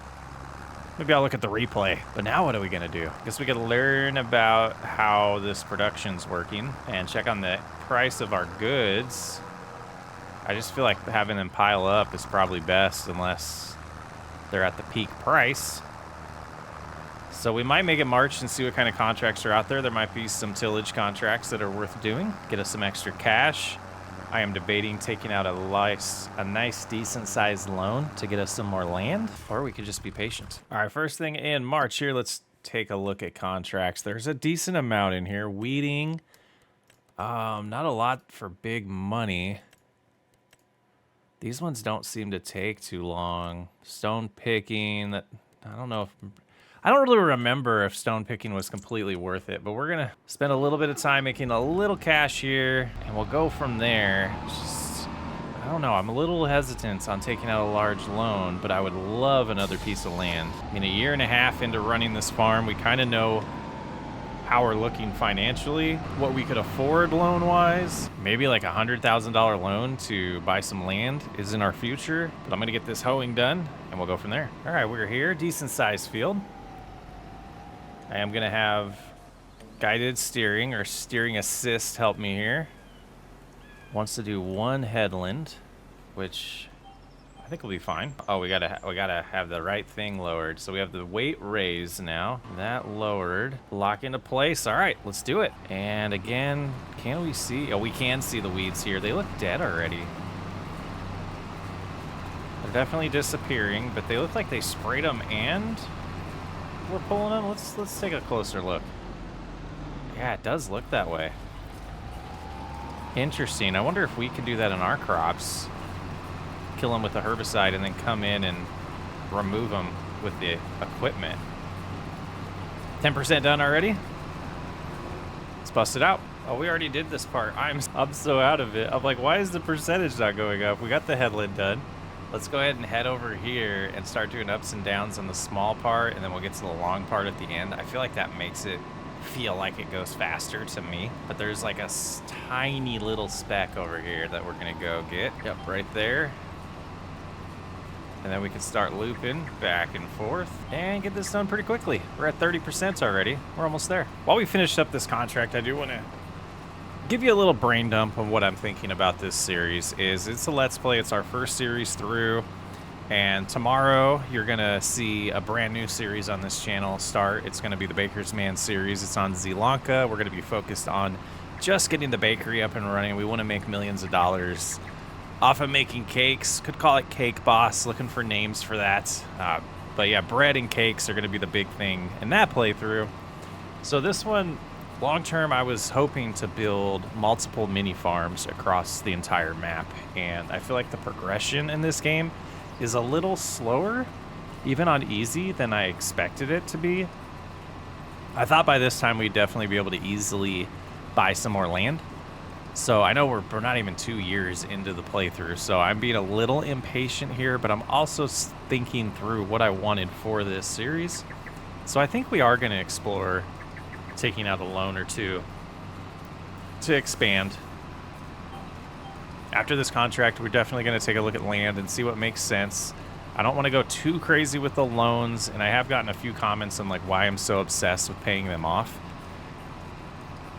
Maybe I'll look at the replay. But now what are we gonna do? I guess we gotta learn about how this production's working and check on the price of our goods. I just feel like having them pile up is probably best unless they're at the peak price. So we might make it March and see what kind of contracts are out there. There might be some tillage contracts that are worth doing. Get us some extra cash. I am debating taking out a nice decent-sized loan to get us some more land, or we could just be patient. All right, first thing in March here, let's take a look at contracts. There's a decent amount in here. Weeding, not a lot for big money. These ones don't seem to take too long. Stone picking, I don't know if, I don't really remember if stone picking was completely worth it, but we're gonna spend a little bit of time making a little cash here, and we'll go from there. Just, I don't know, I'm a little hesitant on taking out a large loan, but I would love another piece of land. In a year and a half into running this farm, we kind of know how we're looking financially, what we could afford loan-wise. Maybe like $100,000 loan to buy some land is in our future, but I'm gonna get this hoeing done and we'll go from there. All right, we're here, decent sized field. I am gonna have guided steering or steering assist help me here. Wants to do one headland, which I think will be fine. Oh, we gotta have the right thing lowered. So we have the weight raised now. That lowered. Lock into place. All right, let's do it. And again, can we see? Oh, we can see the weeds here. They look dead already. They're definitely disappearing, but they look like they sprayed them and we're pulling them. Let's take a closer look. Yeah, it does look that way. Interesting. I wonder if we can do that in our crops. Kill them with the herbicide and then come in and remove them with the equipment. 10% done already. Let's bust it out. Oh, we already did this part. I'm so out of it. I'm like, why is the percentage not going up? We got the headland done. Let's go ahead and head over here and start doing ups and downs on the small part, and then we'll get to the long part at the end. I feel like that makes it feel like it goes faster to me, but there's like a tiny little speck over here that we're gonna go get. Yep, right there. And then we can start looping back and forth and get this done pretty quickly. We're at 30% already. We're almost there. While we finish up this contract, I do want to give you a little brain dump on what I'm thinking about this series. It's a Let's Play. It's our first series through. And tomorrow, you're going to see a brand new series on this channel start. It's going to be the Baker's Man series. It's on Sri Lanka. We're going to be focused on just getting the bakery up and running. We want to make millions of dollars off of making cakes. Could call it Cake Boss, looking for names for that. But yeah, bread and cakes are going to be the big thing in that playthrough. So this one, long term, I was hoping to build multiple mini farms across the entire map. And I feel like the progression in this game is a little slower, even on easy, than I expected it to be. I thought by this time we'd definitely be able to easily buy some more land. So I know we're not even 2 years into the playthrough, so I'm being a little impatient here, but I'm also thinking through what I wanted for this series. So I think we are going to explore taking out a loan or two to expand. After this contract, we're definitely going to take a look at land and see what makes sense. I don't want to go too crazy with the loans, and I have gotten a few comments on like why I'm so obsessed with paying them off.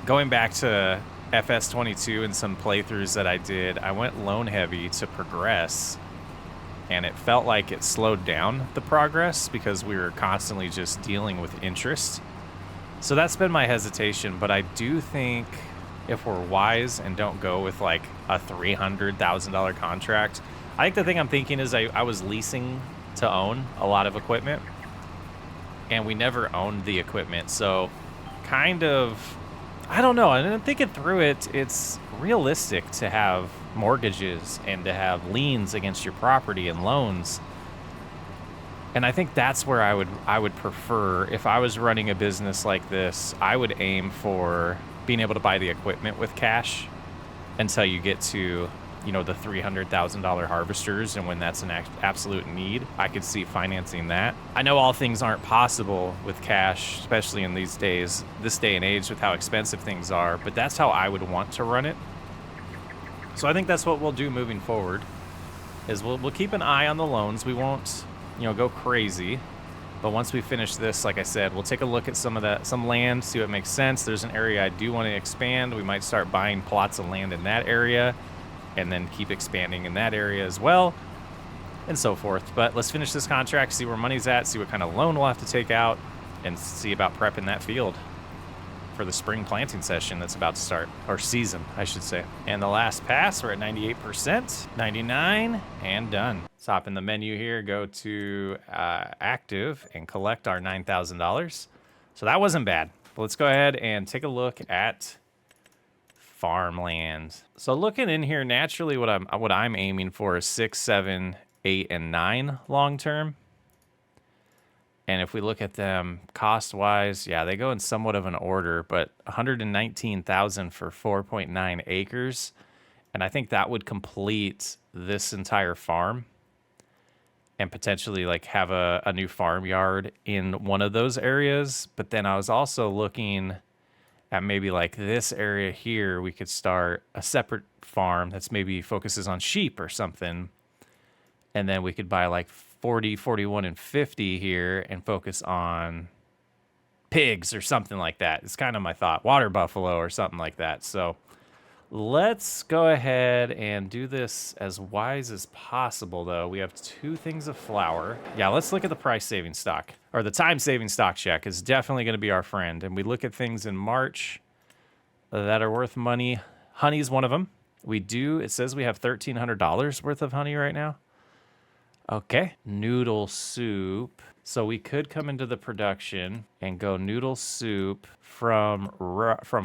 Going back to FS22 and some playthroughs that I did, I went loan heavy to progress, and it felt like it slowed down the progress because we were constantly just dealing with interest. So that's been my hesitation, but I do think if we're wise and don't go with like a $300,000 contract, I think the thing I'm thinking is I was leasing to own a lot of equipment, and we never owned the equipment. So kind of, I don't know. And thinking through it, it's realistic to have mortgages and to have liens against your property and loans. And I think that's where I would prefer, if I was running a business like this, I would aim for being able to buy the equipment with cash until you get to, you know, the $300,000 harvesters, and when that's an absolute need, I could see financing that. I know all things aren't possible with cash, especially in these days, this day and age with how expensive things are, but that's how I would want to run it. So I think that's what we'll do moving forward, is we'll keep an eye on the loans. We won't, you know, go crazy. But once we finish this, like I said, we'll take a look at some land, see what makes sense. There's an area I do want to expand. We might start buying plots of land in that area and then keep expanding in that area as well, and so forth. But let's finish this contract, see where money's at, see what kind of loan we'll have to take out, and see about prepping that field for the spring planting session that's about to start, or season, I should say. And the last pass, we're at 98%, 99, and done. Let's hop in the menu here, go to active, and collect our $9,000. So that wasn't bad. But let's go ahead and take a look at farmland. So looking in here, naturally what I'm aiming for is 6, 7, 8, and 9 long term. And if we look at them cost-wise, yeah, they go in somewhat of an order, but 119,000 for 4.9 acres. And I think that would complete this entire farm and potentially like have a new farmyard in one of those areas. But then I was also looking at maybe like this area here, we could start a separate farm that's maybe focuses on sheep or something. And then we could buy like 40, 41, and 50 here and focus on pigs or something like that. It's kind of my thought. Water buffalo or something like that. So let's go ahead and do this as wise as possible, though. We have 2 things of flour. Yeah, let's look at the price saving stock, or the time saving stock check is definitely going to be our friend. And we look at things in March that are worth money. Honey's one of them. It says we have $1,300 worth of honey right now. Okay, noodle soup. So we could come into the production and go noodle soup from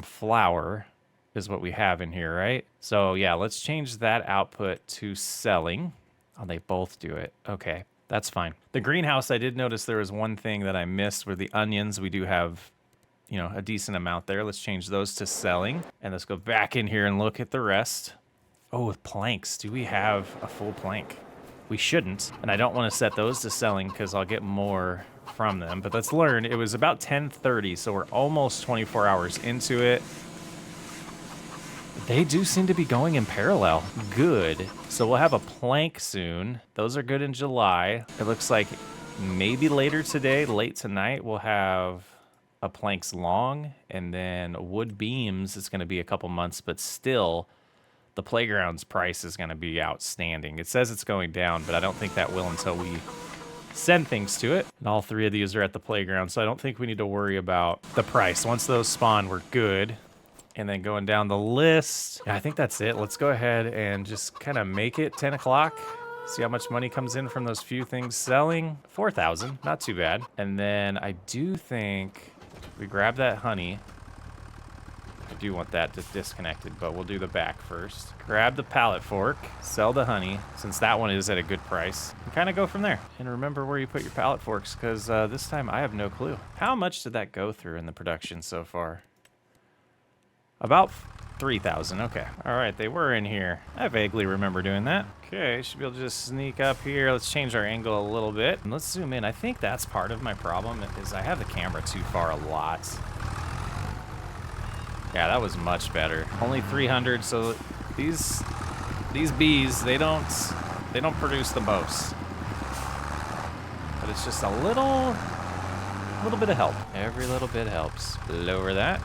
flour. Is what we have in here, right? So yeah, let's change that output to selling. Oh, they both do it. Okay, that's fine. The greenhouse, I did notice there was one thing that I missed were the onions. We do have, a decent amount there. Let's change those to selling. And let's go back in here and look at the rest. Oh, with planks, do we have a full plank? We shouldn't. And I don't want to set those to selling because I'll get more from them. But let's learn. It was about 10:30, so we're almost 24 hours into it. They do seem to be going in parallel. Good. So we'll have a plank soon. Those are good in July. It looks like maybe later today, late tonight, we'll have a planks long, and then wood beams is going to be a couple months, but still the playground's price is going to be outstanding. It says it's going down, but I don't think that will until we send things to it. And all 3 of these are at the playground, so I don't think we need to worry about the price. Once those spawn, we're good. And then going down the list, yeah, I think that's it. Let's go ahead and just kind of make it 10 o'clock. See how much money comes in from those few things selling. 4,000, not too bad. And then I do think we grab that honey. I do want that disconnected, but we'll do the back first. Grab the pallet fork, sell the honey, since that one is at a good price, and kind of go from there. And remember where you put your pallet forks, because this time I have no clue. How much did that go through in the production so far? About 3,000. Okay. All right. They were in here. I vaguely remember doing that. Okay. Should be able to just sneak up here. Let's change our angle a little bit. And let's zoom in. I think that's part of my problem is I have the camera too far a lot. Yeah, that was much better. Only 300. So these bees, they don't produce the most. But it's just a little bit of help. Every little bit helps. Lower that.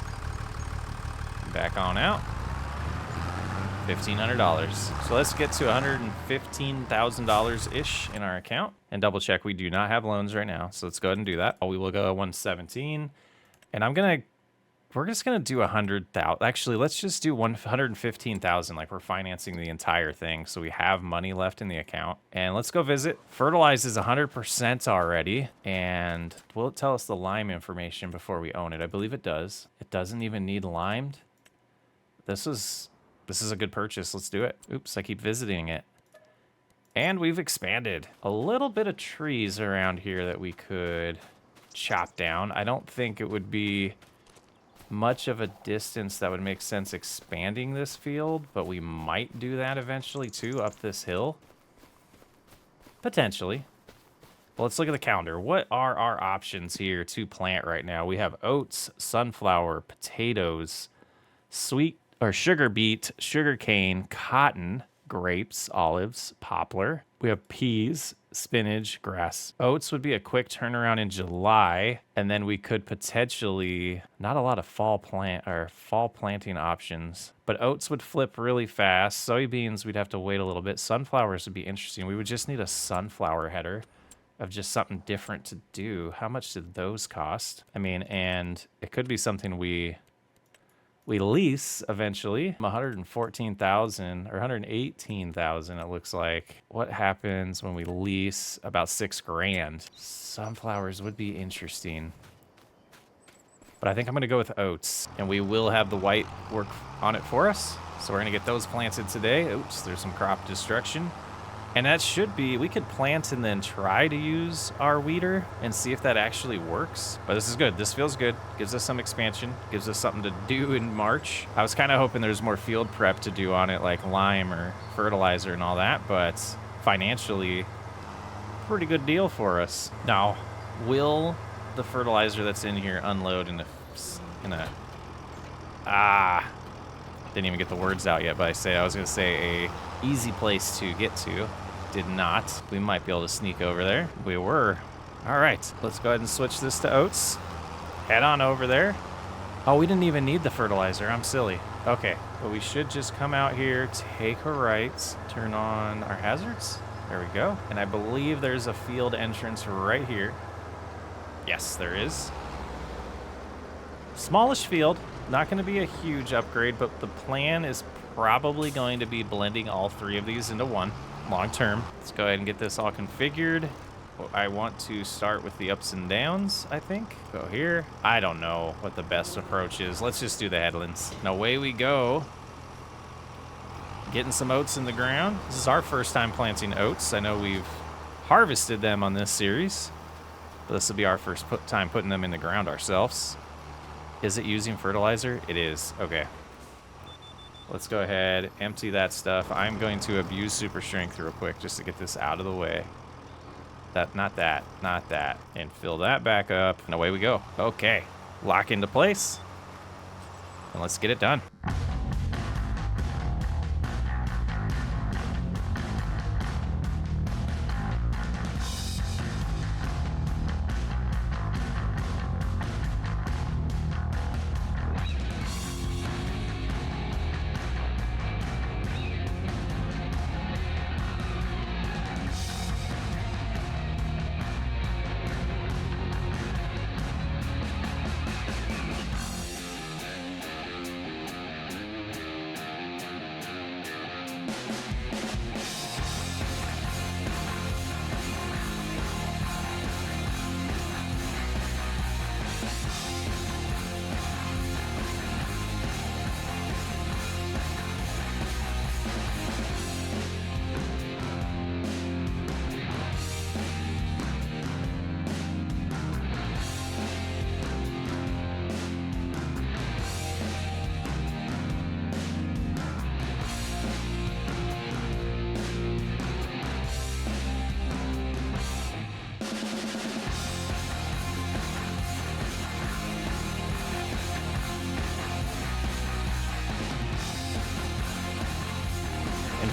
Back on out. $1,500. So let's get to $115,000-ish in our account and double check we do not have loans right now. So let's go ahead and do that. We will go 117, and we're just gonna do 100,000. Actually, let's just do 115,000, like we're financing the entire thing, so we have money left in the account. And let's go visit. Fertilize is 100% already, and will it tell us the lime information before we own it? I believe it does. It doesn't even need limed. This is a good purchase. Let's do it. Oops, I keep visiting it. And we've expanded. A little bit of trees around here that we could chop down. I don't think it would be much of a distance that would make sense expanding this field, but we might do that eventually too, up this hill. Potentially. Well, let's look at the calendar. What are our options here to plant right now? We have oats, sunflower, potatoes, sweet or sugar beet, sugar cane, cotton, grapes, olives, poplar. We have peas, spinach, grass. Oats would be a quick turnaround in July, and then we could potentially, not a lot of fall planting options, but oats would flip really fast. Soybeans, we'd have to wait a little bit. Sunflowers would be interesting. We would just need a sunflower header of just something different to do. How much did those cost? I mean, and it could be something we lease eventually. 114,000 or 118,000 it looks like. What happens when we lease? About $6,000. Sunflowers would be interesting. But I think I'm gonna go with oats, and we will have the white work on it for us. So we're gonna get those planted today. Oops, there's some crop destruction. And that should be, we could plant and then try to use our weeder and see if that actually works. But this is good. This feels good. Gives us some expansion. Gives us something to do in March. I was kind of hoping there's more field prep to do on it, like lime or fertilizer and all that. But financially, pretty good deal for us. Now, will the fertilizer that's in here unload in a didn't even get the words out yet, but I was gonna say a easy place to get to. Did not. We might be able to sneak over there. We were. All right, let's go ahead and switch this to oats. Head on over there. Oh, we didn't even need the fertilizer. I'm silly. Okay, but we should just come out here, take a right, turn on our hazards. There we go. And I believe there's a field entrance right here. Yes, there is. Smallish field. Not going to be a huge upgrade, but the plan is probably going to be blending all three of these into one long term. Let's go ahead and get this all configured. I want to start with the ups and downs, I think. Go here. I don't know what the best approach is. Let's just do the headlands. And away we go. Getting some oats in the ground. This is our first time planting oats. I know we've harvested them on this series, but this will be our first time putting them in the ground ourselves. Is it using fertilizer? It is. Okay. Let's go ahead, empty that stuff. I'm going to abuse super strength real quick just to get this out of the way. Not that. And fill that back up, and away we go. Okay. Lock into place. And let's get it done.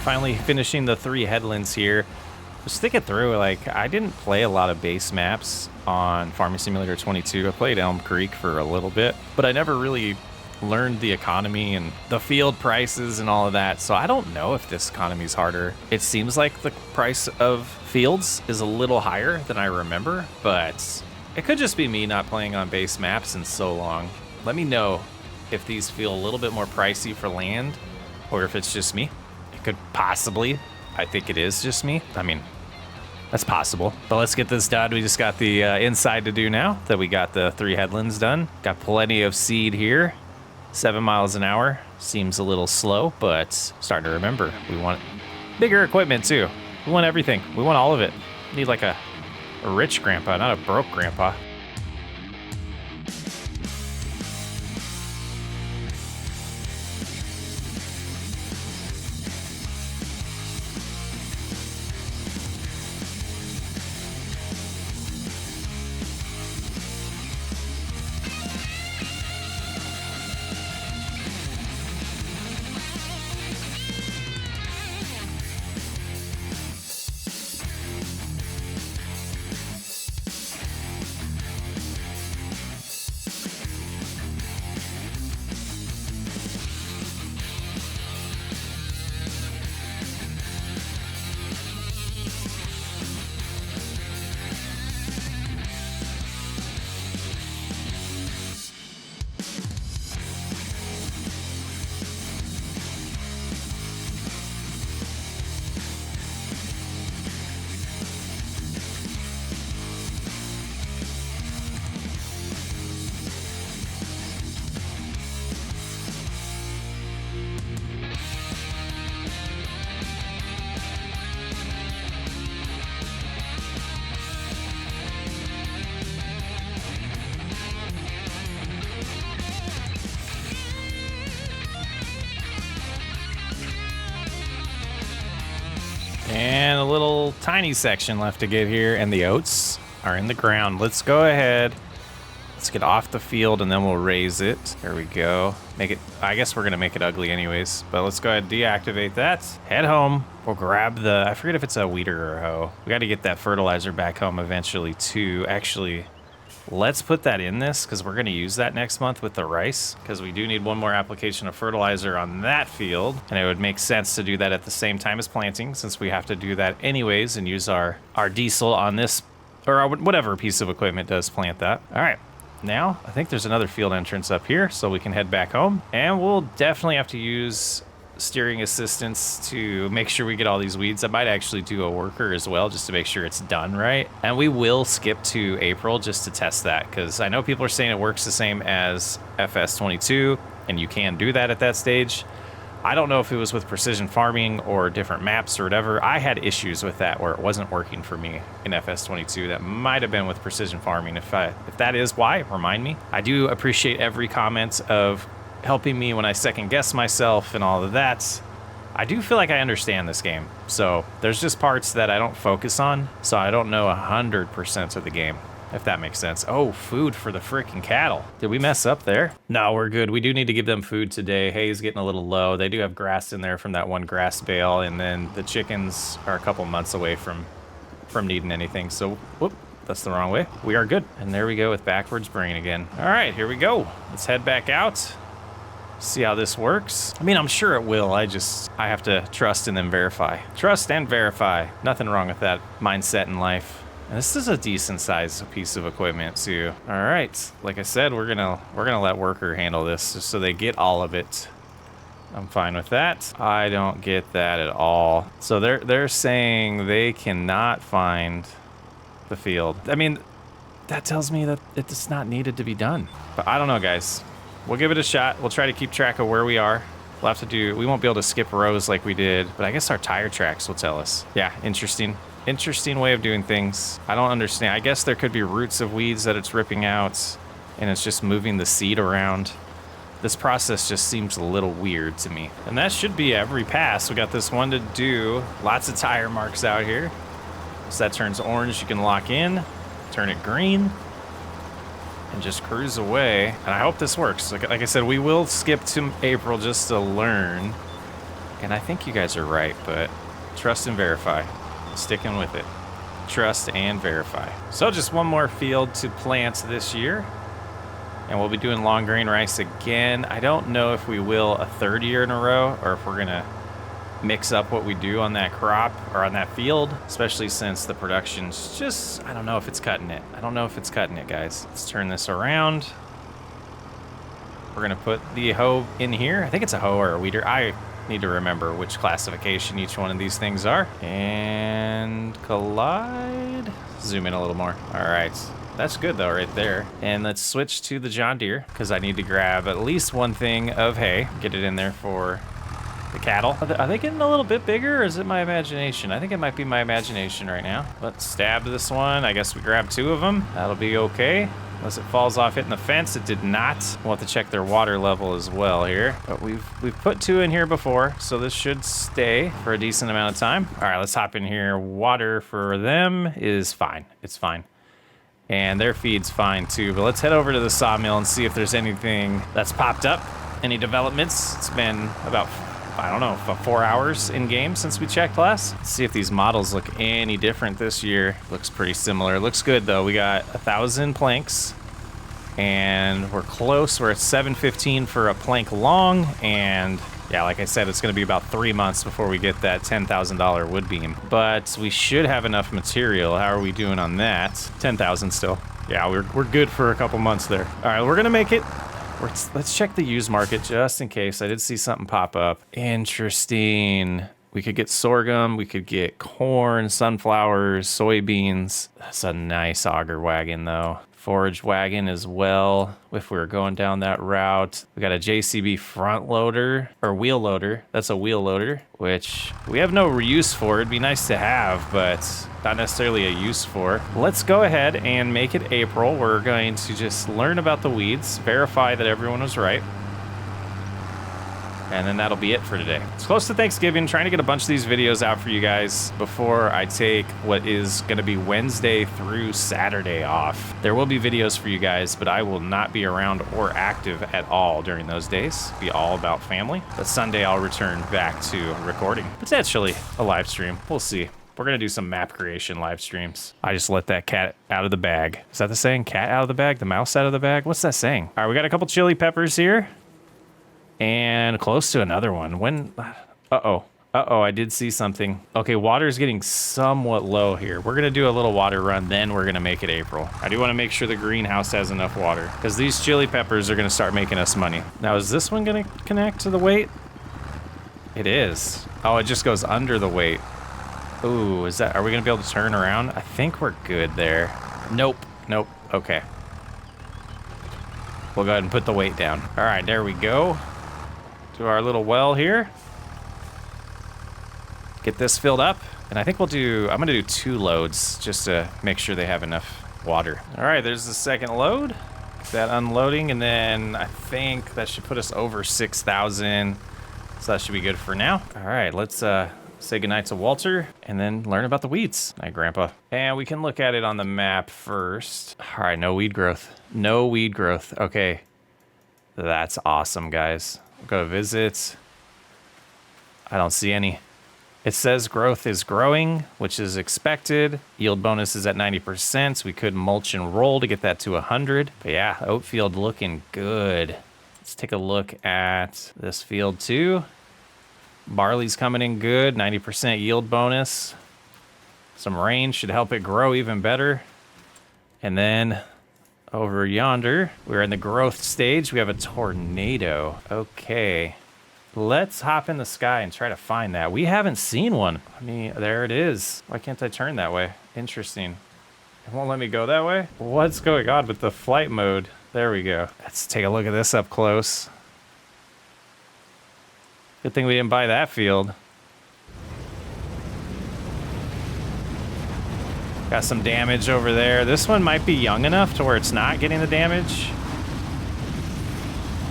Finally finishing the 3 headlands here. Just thinking through, like, I didn't play a lot of base maps on Farming Simulator 22. I played Elm Creek for a little bit, but I never really learned the economy and the field prices and all of that. So I don't know if this economy is harder. It seems like the price of fields is a little higher than I remember, but it could just be me not playing on base maps in so long. Let me know if these feel a little bit more pricey for land or if it's just me. Could possibly. I think it is just me. I mean, that's possible. But let's get this done. We just got the inside to do now that we got the 3 headlands done. Got plenty of seed here. 7 miles an hour. Seems a little slow, but starting to remember. We want bigger equipment too. We want everything. We want all of it. Need like a rich grandpa, not a broke grandpa. And a little tiny section left to get here, and the oats are in the ground. Let's go ahead. Let's get off the field, and then we'll raise it. There we go. Make it, I guess we're gonna make it ugly anyways, but let's go ahead and deactivate that. Head home. We'll grab the, I forget if it's a weeder or a hoe. We gotta get that fertilizer back home eventually too. Actually, let's put that in this because we're gonna use that next month with the rice, because we do need one more application of fertilizer on that field. And it would make sense to do that at the same time as planting, since we have to do that anyways and use our diesel on this, or our, whatever piece of equipment does plant that. All right. Now, I think there's another field entrance up here, so we can head back home. And we'll definitely have to use steering assistance to make sure we get all these weeds. I might actually do a worker as well, just to make sure it's done right. And we will skip to April just to test that, because I know people are saying it works the same as FSSWU, and you can do that at that stage. I don't know if it was with precision farming or different maps or whatever. I had issues with that where it wasn't working for me in FS22. That might have been with precision farming. If that is why, remind me. I do appreciate every comment of helping me when I second guess myself and all of that. I do feel like I understand this game. So there's just parts that I don't focus on. So I don't know 100% of the game, if that makes sense. Oh, food for the freaking cattle. Did we mess up there? No, we're good. We do need to give them food today. Hay's getting a little low. They do have grass in there from that one grass bale, and then the chickens are a couple months away from needing anything. So, whoop, that's the wrong way. We are good. And there we go with backwards brain again. All right, here we go. Let's head back out. See how this works. I mean, I'm sure it will. I have to trust and then verify. Trust and verify. Nothing wrong with that mindset in life. And this is a decent sized piece of equipment too. All right, like I said, we're gonna let worker handle this just so they get all of it. I'm fine with that. I don't get that at all. So they're saying they cannot find the field. I mean, that tells me that it's not needed to be done. But I don't know, guys. We'll give it a shot. We'll try to keep track of where we are. We'll have to do, we won't be able to skip rows like we did, but I guess our tire tracks will tell us. Yeah, interesting. Interesting way of doing things. I don't understand. I guess there could be roots of weeds that it's ripping out and it's just moving the seed around. This process just seems a little weird to me. And that should be every pass. We got this one to do. Lots of tire marks out here. So that turns orange, you can lock in, turn it green, and just cruise away. And I hope this works. Like I said, we will skip to April just to learn. And I think you guys are right, but trust and verify. Sticking with it. Trust and verify. So just one more field to plant this year. And we'll be doing long grain rice again. I don't know if we will a third year in a row or if we're gonna mix up what we do on that crop or on that field, especially since the production's just, I don't know if it's cutting it. I don't know if it's cutting it, guys. Let's turn this around. We're gonna put the hoe in here. I think it's a hoe or a weeder. I need to remember which classification each one of these things are. And collide. Zoom in a little more. All right. That's good though, right there. And let's switch to the John Deere because I need to grab at least one thing of hay. Get it in there for the cattle. Are they getting a little bit bigger or is it my imagination? I think it might be my imagination right now. Let's stab this one. I guess we grab two of them. That'll be okay. Unless it falls off hitting the fence. It did not. We'll have to check their water level as well here. But we've put two in here before, so this should stay for a decent amount of time. All right, let's hop in here. Water for them is fine. It's fine. And their feed's fine too. But let's head over to the sawmill and see if there's anything that's popped up. Any developments? It's been about, I don't know, about 4 hours in game since we checked last. Let's see if these models look any different this year. Looks pretty similar. Looks good though. We got 1,000 planks and we're close. We're at 715 for a plank long. And yeah, like I said, it's gonna be about 3 months before we get that $10,000 wood beam. But we should have enough material. How are we doing on that? 10,000 still. Yeah, we're good for a couple months there. All right, we're gonna make it. Let's check the used market just in case. I did see something pop up. Interesting. We could get sorghum. We could get corn, sunflowers, soybeans. That's a nice auger wagon though. Forage wagon as well, if we were going down that route. We got a JCB front loader, or wheel loader. That's a wheel loader, which we have no use for. It'd be nice to have, but not necessarily a use for. Let's go ahead and make it April. We're going to just learn about the weeds, verify that everyone was right. And then that'll be it for today. It's close to Thanksgiving, trying to get a bunch of these videos out for you guys before I take what is gonna be Wednesday through Saturday off. There will be videos for you guys, but I will not be around or active at all during those days. Be all about family. But Sunday I'll return back to recording. Potentially a live stream, we'll see. We're gonna do some map creation live streams. I just let that cat out of the bag. Is that the saying? Cat out of the bag, the mouse out of the bag? What's that saying? All right, we got a couple chili peppers here. And close to another one. When, uh-oh, I did see something. Okay, water's getting somewhat low here. We're gonna do a little water run, then we're gonna make it April. I do wanna make sure the greenhouse has enough water because these chili peppers are gonna start making us money. Now, is this one gonna connect to the weight? It is. Oh, it just goes under the weight. Ooh, are we gonna be able to turn around? I think we're good there. Nope, okay. We'll go ahead and put the weight down. All right, there we go. To our little well here. Get this filled up. And I think I'm gonna do 2 loads just to make sure they have enough water. All right, there's the second load. Get that unloading, and then I think that should put us over 6,000. So that should be good for now. All right, let's say goodnight to Walter and then learn about the weeds. Night, Grandpa. And we can look at it on the map first. All right, no weed growth. No weed growth. Okay, that's awesome, guys. Go to visits. I don't see any. It says growth is growing, which is expected. Yield bonus is at 90%. So we could mulch and roll to get that to 100. But yeah, oat field looking good. Let's take a look at this field too. Barley's coming in good, 90% yield bonus. Some rain should help it grow even better. And then over yonder, we're in the growth stage. We have a tornado. Okay. Let's hop in the sky and try to find that. We haven't seen one. I mean, there it is. Why can't I turn that way? Interesting. It won't let me go that way? What's going on with the flight mode? There we go. Let's take a look at this up close. Good thing we didn't buy that field. Got some damage over there. This one might be young enough to where it's not getting the damage.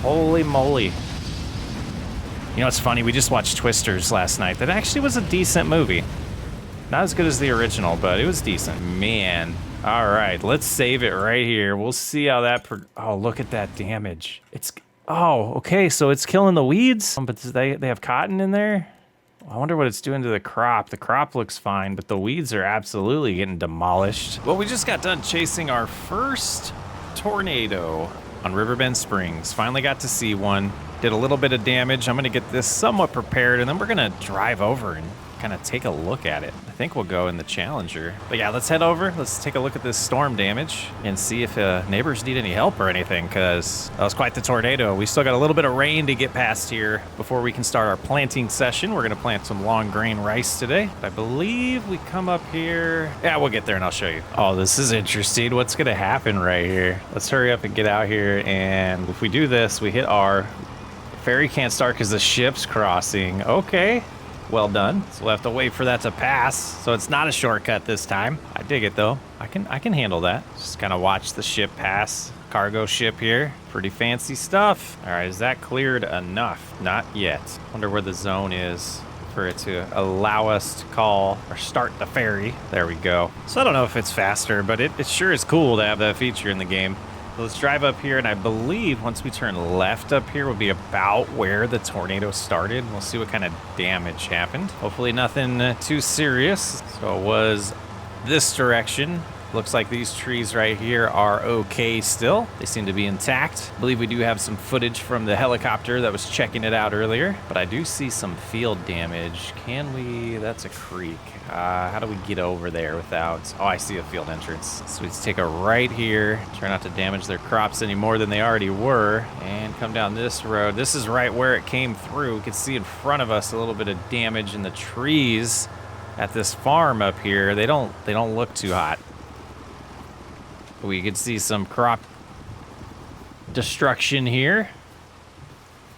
Holy moly. You know, it's funny, we just watched Twisters last night. That actually was a decent movie. Not as good as the original, but it was decent. Man. All right, let's save it right here. We'll see how that... Oh, look at that damage. Oh, okay, so it's killing the weeds? But they have cotton in there? I wonder what it's doing to the crop. The crop looks fine, but the weeds are absolutely getting demolished. Well, we just got done chasing our first tornado on Riverbend Springs. Finally got to see one. Did a little bit of damage. I'm gonna get this somewhat prepared, and then we're gonna drive over and kind of take a look at it. I think we'll go in the Challenger. But yeah, let's head over. Let's take a look at this storm damage and see if neighbors need any help or anything, because that was quite the tornado. We still got a little bit of rain to get past here before we can start our planting session. We're gonna plant some long grain rice today. I believe we come up here. Yeah, we'll get there and I'll show you. Oh, this is interesting. What's gonna happen right here? Let's hurry up and get out here, and if we do this, we hit R. Ferry can't start because the ship's crossing. Okay. Well done. So we'll have to wait for that to pass. So it's not a shortcut this time. I dig it though. I can handle that. Just kind of watch the ship pass. Cargo ship here. Pretty fancy stuff. All right, is that cleared enough? Not yet. Wonder where the zone is for it to allow us to call or start the ferry. There we go. So I don't know if it's faster, but it sure is cool to have that feature in the game. So let's drive up here, and I believe once we turn left up here will be about where the tornado started. We'll see what kind of damage happened. Hopefully nothing too serious. So it was this direction. Looks like these trees right here are okay still. They seem to be intact. I believe we do have some footage from the helicopter that was checking it out earlier, but I do see some field damage. Can we? That's a creek. How do we get over there without... Oh, I see a field entrance. So let's take a right here. Try not to damage their crops any more than they already were. And come down this road. This is right where it came through. We can see in front of us a little bit of damage in the trees at this farm up here. They don't look too hot. We could see some crop destruction here.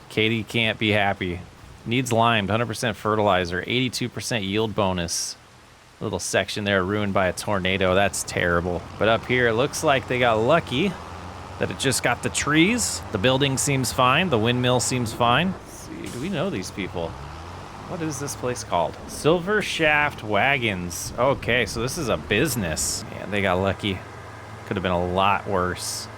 Katie can't be happy. Needs limed, 100% fertilizer, 82% yield bonus. Little section there ruined by a tornado. That's terrible. But up here, it looks like they got lucky that it just got the trees. The building seems fine. The windmill seems fine. see, do we know these people? What is this place called? Silver Shaft Wagons. Okay, so this is a business. Man, they got lucky. Could have been a lot worse.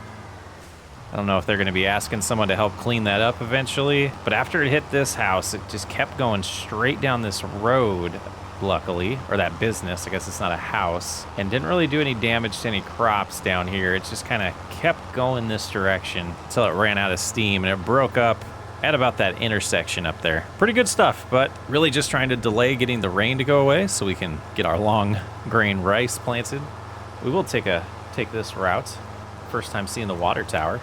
I don't know if they're going to be asking someone to help clean that up eventually. But after it hit this house, it just kept going straight down this road, luckily. Or that business. I guess it's not a house. And didn't really do any damage to any crops down here. It just kind of kept going this direction until it ran out of steam. And it broke up at about that intersection up there. Pretty good stuff, but really just trying to delay getting the rain to go away so we can get our long grain rice planted. We will take this route. First time seeing the water tower.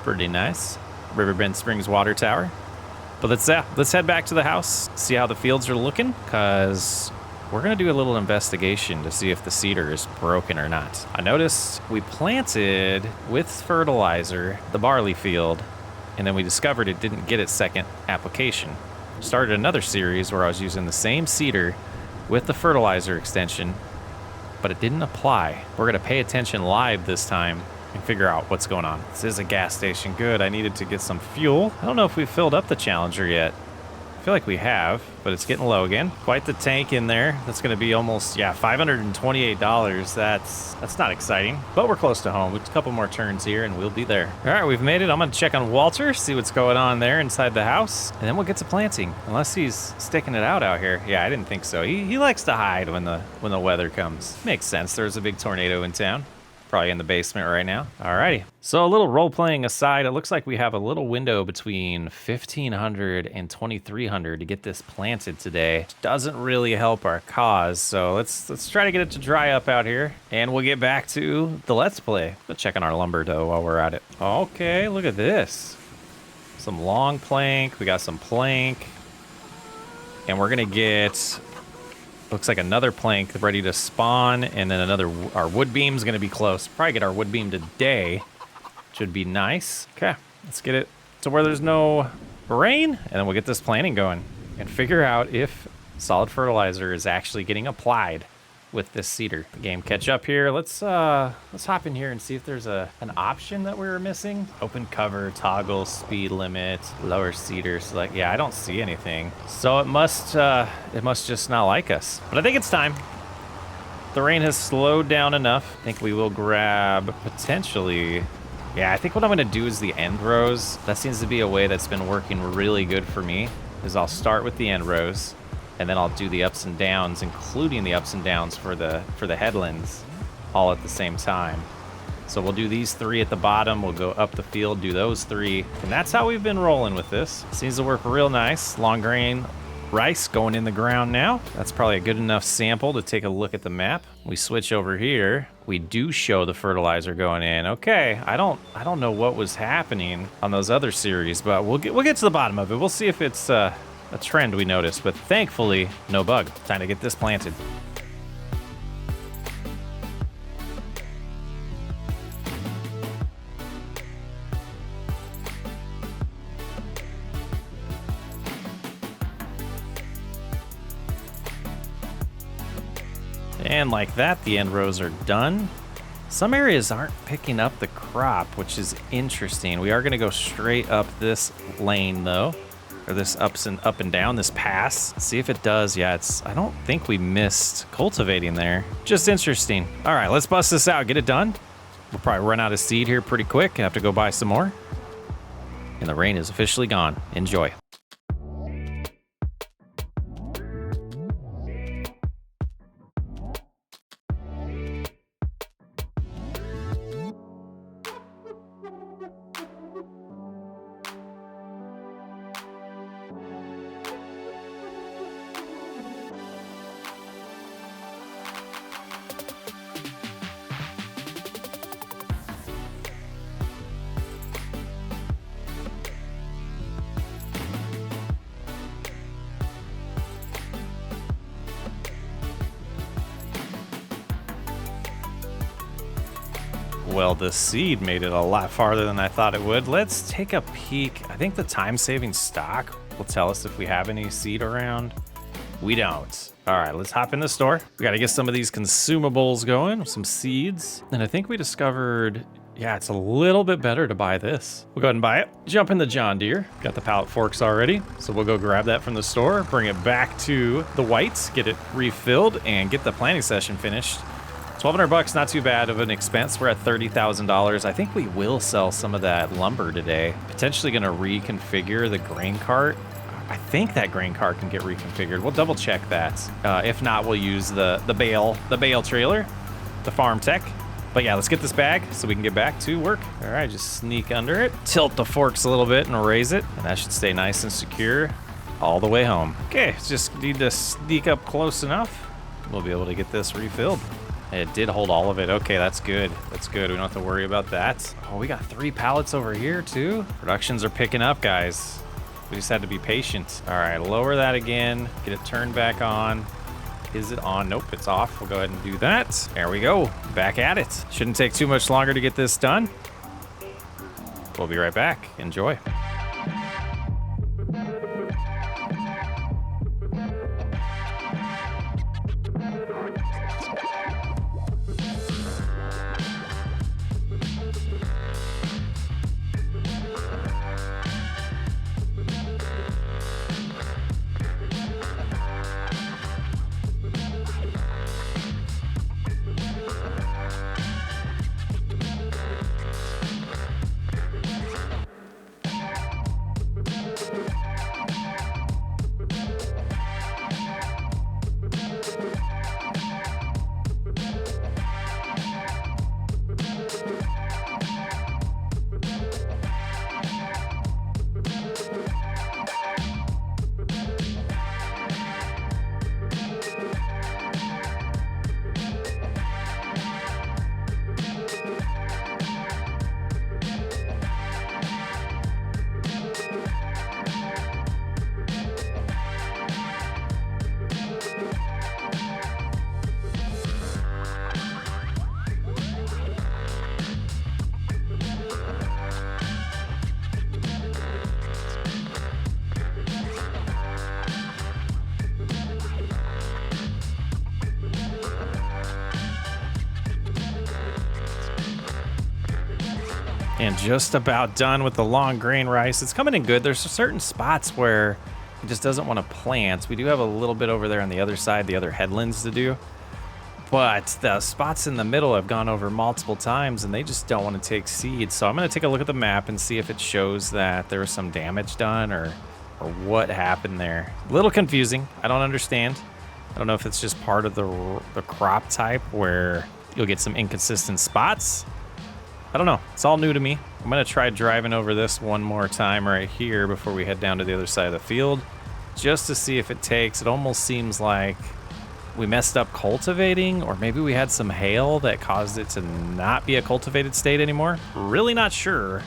Pretty nice. Riverbend Springs water tower. But let's head back to the house, see how the fields are looking, because we're gonna do a little investigation to see if the seeder is broken or not. I noticed we planted with fertilizer the barley field, and then we discovered it didn't get its second application. Started another series where I was using the same seeder with the fertilizer extension, but it didn't apply. We're gonna pay attention live this time and figure out what's going on. This is a gas station. Good, I needed to get some fuel. I don't know if we filled up the Challenger yet. I feel like we have, but it's getting low again. Quite the tank in there. That's gonna be almost, yeah, $528. That's not exciting, but we're close to home. With a couple more turns here and we'll be there. All right, we've made it. I'm gonna check on Walter, see what's going on there inside the house, and then we'll get to planting. Unless he's sticking it out here. Yeah, I didn't think so. He likes to hide when the weather comes. Makes sense. There's a big tornado in town. Probably in the basement right now. Alrighty. So a little role playing aside, it looks like we have a little window between 1,500 and 2,300 to get this planted today. Doesn't really help our cause, so let's try to get it to dry up out here, and we'll get back to the Let's Play. Let's check on our lumber though while we're at it. Okay, look at this. Some long plank. We got some plank, and we're gonna get. Looks like another plank ready to spawn, and then our wood beam's gonna be close. Probably get our wood beam today. Should be nice. Okay, let's get it to where there's no rain, and then we'll get this planting going and figure out if solid fertilizer is actually getting applied with this seeder. The game catch up here. Let's hop in here and see if there's an option that we were missing. Open cover, toggle, speed limit, lower seeder select. Yeah, I don't see anything. So it must just not like us. But I think it's time. The rain has slowed down enough. I think we will grab potentially. Yeah, I think what I'm gonna do is the end rows. That seems to be a way that's been working really good for me, is I'll start with the end rows, and then I'll do the ups and downs, including the ups and downs for the headlands, all at the same time. So we'll do these 3 at the bottom, we'll go up the field, do those 3, and that's how we've been rolling with this. Seems to work real nice. Long grain rice going in the ground now. That's probably a good enough sample to take a look at the map. We switch over here. We do show the fertilizer going in. Okay, I don't know what was happening on those other series, but we'll get to the bottom of it. We'll see if it's a trend we noticed, but thankfully, no bug. Time to get this planted. And like that, the end rows are done. Some areas aren't picking up the crop, which is interesting. We are gonna go straight up this lane though. Or this up and down, this pass. See if it does. Yeah, I don't think we missed cultivating there. Just interesting. All right, let's bust this out, get it done. We'll probably run out of seed here pretty quick. Have to go buy some more. And the rain is officially gone. Enjoy. Well, the seed made it a lot farther than I thought it would. Let's take a peek. I think the time-saving stock will tell us if we have any seed around. We don't. All right, let's hop in the store. We got to get some of these consumables going, some seeds. And I think we discovered, Yeah, it's a little bit better to buy this. We'll go ahead and buy it. Jump in the John Deere. Got the pallet forks already. So we'll go grab that from the store, bring it back to the whites, get it refilled, and get the planting session finished. $1,200, not too bad of an expense. We're at $30,000. I think we will sell some of that lumber today. Potentially going to reconfigure the grain cart. I think that grain cart can get reconfigured. We'll double check that. If not, we'll use the bale trailer, the farm tech. But yeah, let's get this bag so we can get back to work. All right, just sneak under it, tilt the forks a little bit and raise it. And that should stay nice and secure all the way home. Okay, just need to sneak up close enough. We'll be able to get this refilled. It did hold all of it. Okay, that's good. That's good. We don't have to worry about that. Oh, we got 3 pallets over here too. Productions are picking up, guys. We just had to be patient. All right, lower that again. Get it turned back on. Is it on? Nope, it's off. We'll go ahead and do that. There we go. Back at it. Shouldn't take too much longer to get this done. We'll be right back. Enjoy. And just about done with the long grain rice. It's coming in good. There's certain spots where it just doesn't want to plant. We do have a little bit over there on the other side, the other headlands to do. But the spots in the middle I've gone over multiple times and they just don't want to take seed. So I'm going to take a look at the map and see if it shows that there was some damage done or what happened there. A little confusing. I don't understand. I don't know if it's just part of the crop type where you'll get some inconsistent spots. I don't know. It's all new to me. I'm going to try driving over this one more time right here before we head down to the other side of the field just to see if it takes. It almost seems like we messed up cultivating, or maybe we had some hail that caused it to not be a cultivated state anymore. Really not sure.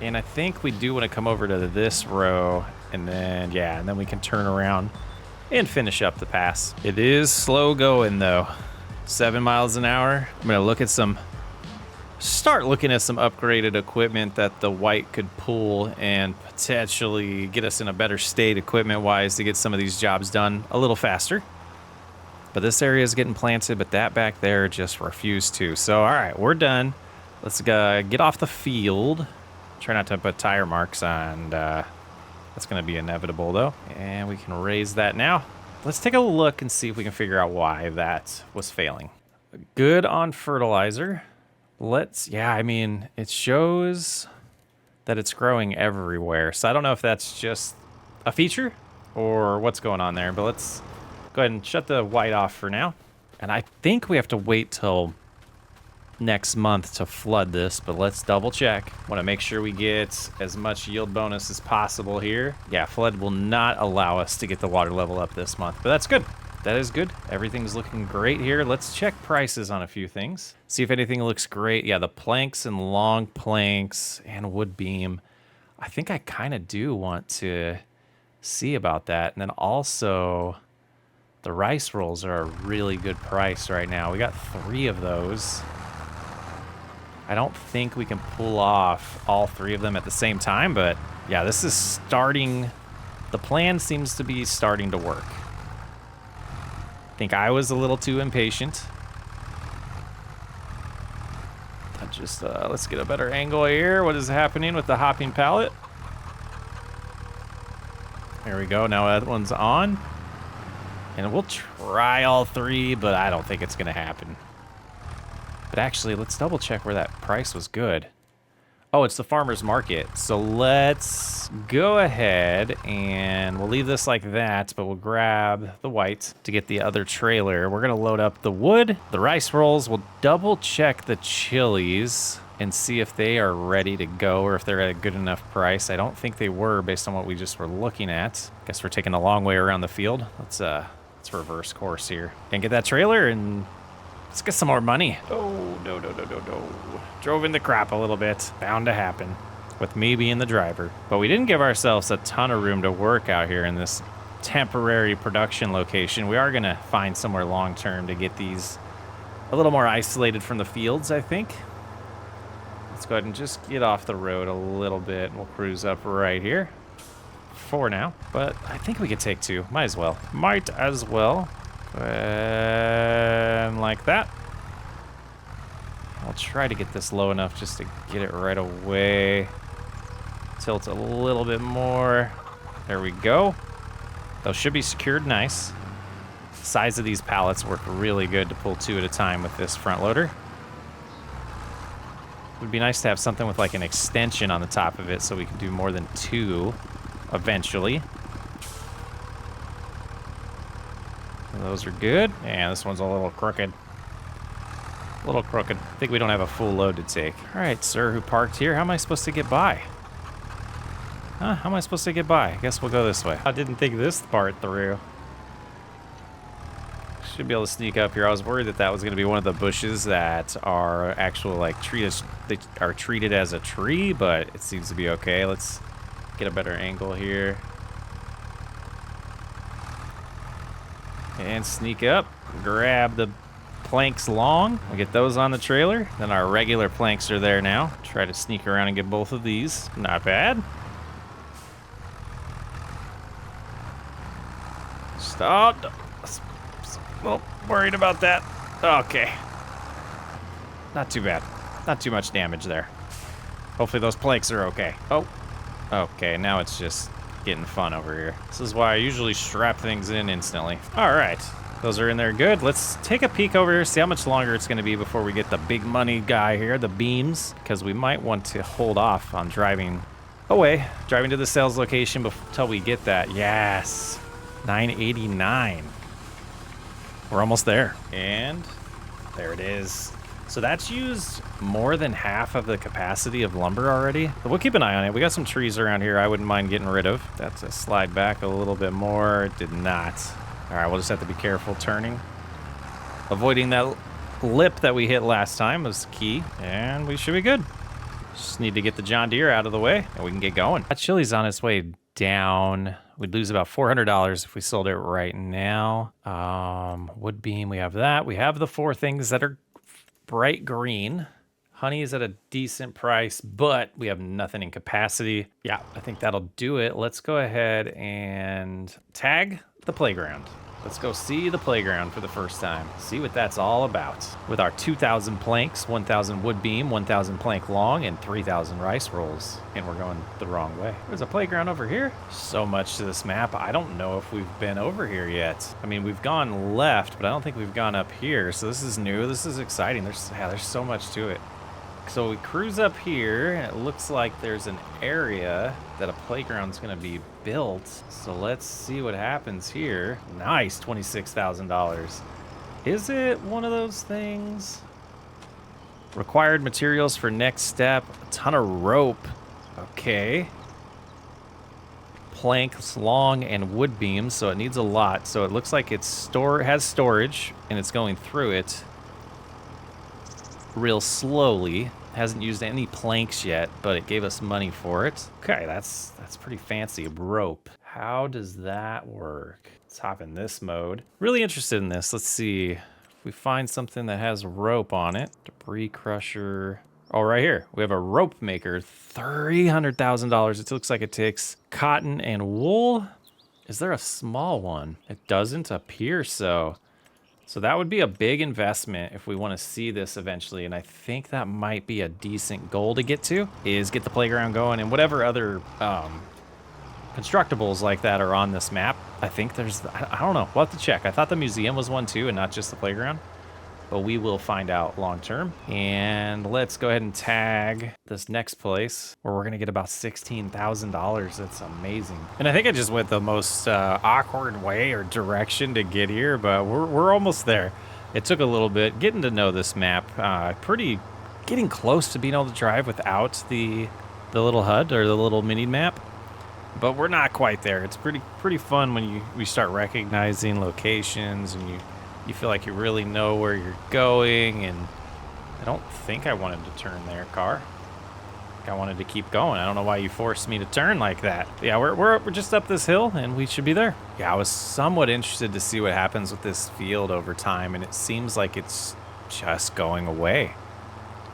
And I think we do want to come over to this row and then, yeah, and then we can turn around and finish up the pass. It is slow going though. 7 miles an hour. I'm going to start looking at some upgraded equipment that the white could pull and potentially get us in a better state equipment-wise to get some of these jobs done a little faster. But this area is getting planted, but that back there just refused to. So, all right, we're done. Let's get off the field. Try not to put tire marks on. That's going to be inevitable, though. And we can raise that now. Let's take a look and see if we can figure out why that was failing. Good on fertilizer. Yeah, I mean, it shows that it's growing everywhere. So I don't know if that's just a feature or what's going on there, but let's go ahead and shut the white off for now. And I think we have to wait till next month to flood this, but let's double check. Want to make sure we get as much yield bonus as possible here. Yeah, flood will not allow us to get the water level up this month, but that's good. That is good. Everything's looking great here. Let's check prices on a few things. See if anything looks great. Yeah, the planks and long planks and wood beam. I think I kind of do want to see about that. And then also the rice rolls are a really good price right now. We got 3 of those. I don't think we can pull off all 3 of them at the same time, but yeah, this is starting. The plan seems to be starting to work. I think I was a little too impatient. let's get a better angle here. What is happening with the hopping pallet? There we go. Now that one's on. And we'll try all three, but I don't think it's going to happen. But actually, let's double check where that price was good. Oh, it's the farmer's market. So let's go ahead and we'll leave this like that, but we'll grab the white to get the other trailer. We're going to load up the wood, the rice rolls. We'll double check the chilies and see if they are ready to go or if they're at a good enough price. I don't think they were based on what we just were looking at. Guess we're taking a long way around the field. Let's reverse course here and get that trailer and let's get some more money. Oh, no. Drove in the crap a little bit. Bound to happen with me being the driver. But we didn't give ourselves a ton of room to work out here in this temporary production location. We are going to find somewhere long-term to get these a little more isolated from the fields, I think. Let's go ahead and just get off the road a little bit. We'll cruise up right here for now. But I think we could take two. Might as well. And like that. I'll try to get this low enough just to get it right away. Tilt a little bit more. There we go. Those should be secured nice. Size of these pallets work really good to pull two at a time with this front loader. It would be nice to have something with like an extension on the top of it so we can do more than two eventually. Those are good. And this one's a little crooked. I think we don't have a full load to take. All right, sir, who parked here? How am I supposed to get by? How am I supposed to get by? I guess we'll go this way. I didn't think this part through. Should be able to sneak up here. I was worried that that was going to be one of the bushes that are actual, like, trees. They are treated as a tree, but it seems to be okay. Let's get a better angle here. And sneak up. Grab the planks long. We'll get those on the trailer. Then our regular planks are there now. Try to sneak around and get both of these. Not bad. Stop. Well, worried about that. Okay. Not too bad. Not too much damage there. Hopefully those planks are okay. Oh. Okay, now it's just getting fun over here. This is why I usually strap things in instantly. All right. Those are in there good. Let's take a peek over here, see how much longer it's going to be before we get the big money guy here, the beams, because we might want to hold off on driving away, driving to the sales location until we get that. Yes, 989. We're almost there. And there it is. So that's used more than half of the capacity of lumber already. But we'll keep an eye on it. We got some trees around here I wouldn't mind getting rid of. That's a slide back a little bit more. It did not. All right, we'll just have to be careful turning. Avoiding that lip that we hit last time was key, and we should be good. Just need to get the John Deere out of the way, and we can get going. That chili's on its way down. We'd lose about $400 if we sold it right now. Wood beam, we have that. We have the four things that are bright green. Honey is at a decent price, but we have nothing in capacity. Yeah, I think that'll do it. Let's go ahead and tag the playground. Let's go see the playground for the first time. See what that's all about. With our 2,000 planks, 1,000 wood beam, 1,000 plank long, and 3,000 rice rolls. And we're going the wrong way. There's a playground over here. So much to this map. I don't know if we've been over here yet. I mean, we've gone left, but I don't think we've gone up here. So this is new. This is exciting. There's so much to it. So we cruise up here, and it looks like there's an area that a playground's going to be built. So let's see what happens here. Nice, $26,000. Is it one of those things? Required materials for next step. A ton of rope. Okay. Planks long and wood beams, so it needs a lot. So it looks like it's has storage, and it's going through it real slowly. Hasn't used any planks yet, but it gave us money for it. Okay, that's pretty fancy. Rope. How does that work? Let's hop in this mode. Really interested in this. Let's see if we find something that has rope on it. Debris crusher. Oh, right here. We have a rope maker. $300,000. It looks like it takes cotton and wool. Is there a small one? It doesn't appear so. So that would be a big investment if we want to see this eventually. And I think that might be a decent goal to get to, is get the playground going and whatever other constructibles like that are on this map. I think there's, I don't know, we'll have to check. I thought the museum was one too and not just the playground, but we will find out long term. And let's go ahead and tag this next place where we're gonna get about $16,000. That's amazing. And I think I just went the most awkward way or direction to get here, but we're almost there. It took a little bit getting to know this map. Getting close to being able to drive without the little HUD or the little mini map. But we're not quite there. It's pretty fun when we start recognizing locations and you feel like you really know where you're going. And I don't think I wanted to turn there, car. I wanted to keep going. I don't know why you forced me to turn like that. But yeah, we're just up this hill and we should be there. Yeah, I was somewhat interested to see what happens with this field over time, and it seems like it's just going away,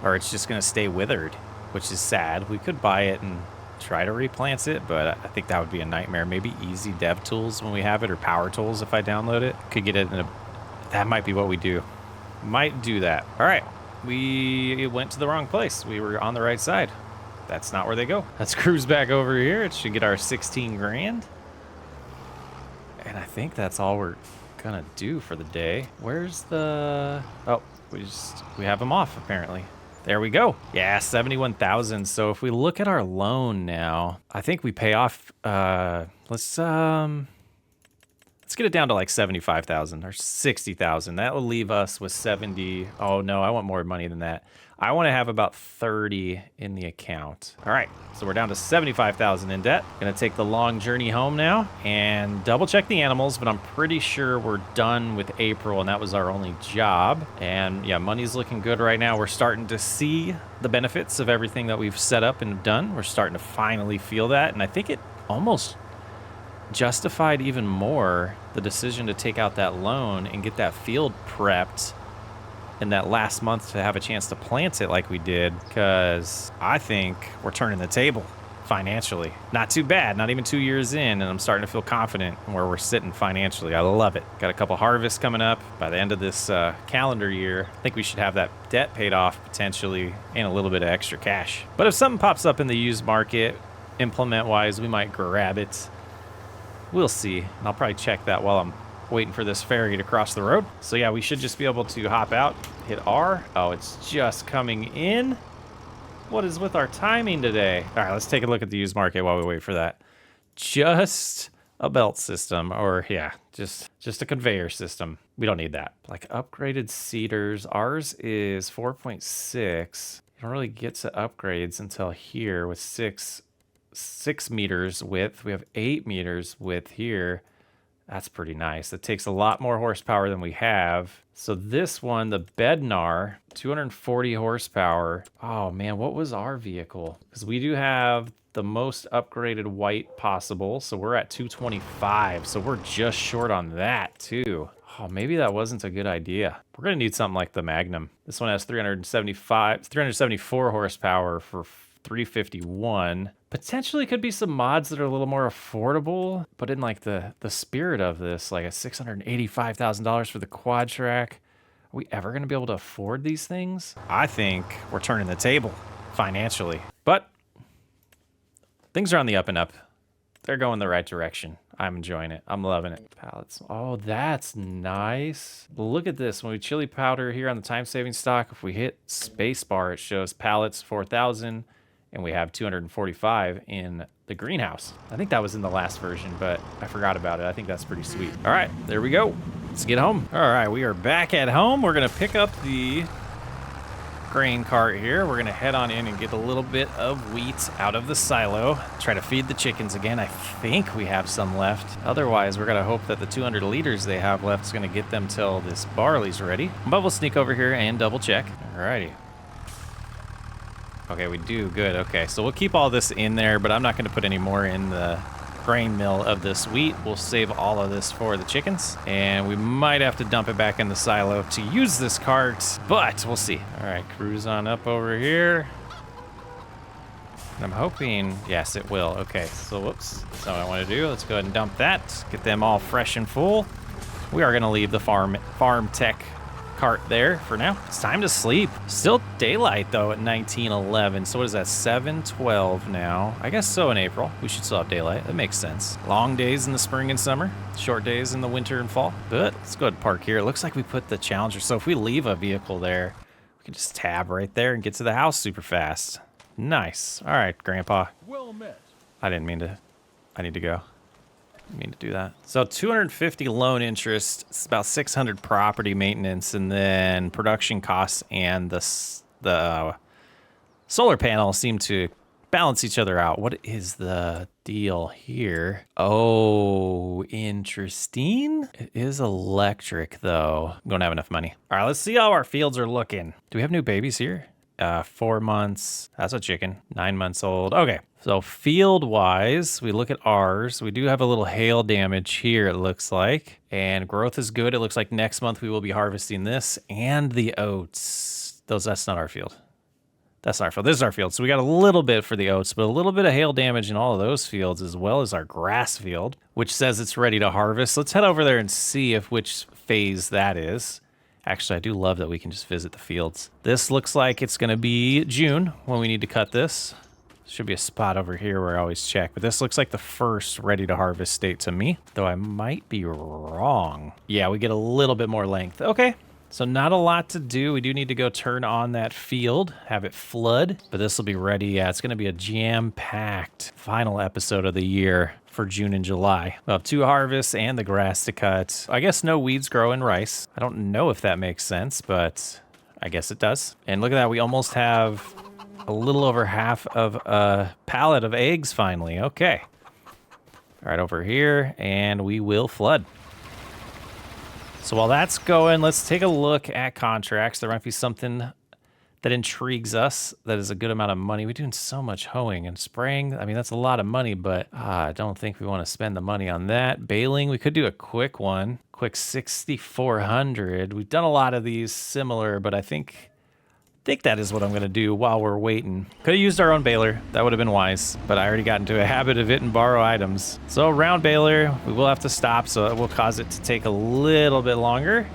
or it's just gonna stay withered, which is sad. We could buy it and try to replant it, but I think that would be a nightmare. Maybe easy dev tools when we have it, or power tools if I download it. Could get it in a, that might be what we do. Might do that. All right, we went to the wrong place. We were on the right side. That's not where they go. Let's cruise back over here. It should get our 16 grand. And I think that's all we're gonna do for the day. Where's the, oh, we have them off apparently. There we go. Yeah, 71,000. So if we look at our loan now, I think we pay off, let's get it down to like 75,000 or 60,000. That will leave us with 70. Oh no, I want more money than that. I want to have about 30 in the account. All right, so we're down to 75,000 in debt. Gonna take the long journey home now and double check the animals, but I'm pretty sure we're done with April and that was our only job. And yeah, money's looking good right now. We're starting to see the benefits of everything that we've set up and done. We're starting to finally feel that. And I think it almost justified even more the decision to take out that loan and get that field prepped in that last month to have a chance to plant it like we did, because I think we're turning the table financially. Not too bad, not even 2 years in, and I'm starting to feel confident in where we're sitting financially. I love it. Got a couple harvests coming up by the end of this calendar year. I think we should have that debt paid off potentially and a little bit of extra cash. But if something pops up in the used market, implement-wise, we might grab it. We'll see. And I'll probably check that while I'm waiting for this ferry to cross the road. So yeah, we should just be able to hop out, hit R. Oh, it's just coming in. What is with our timing today? All right, let's take a look at the used market while we wait for that. Just a belt system, or yeah, just a conveyor system. We don't need that. Like upgraded cedars. Ours is 4.6. You don't really get to upgrades until here with 6 meters width. We have 8 meters width here. That's pretty nice. It takes a lot more horsepower than we have. So this one, the Bednar, 240 horsepower. Oh man, what was our vehicle? Because we do have the most upgraded white possible. So we're at 225. So we're just short on that too. Oh, maybe that wasn't a good idea. We're gonna need something like the Magnum. This one has 374 horsepower for 351. Potentially could be some mods that are a little more affordable, but in like the spirit of this, like a $685,000 for the quad track. Are we ever gonna be able to afford these things? I think we're turning the table financially, but things are on the up and up. They're going the right direction. I'm enjoying it. I'm loving it. Pallets. Oh, that's nice. Look at this. When we chili powder here on the time-saving stock, if we hit spacebar, it shows pallets 4,000, and we have 245 in the greenhouse. I think that was in the last version, but I forgot about it. I think that's pretty sweet. All right, there we go. Let's get home. All right, we are back at home. We're gonna pick up the grain cart here. We're gonna head on in and get a little bit of wheat out of the silo. Try to feed the chickens again. I think we have some left. Otherwise, we're gonna hope that the 200 liters they have left is gonna get them till this barley's ready. But we'll sneak over here and double check. All righty. Okay, we do. Good. Okay, so we'll keep all this in there, but I'm not going to put any more in the grain mill of this wheat. We'll save all of this for the chickens, and we might have to dump it back in the silo to use this cart, but we'll see. All right, cruise on up over here. And I'm hoping, yes, it will. Okay, so whoops. That's not what I want to do. Let's go ahead and dump that. Get them all fresh and full. We are gonna leave the farm tech cart there for now. It's time to sleep. Still daylight though at 19:11. So what is that? 7:12 now. I guess so in April. We should still have daylight. That makes sense. Long days in the spring and summer. Short days in the winter and fall. But let's go ahead and park here. It looks like we put the Challenger. So if we leave a vehicle there, we can just tab right there and get to the house super fast. Nice. All right, Grandpa. Well met. I need to go. Mean to do that. So 250 loan interest, it's about 600 property maintenance, and then production costs and the solar panels seem to balance each other out. What is the deal here? Oh, interesting. It is electric though. Don't have enough money. All right, let's see how our fields are looking. Do we have new babies here? 4 months. That's a chicken. 9 months old. Okay. So field wise, we look at ours. We do have a little hail damage here, it looks like. And growth is good. It looks like next month we will be harvesting this and the oats. That's not our field. That's not our field. This is our field. So we got a little bit for the oats, but a little bit of hail damage in all of those fields, as well as our grass field, which says it's ready to harvest. Let's head over there and see which phase that is. Actually, I do love that we can just visit the fields. This looks like it's going to be June when we need to cut this. Should be a spot over here where I always check, but this looks like the first ready to harvest state to me, though I might be wrong. Yeah, we get a little bit more length. Okay, so not a lot to do. We do need to go turn on that field, have it flood, but this will be ready. Yeah, it's going to be a jam-packed final episode of the year for June and July. We'll have 2 harvests and the grass to cut. I guess no weeds grow in rice. I don't know if that makes sense, but I guess it does. And look at that, we almost have a little over half of a pallet of eggs finally. Okay. All right, over here, and we will flood. So while that's going, let's take a look at contracts. There might be something that intrigues us that is a good amount of money. We're doing so much hoeing and spraying. I mean, that's a lot of money, but I don't think we want to spend the money on that. Baling, we could do a quick one. Quick 6,400. We've done a lot of these similar, but I think that is what I'm going to do while we're waiting. Could have used our own baler. That would have been wise, but I already got into a habit of it and borrow items. So round baler, we will have to stop, so it will cause it to take a little bit longer,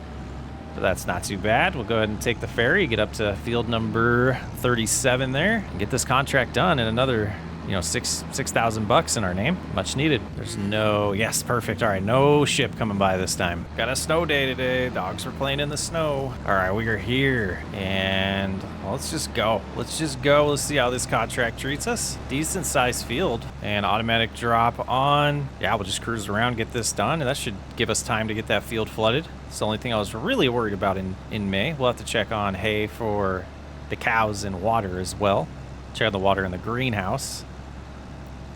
but that's not too bad. We'll go ahead and take the ferry, get up to field number 37 there, and get this contract done in another, $6,000 in our name. Much needed. There's no, yes, perfect. All right, no ship coming by this time. Got a snow day today. Dogs were playing in the snow. All right, we are here, and let's just go. Let's see how this contract treats us. Decent sized field and automatic drop on. Yeah, we'll just cruise around, get this done, and that should give us time to get that field flooded. It's the only thing I was really worried about in May. We'll have to check on hay for the cows and water as well. Check out the water in the greenhouse.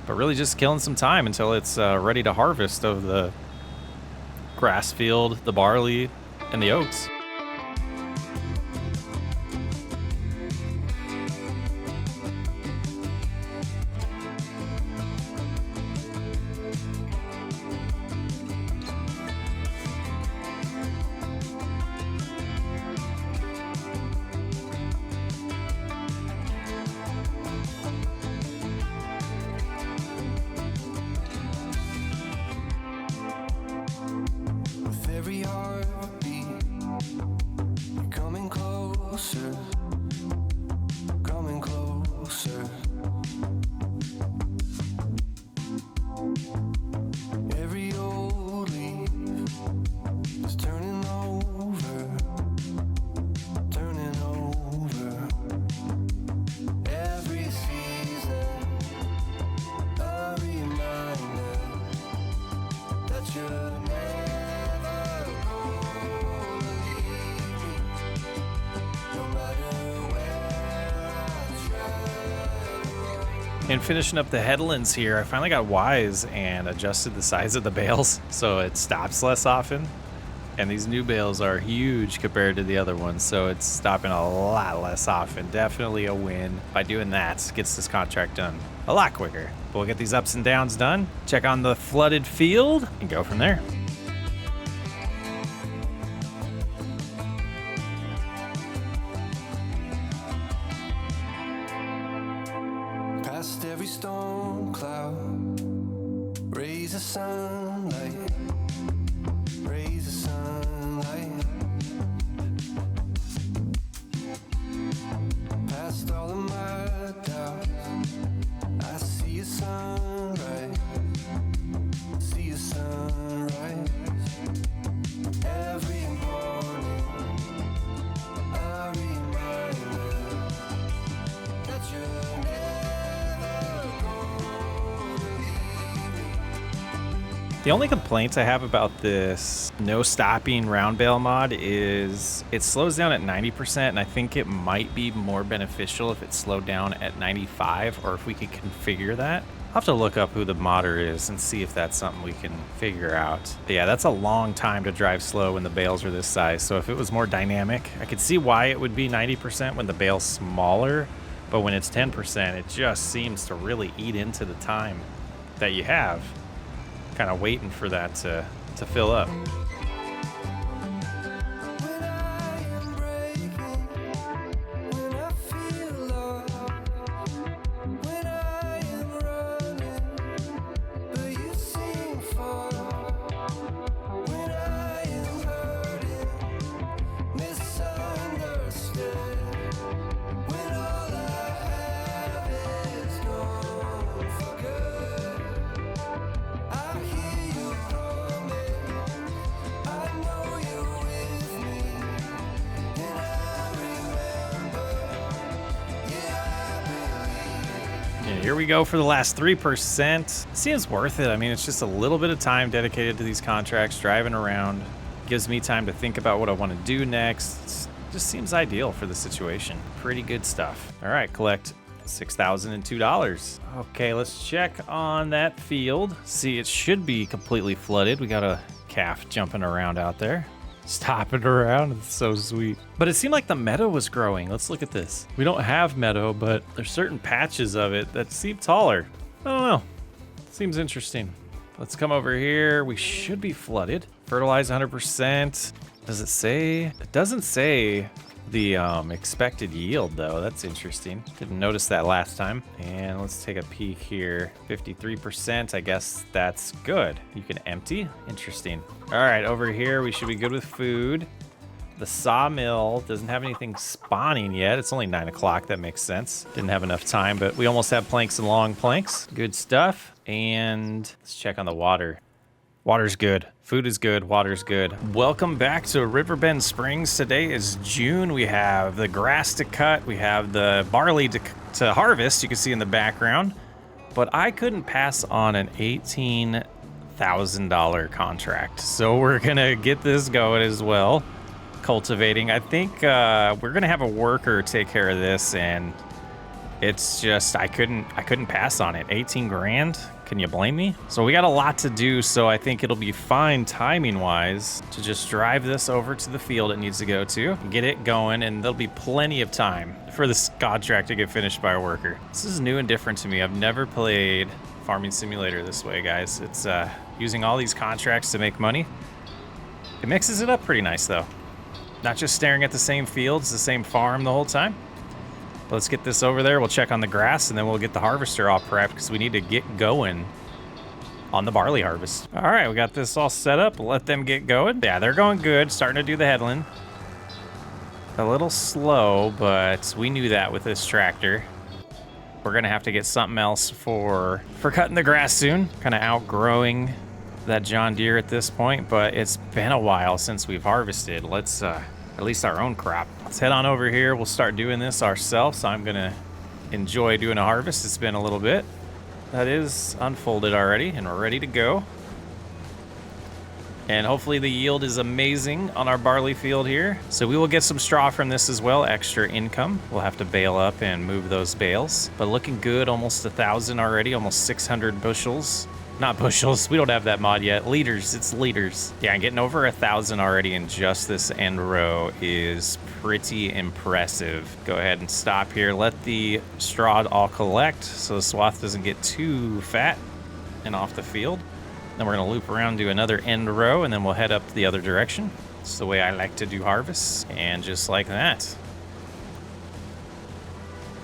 But really just killing some time until it's ready to harvest of the grass field, the barley, and the oats. Every heartbeat, you're coming closer, coming closer. Every old leaf is turning over, turning over. Every season, a reminder that you're And finishing up the headlands here, I finally got wise and adjusted the size of the bales so it stops less often. And these new bales are huge compared to the other ones, so it's stopping a lot less often. Definitely a win by doing that. Gets this contract done a lot quicker. But we'll get these ups and downs done, check on the flooded field, and go from there. Past every storm cloud, rays of sunlight rays of sunlight. Past all of my doubts, I see a sunrise, see a sunrise. Every morning, a reminder that you're never gonna leave me. The only complaints I have about this no stopping round bale mod is it slows down at 90%, and I think it might be more beneficial if it slowed down at 95, or if we could configure that. I'll have to look up who the modder is and see if that's something we can figure out. But yeah, that's a long time to drive slow when the bales are this size. So if it was more dynamic, I could see why it would be 90% when the bale's smaller, but when it's 10%, it just seems to really eat into the time that you have. Kind of waiting for that to fill up. When I am breaking, when I feel lost, when I am running, but you seem far. When I am hurting, misunderstood, when all I have is gone for good. I hear you promise, I know you're with me, and I remember, yeah, I believe. Yeah, here we go for the last 3%. Seems worth it. I mean, it's just a little bit of time dedicated to these contracts, driving around. Gives me time to think about what I want to do next. Just seems ideal for the situation. Pretty good stuff. All right, collect $6,002. Okay, let's check on that field. See, it should be completely flooded. We got a calf jumping around out there. Stopping around. It's so sweet. But it seemed like the meadow was growing. Let's look at this. We don't have meadow, but there's certain patches of it that seem taller. I don't know. Seems interesting. Let's come over here. We should be flooded. Fertilize 100%. Does it say? It doesn't say the expected yield, though. That's interesting. Didn't notice that last time. And let's take a peek here. 53%. I guess that's good. You can empty. Interesting. All right, over here we should be good with food. The sawmill doesn't have anything spawning yet. It's only 9 o'clock. That makes sense. Didn't have enough time, but we almost have planks and long planks. Good stuff. And let's check on the water. Water's good. Food is good. Water's good. Welcome back to Riverbend Springs. Today is June. We have the grass to cut. We have the barley to harvest. You can see in the background. But I couldn't pass on an $18,000 contract. So we're going to get this going as well. Cultivating. I think we're going to have a worker take care of this, and it's just I couldn't pass on it. 18 grand. Can you blame me? So we got a lot to do, so I think it'll be fine timing-wise to just drive this over to the field it needs to go to, get it going, and there'll be plenty of time for this contract to get finished by a worker. This is new and different to me. I've never played Farming Simulator this way, guys. It's using all these contracts to make money. It mixes it up pretty nice, though. Not just staring at the same fields, the same farm the whole time. But let's get this over there. We'll check on the grass, and then we'll get the harvester all prepped because we need to get going on the barley harvest. All right, we got this all set up. We'll let them get going. Yeah, they're going good. Starting to do the headland. A little slow, but we knew that with this tractor. We're going to have to get something else for cutting the grass soon. Kind of outgrowing that John Deere at this point, but it's been a while since we've harvested. Let's at least our own crop. Let's head on over here. We'll start doing this ourselves. I'm gonna enjoy doing a harvest. It's been a little bit. That is unfolded already, and we're ready to go. And hopefully the yield is amazing on our barley field here. So we will get some straw from this as well, extra income. We'll have to bale up and move those bales. But looking good, almost 1,000 already, almost 600 bushels. Not bushels, we don't have that mod yet. Liters, it's liters. Yeah, getting over 1,000 already in just this end row is pretty impressive. Go ahead and stop here. Let the straw all collect so the swath doesn't get too fat and off the field. Then we're gonna loop around, do another end row, and then we'll head up the other direction. It's the way I like to do harvests, and just like that.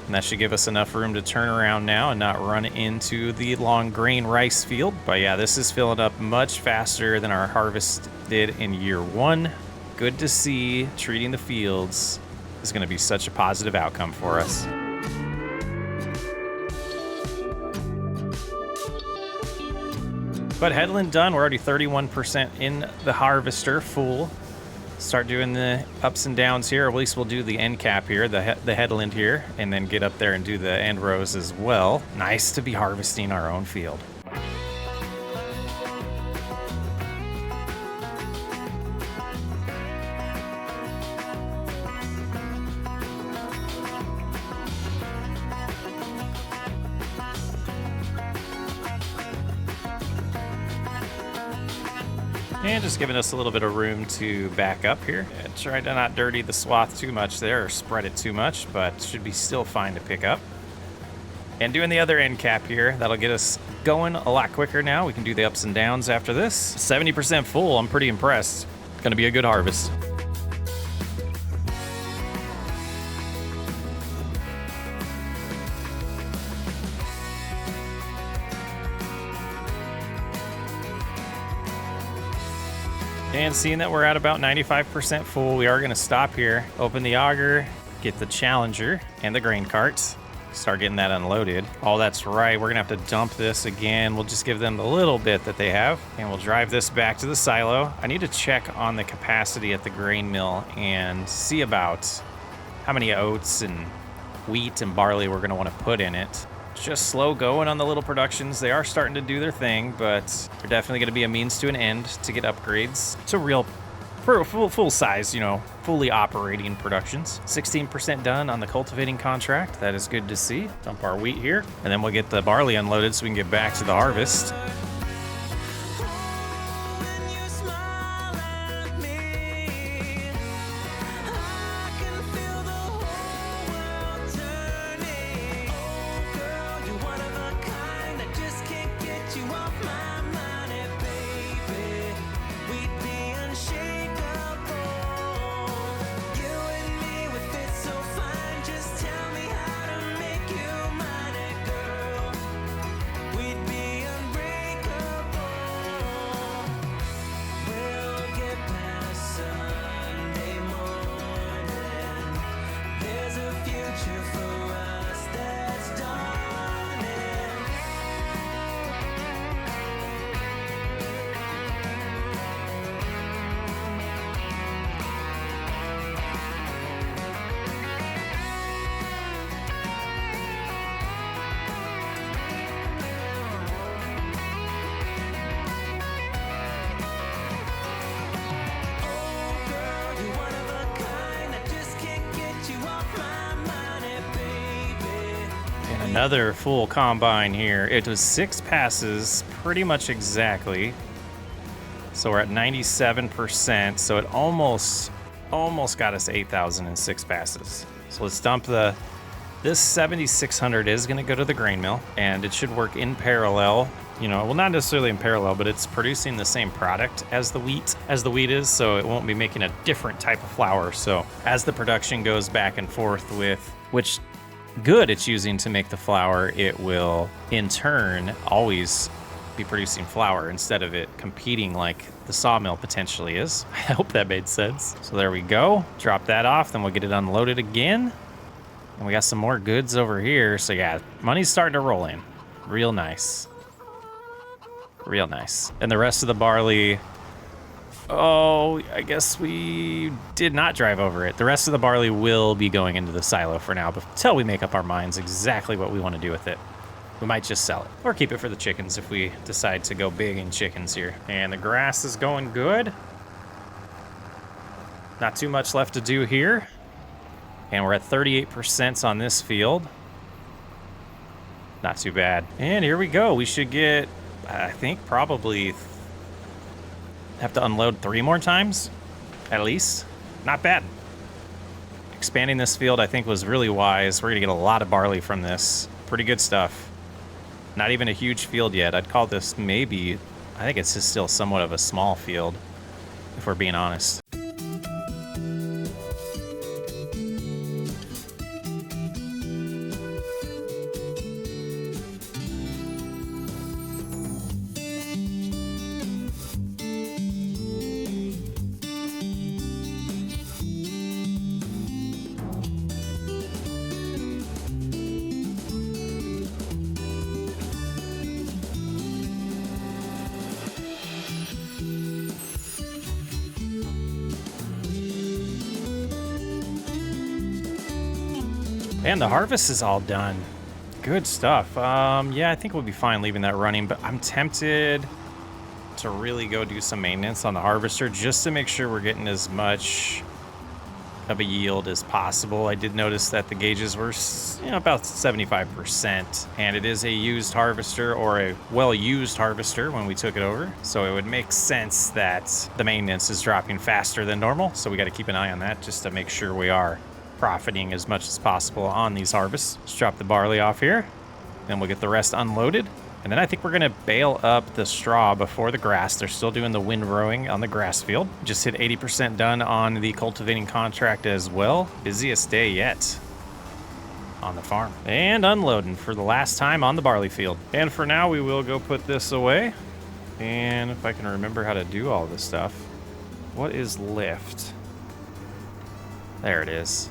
And that should give us enough room to turn around now and not run into the long grain rice field. But yeah, this is filling up much faster than our harvest did in year 1. Good to see. Treating the fields is going to be such a positive outcome for us. But headland done. We're already 31% in the harvester full. Start doing the ups and downs here, or at least we'll do the end cap here, the headland here, and then get up there and do the end rows as well. Nice to be harvesting our own field. And just giving us a little bit of room to back up here. And try to not dirty the swath too much there or spread it too much, but should be still fine to pick up. And doing the other end cap here, that'll get us going a lot quicker now. We can do the ups and downs after this. 70% full, I'm pretty impressed. It's gonna be a good harvest. And seeing that we're at about 95% full, we are going to stop here, open the auger, get the Challenger and the grain carts, start getting that unloaded. Oh, that's right. We're going to have to dump this again. We'll just give them the little bit that they have, and we'll drive this back to the silo. I need to check on the capacity at the grain mill and see about how many oats and wheat and barley we're going to want to put in it. Just slow going on the little productions. They are starting to do their thing, but they're definitely going to be a means to an end to get upgrades to real, full size, fully operating productions. 16% done on the cultivating contract. That is good to see. Dump our wheat here, and then we'll get the barley unloaded so we can get back to the harvest. Another full combine here. It was 6 passes, pretty much exactly. So we're at 97%. So it almost got us 8,006 passes. So let's dump this 7,600 is going to go to the grain mill, and it should work in parallel. Well, not necessarily in parallel, but it's producing the same product as the wheat is, so it won't be making a different type of flour. So as the production goes back and forth with which good it's using to make the flour, it will in turn always be producing flour instead of it competing like the sawmill potentially is. I hope that made sense. So there we go. Drop that off, then we'll get it unloaded again. And we got some more goods over here. So yeah, money's starting to roll in. Real nice. Real nice. And the rest of the barley, oh, I guess we did not drive over it. The rest of the barley will be going into the silo for now, but until we make up our minds exactly what we want to do with it. We might just sell it or keep it for the chickens if we decide to go big in chickens here. And the grass is going good. Not too much left to do here. And we're at 38% on this field. Not too bad. And here we go. We should get, I think, probably have to unload 3 more times, at least. Not bad. Expanding this field, I think, was really wise. We're gonna get a lot of barley from this. Pretty good stuff. Not even a huge field yet. I'd call this maybe, I think it's just still somewhat of a small field, if we're being honest. And the harvest is all done. Good stuff. Yeah, I think we'll be fine leaving that running, but I'm tempted to really go do some maintenance on the harvester just to make sure we're getting as much of a yield as possible. I did notice that the gauges were, about 75%, and it is a used harvester, or a well-used harvester when we took it over. So it would make sense that the maintenance is dropping faster than normal. So we got to keep an eye on that just to make sure we are profiting as much as possible on these harvests. Let's drop the barley off here, then we'll get the rest unloaded. And then I think we're gonna bale up the straw before the grass. They're still doing the windrowing on the grass field. Just hit 80% done on the cultivating contract as well. Busiest day yet on the farm. And unloading for the last time on the barley field. And for now, we will go put this away. And if I can remember how to do all this stuff. What is lift? There it is.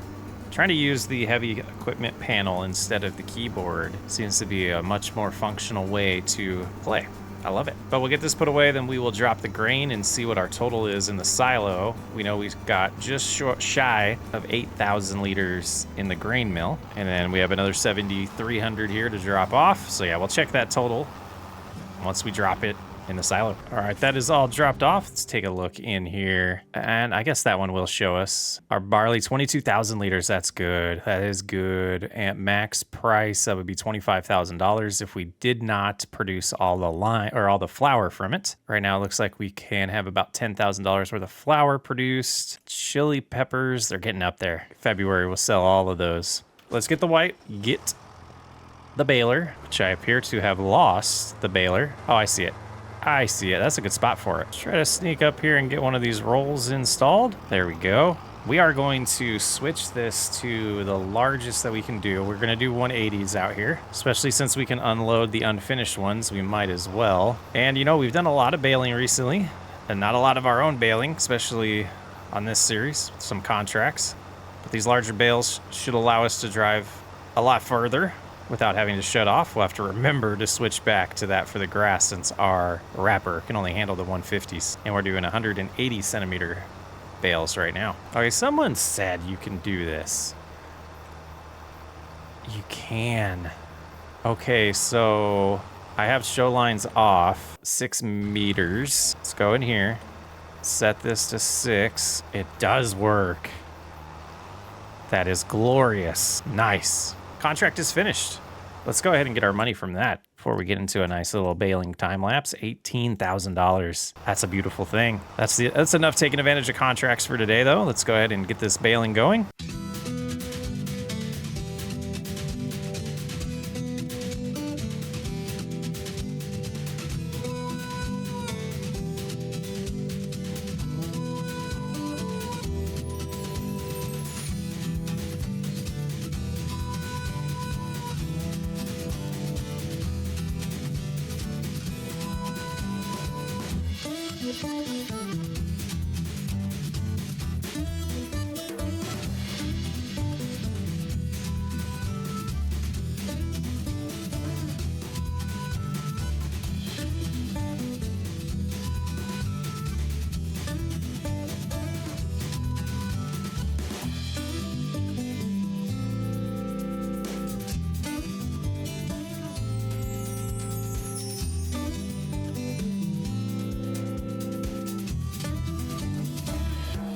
Trying to use the heavy equipment panel instead of the keyboard seems to be a much more functional way to play. I love it. But we'll get this put away, then we will drop the grain and see what our total is in the silo. We know we've got just shy of 8,000 liters in the grain mill. And then we have another 7,300 here to drop off. So yeah, we'll check that total once we drop it in the silo. All right, that is all dropped off. Let's take a look in here. And I guess that one will show us our barley, 22,000 liters. That's good. That is good. At max price, that would be $25,000 if we did not produce all the line or all the flour from it. Right now, it looks like we can have about $10,000 worth of flour produced. Chili peppers, they're getting up there. February, we'll sell all of those. Let's get the white, get the baler, which I appear to have lost the baler. Oh, I see it. I see it. That's a good spot for it. Let's try to sneak up here and get one of these rolls installed. There we go. We are going to switch this to the largest that we can do. We're going to do 180s out here, especially since we can unload the unfinished ones. We might as well. And we've done a lot of baling recently, and not a lot of our own baling, especially on this series, some contracts. But these larger bales should allow us to drive a lot further without having to shut off. We'll have to remember to switch back to that for the grass since our wrapper can only handle the 150s. And we're doing 180 centimeter bales right now. Okay, someone said you can do this. You can. Okay, so I have show lines off 6 meters. Let's go in here, set this to 6. It does work. That is glorious. Nice. Contract is finished. Let's go ahead and get our money from that before we get into a nice little baling time lapse. $18,000. That's a beautiful thing. That's enough taking advantage of contracts for today, though. Let's go ahead and get this baling going.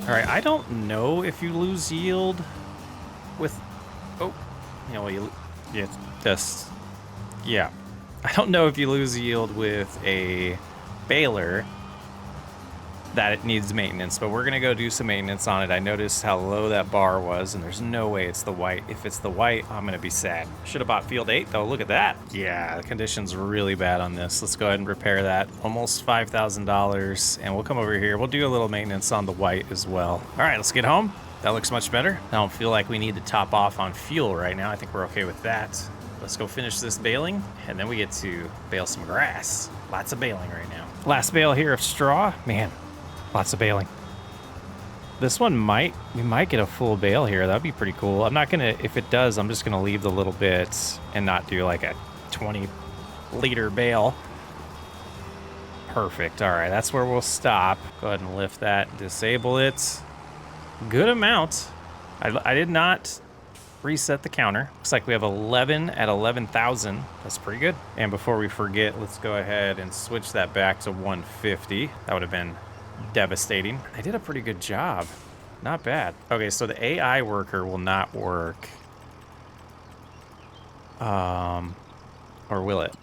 All right, I don't know if you lose yield with, I don't know if you lose yield with a baler that it needs maintenance, but we're gonna go do some maintenance on it. I noticed how low that bar was, and there's no way it's the white. If it's the white, I'm gonna be sad. Should have bought field 8 though, look at that. Yeah, the condition's really bad on this. Let's go ahead and repair that. Almost $5,000, and we'll come over here. We'll do a little maintenance on the white as well. All right, let's get home. That looks much better. I don't feel like we need to top off on fuel right now. I think we're okay with that. Let's go finish this baling, and then we get to bale some grass. Lots of baling right now. Last bale here of straw. Man, lots of baling. This one we might get a full bale here. That'd be pretty cool. I'm not gonna, if it does, I'm just gonna leave the little bits and not do like a 20 liter bale. Perfect. All right, that's where we'll stop. Go ahead and lift that, disable it. Good amount. I did not reset the counter. Looks like we have 11 at 11,000. That's pretty good. And before we forget, let's go ahead and switch that back to 150. That would have been devastating. I did a pretty good job. Not bad. Okay, so the AI worker will not work. Or will it?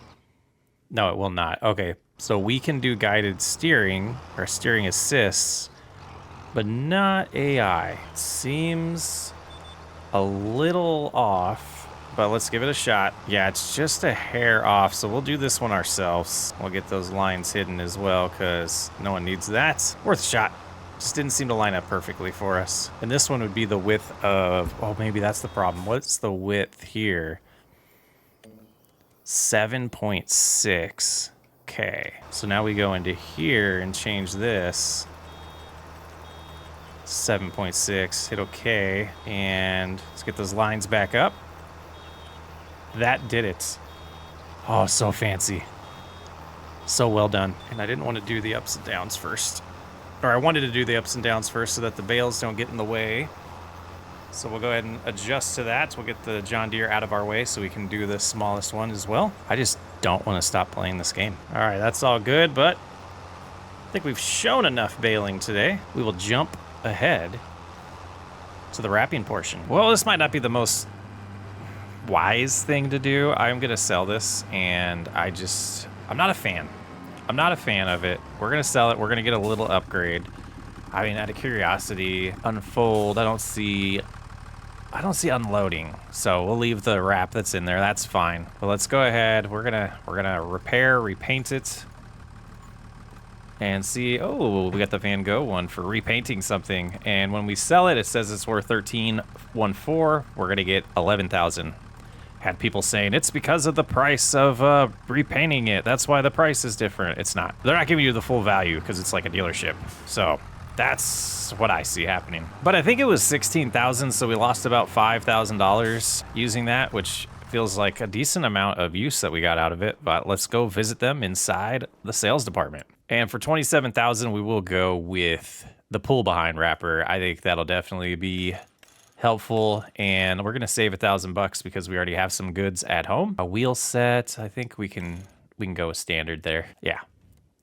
No, it will not. Okay, so we can do guided steering or steering assists, but not AI. Seems a little off, but let's give it a shot. Yeah, it's just a hair off, so we'll do this one ourselves. We'll get those lines hidden as well, because no one needs that. Worth a shot. Just didn't seem to line up perfectly for us. And this one would be the width of, oh, maybe that's the problem. What's the width here? 7.6. Okay, so now we go into here and change this. 7.6, hit okay, and let's get those lines back up. That did it. Oh, so fancy. So well done. And I didn't want to do the ups and downs first. Or I wanted to do the ups and downs first so that the bales don't get in the way. So we'll go ahead and adjust to that. We'll get the John Deere out of our way so we can do the smallest one as well. I just don't want to stop playing this game. All right, that's all good, but I think we've shown enough baling today. We will jump ahead to the wrapping portion. Well, this might not be the most wise thing to do. I'm gonna sell this, and I'm not a fan. I'm not a fan of it. We're gonna sell it. We're gonna get a little upgrade. I mean, out of curiosity, unfold. I don't see unloading, so we'll leave the wrap that's in there. That's fine. But let's go ahead. We're gonna repair, repaint it, and see. Oh, we got the Van Gogh one for repainting something. And when we sell it, it says it's worth 13.14. We're gonna get 11,000. Had people saying it's because of the price of repainting it. That's why the price is different. It's not. They're not giving you the full value because it's like a dealership. So that's what I see happening. But I think it was 16,000, so we lost about $5,000 using that, which feels like a decent amount of use that we got out of it. But let's go visit them inside the sales department. And for 27,000, we will go with the pull behind wrapper. I think that'll definitely be helpful, and we're gonna save $1,000 because we already have some goods at home. A wheel set, I think we can go with standard there. Yeah.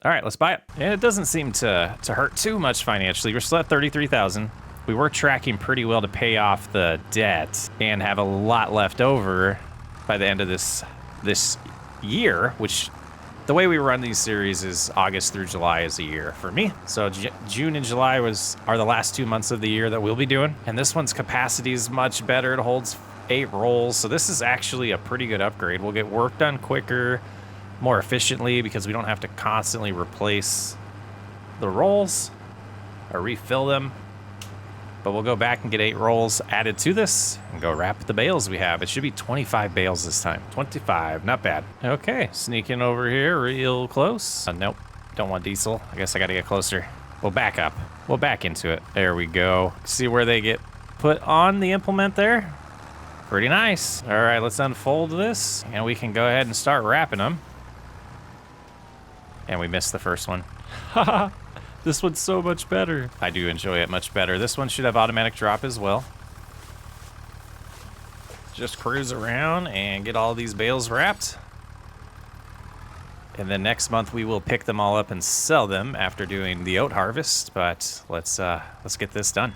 All right, let's buy it. And it doesn't seem to hurt too much financially. We're still at 33,000. We were tracking pretty well to pay off the debt and have a lot left over by the end of this year, which the way we run these series is August through July is a year for me. So June and July are the last 2 months of the year that we'll be doing. And this one's capacity is much better. It holds 8 rolls. So this is actually a pretty good upgrade. We'll get work done quicker, more efficiently, because we don't have to constantly replace the rolls or refill them. But we'll go back and get 8 rolls added to this and go wrap the bales we have. It should be 25 bales this time. 25, not bad. Okay, sneaking over here real close. Nope, don't want diesel. I guess I gotta get closer. We'll back up. We'll back into it. There we go. See where they get put on the implement there? Pretty nice. All right, let's unfold this and we can go ahead and start wrapping them. And we missed the first one. Haha. This one's so much better. I do enjoy it much better. This one should have automatic drop as well. Just cruise around and get all these bales wrapped. And then next month we will pick them all up and sell them after doing the oat harvest. But let's get this done.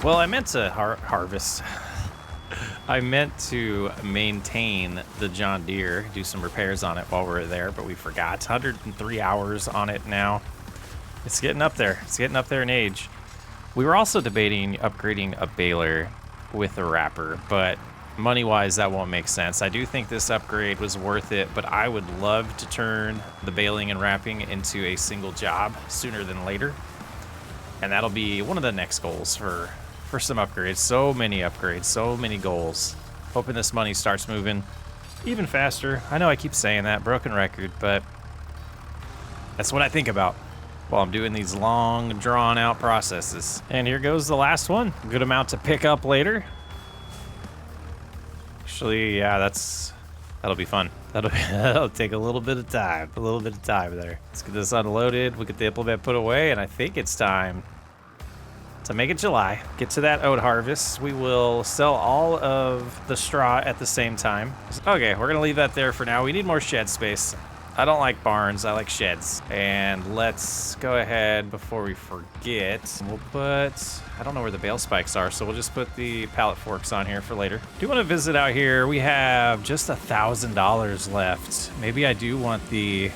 Well, I meant to harvest. I meant to maintain the John Deere, do some repairs on it while we were there, but we forgot. 103 hours on it now. It's getting up there. It's getting up there in age. We were also debating upgrading a baler with a wrapper, but money-wise, that won't make sense. I do think this upgrade was worth it, but I would love to turn the baling and wrapping into a single job sooner than later. And that'll be one of the next goals for some upgrades. So many upgrades, so many goals. Hoping this money starts moving even faster. I know I keep saying that, broken record, but that's what I think about while I'm doing these long, drawn-out processes. And here goes the last one. Good amount to pick up later. Actually, yeah, that'll be fun. That'll take a little bit of time. There. Let's get this unloaded. We'll get the implement put away, and I think it's time to make it July. Get to that oat harvest. We will sell all of the straw at the same time. Okay, we're gonna leave that there for now. We need more shed space. I don't like barns, I like sheds. And let's go ahead before we forget. We'll put, I don't know where the bale spikes are, so we'll just put the pallet forks on here for later. Do want to visit out here. We have just $1,000 left. Maybe I do want the,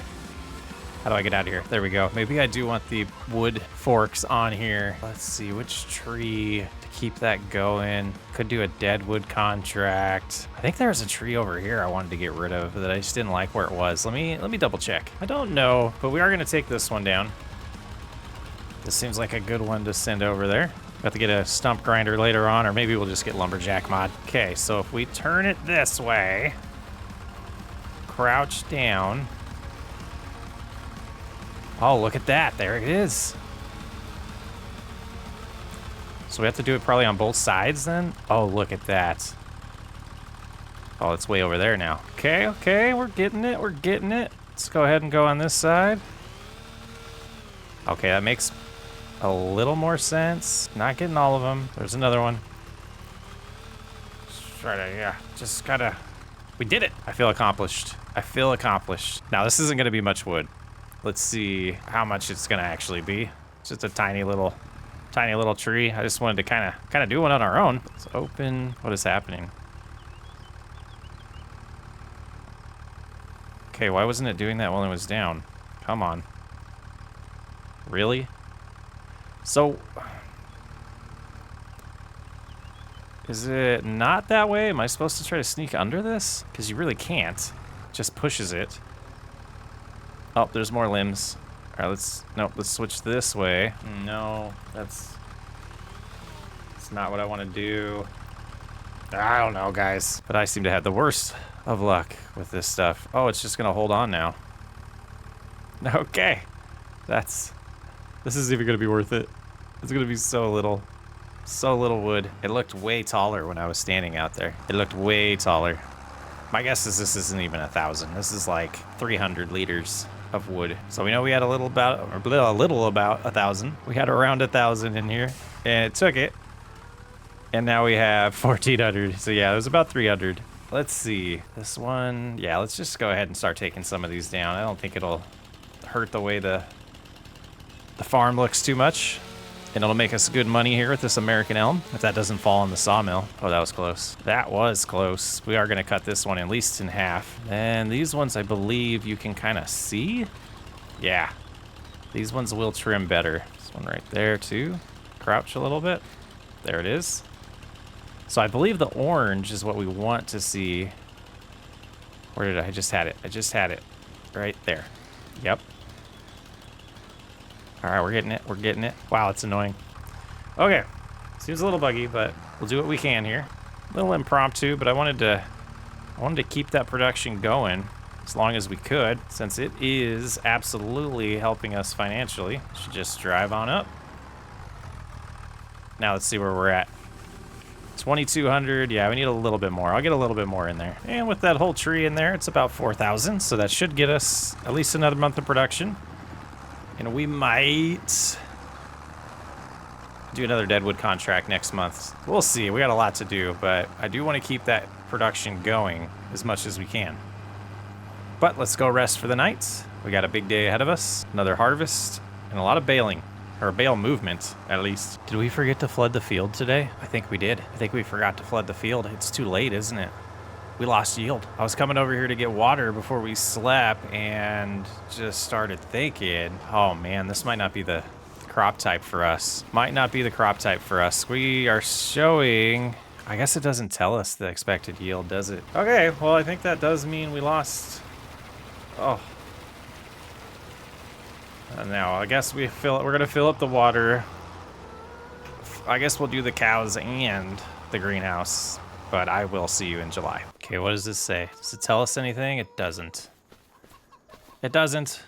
how do I get out of here? There we go. Maybe I do want the wood forks on here. Let's see which tree to keep that going. Could do a dead wood contract. I think there's a tree over here I wanted to get rid of that I just didn't like where it was. Let me double check. I don't know, but we are gonna take this one down. This seems like a good one to send over there. Have to get a stump grinder later on, or maybe we'll just get lumberjack mod. Okay, so if we turn it this way, crouch down. Oh, look at that. There it is. So we have to do it probably on both sides then? Oh, look at that. Oh, it's way over there now. Okay, we're getting it. Let's go ahead and go on this side. Okay, that makes a little more sense. Not getting all of them. There's another one. Just gotta... We did it. I feel accomplished. Now, this isn't gonna be much wood. Let's see how much it's gonna actually be. It's just a tiny little tree. I just wanted to kind of do one on our own. Let's open. What is happening? Okay, why wasn't it doing that while it was down? Come on. Really? So, is it not that way? Am I supposed to try to sneak under this? Because you really can't. It just pushes it. Oh, there's more limbs. All right, let's switch this way. No, that's not what I want to do. I don't know, guys. But I seem to have the worst of luck with this stuff. Oh, it's just gonna hold on now. Okay. This is even gonna be worth it. It's gonna be so little wood. It looked way taller when I was standing out there. It looked way taller. My guess is this isn't even 1,000. This is like 300 liters of wood. So we know we had a little about 1,000. We had around 1,000 in here, and it took it. And now we have 1,400. So yeah, it was about 300. Let's see this one. Yeah, let's just go ahead and start taking some of these down. I don't think it'll hurt the way the farm looks too much, and it'll make us good money here with this American elm if that doesn't fall in the sawmill. Oh, that was close. That was close. We are gonna cut this one at least in half. And these ones, I believe you can kind of see. Yeah, these ones will trim better. This one right there too. Crouch a little bit. There it is. So I believe the orange is what we want to see. Where did I just had it? I just had it right there. Yep. All right, we're getting it. Wow, it's annoying. Okay, seems a little buggy, but we'll do what we can here. A little impromptu, but I wanted to keep that production going as long as we could, since it is absolutely helping us financially. Should just drive on up. Now let's see where we're at. 2,200. Yeah, we need a little bit more. I'll get a little bit more in there. And with that whole tree in there, it's about 4,000. So that should get us at least another month of production. And we might do another deadwood contract next month. We'll see. We got a lot to do, but I do want to keep that production going as much as we can. But let's go rest for the night. We got a big day ahead of us, another harvest, and a lot of baling. or bale movement, at least. Did we forget to flood the field today? I think we did. I think we forgot to flood the field. It's too late, isn't it? We lost yield. I was coming over here to get water before we slept and just started thinking, oh man, this might not be the crop type for us. Might not be the crop type for us. We are showing, I guess it doesn't tell us the expected yield, does it? Okay, well, I think that does mean we lost. Oh. Now, I guess we're gonna fill up the water. I guess we'll do the cows and the greenhouse. But I will see you in July. Okay, what does this say? Does it tell us anything? It doesn't. It doesn't.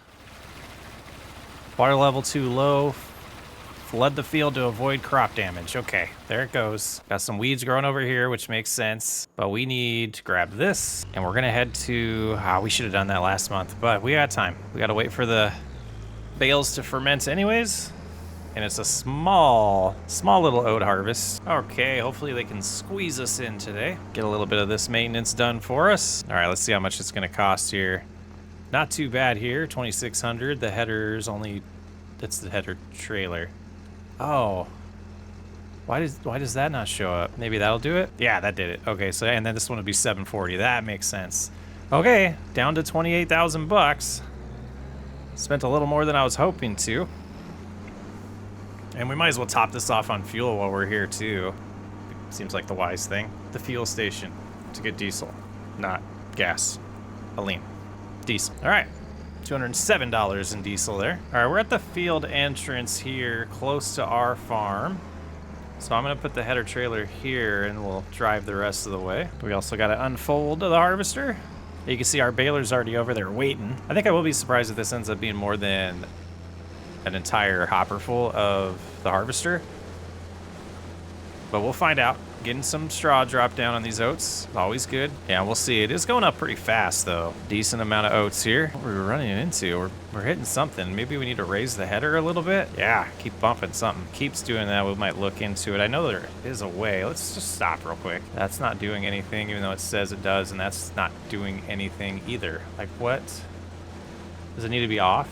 Water level too low. Flood the field to avoid crop damage. Okay, there it goes. Got some weeds growing over here, which makes sense. But we need to grab this, and we're gonna head to, we should have done that last month, but we got time. We gotta wait for the bales to ferment anyways. And it's a small little oat harvest. Okay, hopefully they can squeeze us in today. Get a little bit of this maintenance done for us. All right, let's see how much it's gonna cost here. Not too bad here, 2,600. The header's only, that's the header trailer. Oh, why does that not show up? Maybe that'll do it? Yeah, that did it. Okay, so, and then this one would be 740. That makes sense. Okay, down to 28,000 bucks. Spent a little more than I was hoping to. And we might as well top this off on fuel while we're here too. Seems like the wise thing. The fuel station to get diesel, not gas. Lean. Diesel. All right, $207 in diesel there. All right, we're at the field entrance here, close to our farm. So I'm gonna put the header trailer here and we'll drive the rest of the way. We also gotta unfold the harvester. You can see our baler's already over there waiting. I think I will be surprised if this ends up being more than an entire hopper full of the harvester, but we'll find out. Getting some straw dropped down on these oats, always good. Yeah, we'll see. It is going up pretty fast though. Decent amount of oats here. What are we running into? We're hitting something. Maybe we need to raise the header a little bit. Yeah, keep bumping something. Keeps doing that. We might look into it. I know there is a way. Let's just stop real quick. That's not doing anything, even though it says it does, and that's not doing anything either. Like what? Does it need to be off?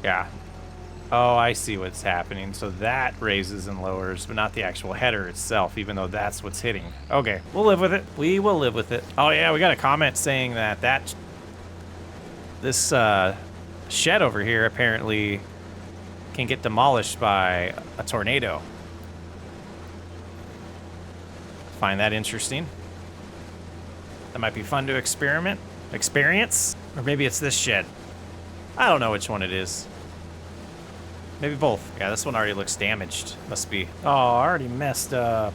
Yeah. Oh, I see what's happening. So that raises and lowers, but not the actual header itself, even though that's what's hitting. Okay, we'll live with it. We will live with it. Oh yeah, we got a comment saying that this shed over here apparently can get demolished by a tornado. Find that interesting. That might be fun to experience, or maybe it's this shed. I don't know which one it is. Maybe both. Yeah, this one already looks damaged. Must be. Oh, I already messed up.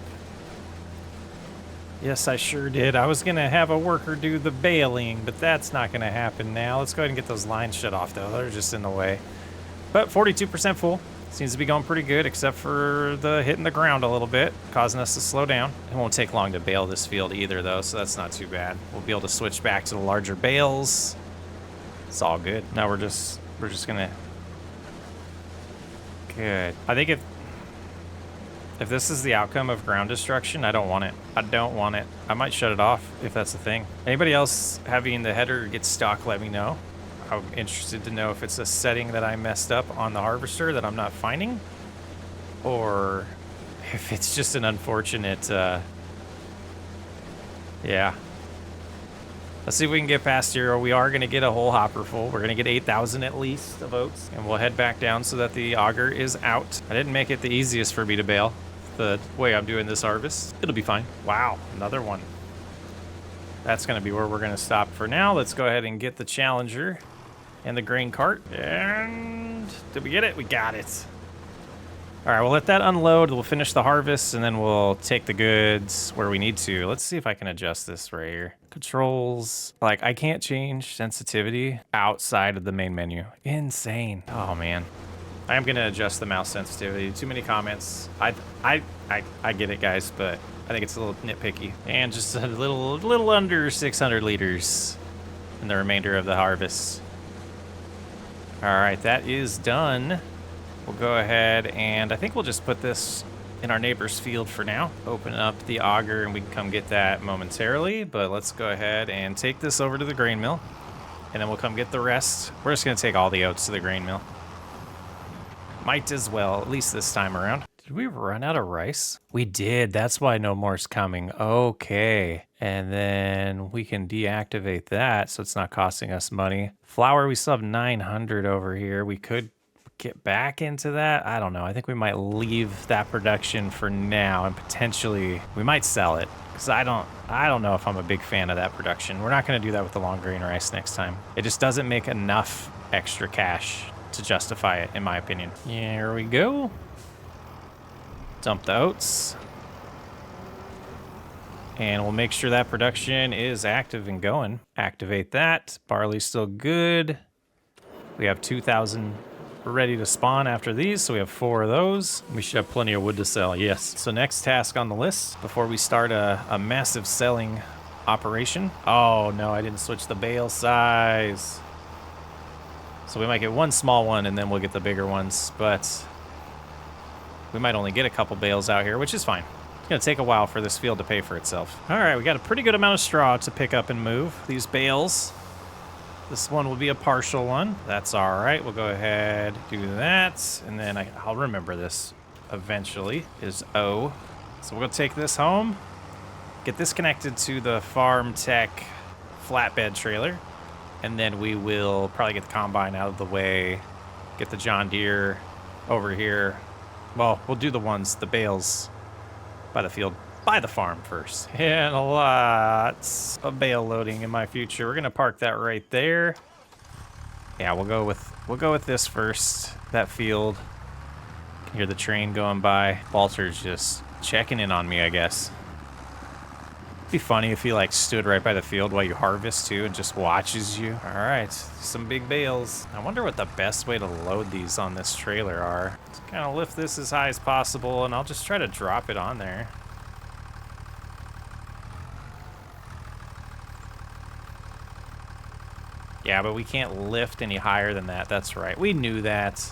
Yes, I sure did. I was gonna have a worker do the baling, but that's not gonna happen now. Let's go ahead and get those lines shut off though. They're just in the way. But 42% full. Seems to be going pretty good, except for the hitting the ground a little bit, causing us to slow down. It won't take long to bale this field either though, so that's not too bad. We'll be able to switch back to the larger bales. It's all good. Now we're just gonna. Good. I think if this is the outcome of ground destruction, I don't want it. I don't want it. I might shut it off if that's the thing. Anybody else having the header get stuck, let me know. I'm interested to know if it's a setting that I messed up on the harvester that I'm not finding, or if it's just an unfortunate, yeah. Let's see if we can get past here. We are going to get a whole hopper full. We're going to get 8,000 at least of oats, and we'll head back down so that the auger is out. I didn't make it the easiest for me to bale the way I'm doing this harvest. It'll be fine. Wow, another one. That's going to be where we're going to stop for now. Let's go ahead and get the Challenger and the grain cart. And did we get it? We got it. All right, we'll let that unload. We'll finish the harvest, and then we'll take the goods where we need to. Let's see if I can adjust this right here. Controls. Like, I can't change sensitivity outside of the main menu. Insane. Oh, man. I am going to adjust the mouse sensitivity. Too many comments. I get it, guys, but I think it's a little nitpicky. And just a little under 600 liters in the remainder of the harvest. All right, that is done. We'll go ahead and I think we'll just put this in our neighbor's field for now. Open up the auger and we can come get that momentarily, but let's go ahead and take this over to the grain mill and then we'll come get the rest. We're just gonna take all the oats to the grain mill. Might as well, at least this time around. Did we run out of rice? We did. That's why no more's coming. Okay. And then we can deactivate that so it's not costing us money. Flour, we still have 900 over here. We could get back into that. I don't know. I think we might leave that production for now and potentially we might sell it because I don't know if I'm a big fan of that production. We're not going to do that with the long grain rice next time. It just doesn't make enough extra cash to justify it, in my opinion. Here we go. Dump the oats. And we'll make sure that production is active and going. Activate that. Barley's still good. We have 2,000 ready to spawn after these, so we have 4 of those. We should have plenty of wood to sell, yes. So next task on the list, before we start a massive selling operation. Oh no, I didn't switch the bale size. So we might get one small one and then we'll get the bigger ones, but we might only get a couple bales out here, which is fine. It's gonna take a while for this field to pay for itself. All right, we got a pretty good amount of straw to pick up and move. These bales, this one will be a partial one. That's all right, we'll go ahead, do that. And then I'll remember this eventually, is O. So we'll go take this home, get this connected to the Farm Tech flatbed trailer. And then we will probably get the combine out of the way, get the John Deere over here. Well, we'll do the bales by the field, by the farm first. And lots of bale loading in my future. We're gonna park that right there. Yeah, we'll go with this first, that field. Can hear the train going by. Walter's just checking in on me, I guess. It'd be funny if he like stood right by the field while you harvest too and just watches you. All right, some big bales. I wonder what the best way to load these on this trailer are. Just kind of lift this as high as possible and I'll just try to drop it on there. Yeah, but we can't lift any higher than that. That's right, we knew that.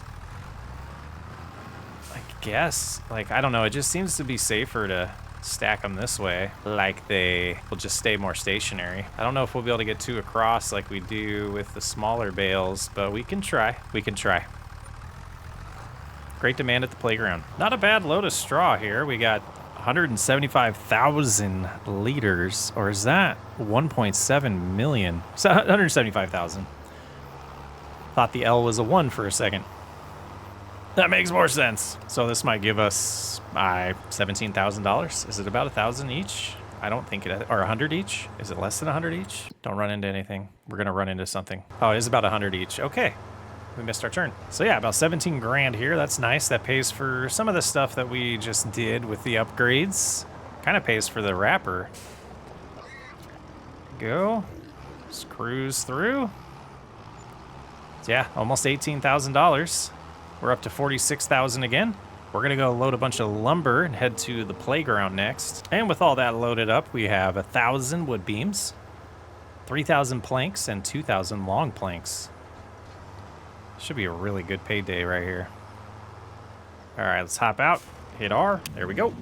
I guess, like, I don't know, it just seems to be safer to stack them this way, like they will just stay more stationary. I don't know if we'll be able to get 2 across like we do with the smaller bales, but we can try. We can try. Great demand at the playground. Not a bad load of straw here. We got 175,000 liters, or is that 1.7 million? So 175,000. Thought the L was a 1 for a second. That makes more sense. So this might give us $17,000. Is it about 1,000 each? I don't think it, or 100 each. Is it less than 100 each? Don't run into anything. We're gonna run into something. Oh, it is about 100 each. Okay, we missed our turn. So yeah, about 17 grand here. That's nice. That pays for some of the stuff that we just did with the upgrades. Kind of pays for the wrapper. Go. Just cruise through. Yeah, almost $18,000. We're up to 46,000 again. We're gonna go load a bunch of lumber and head to the playground next. And with all that loaded up, we have 1,000 wood beams, 3,000 planks, and 2,000 long planks. Should be a really good payday right here. All right, let's hop out, hit R, there we go.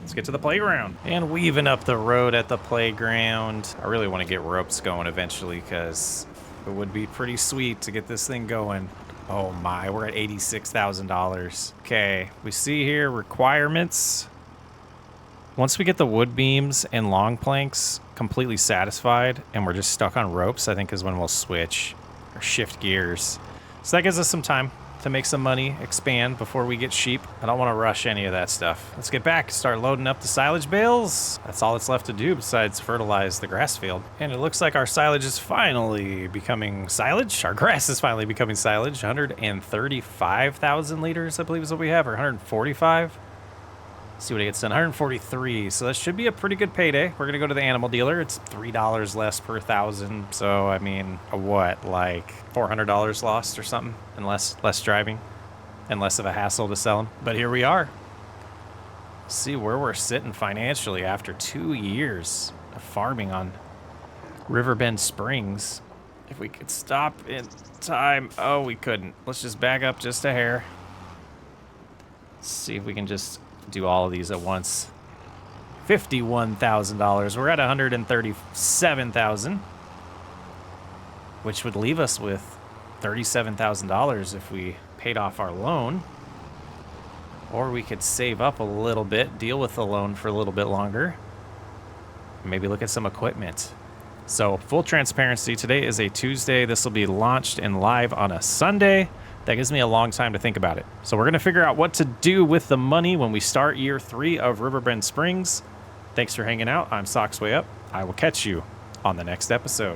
Let's get to the playground. And weaving up the road at the playground. I really wanna get ropes going eventually because it would be pretty sweet to get this thing going. Oh my, we're at $86,000. Okay, we see here requirements. Once we get the wood beams and long planks completely satisfied and we're just stuck on ropes, I think is when we'll switch or shift gears. So that gives us some time to make some money, expand before we get sheep. I don't want to rush any of that stuff. Let's get back, start loading up the silage bales. That's all that's left to do besides fertilize the grass field. And it looks like our silage is finally becoming silage. Our grass is finally becoming silage. 135,000 liters, I believe is what we have, or 145. Let's see what it gets done. 143. So that should be a pretty good payday. We're gonna go to the animal dealer. It's $3 less per 1,000. So I mean, what, like $400 lost or something, and less driving, and less of a hassle to sell them. But here we are. See where we're sitting financially after 2 years of farming on Riverbend Springs. If we could stop in time. Oh, we couldn't. Let's just back up just a hair. Let's see if we can just do all of these at once. $51,000. We're at 137,000, which would leave us with $37,000 if we paid off our loan. Or we could save up a little bit, deal with the loan for a little bit longer. Maybe look at some equipment. So full transparency, today is a Tuesday. This will be launched and live on a Sunday. That gives me a long time to think about it. So we're going to figure out what to do with the money when we start year 3 of Riverbend Springs. Thanks for hanging out. I'm Socksway Up. I will catch you on the next episode.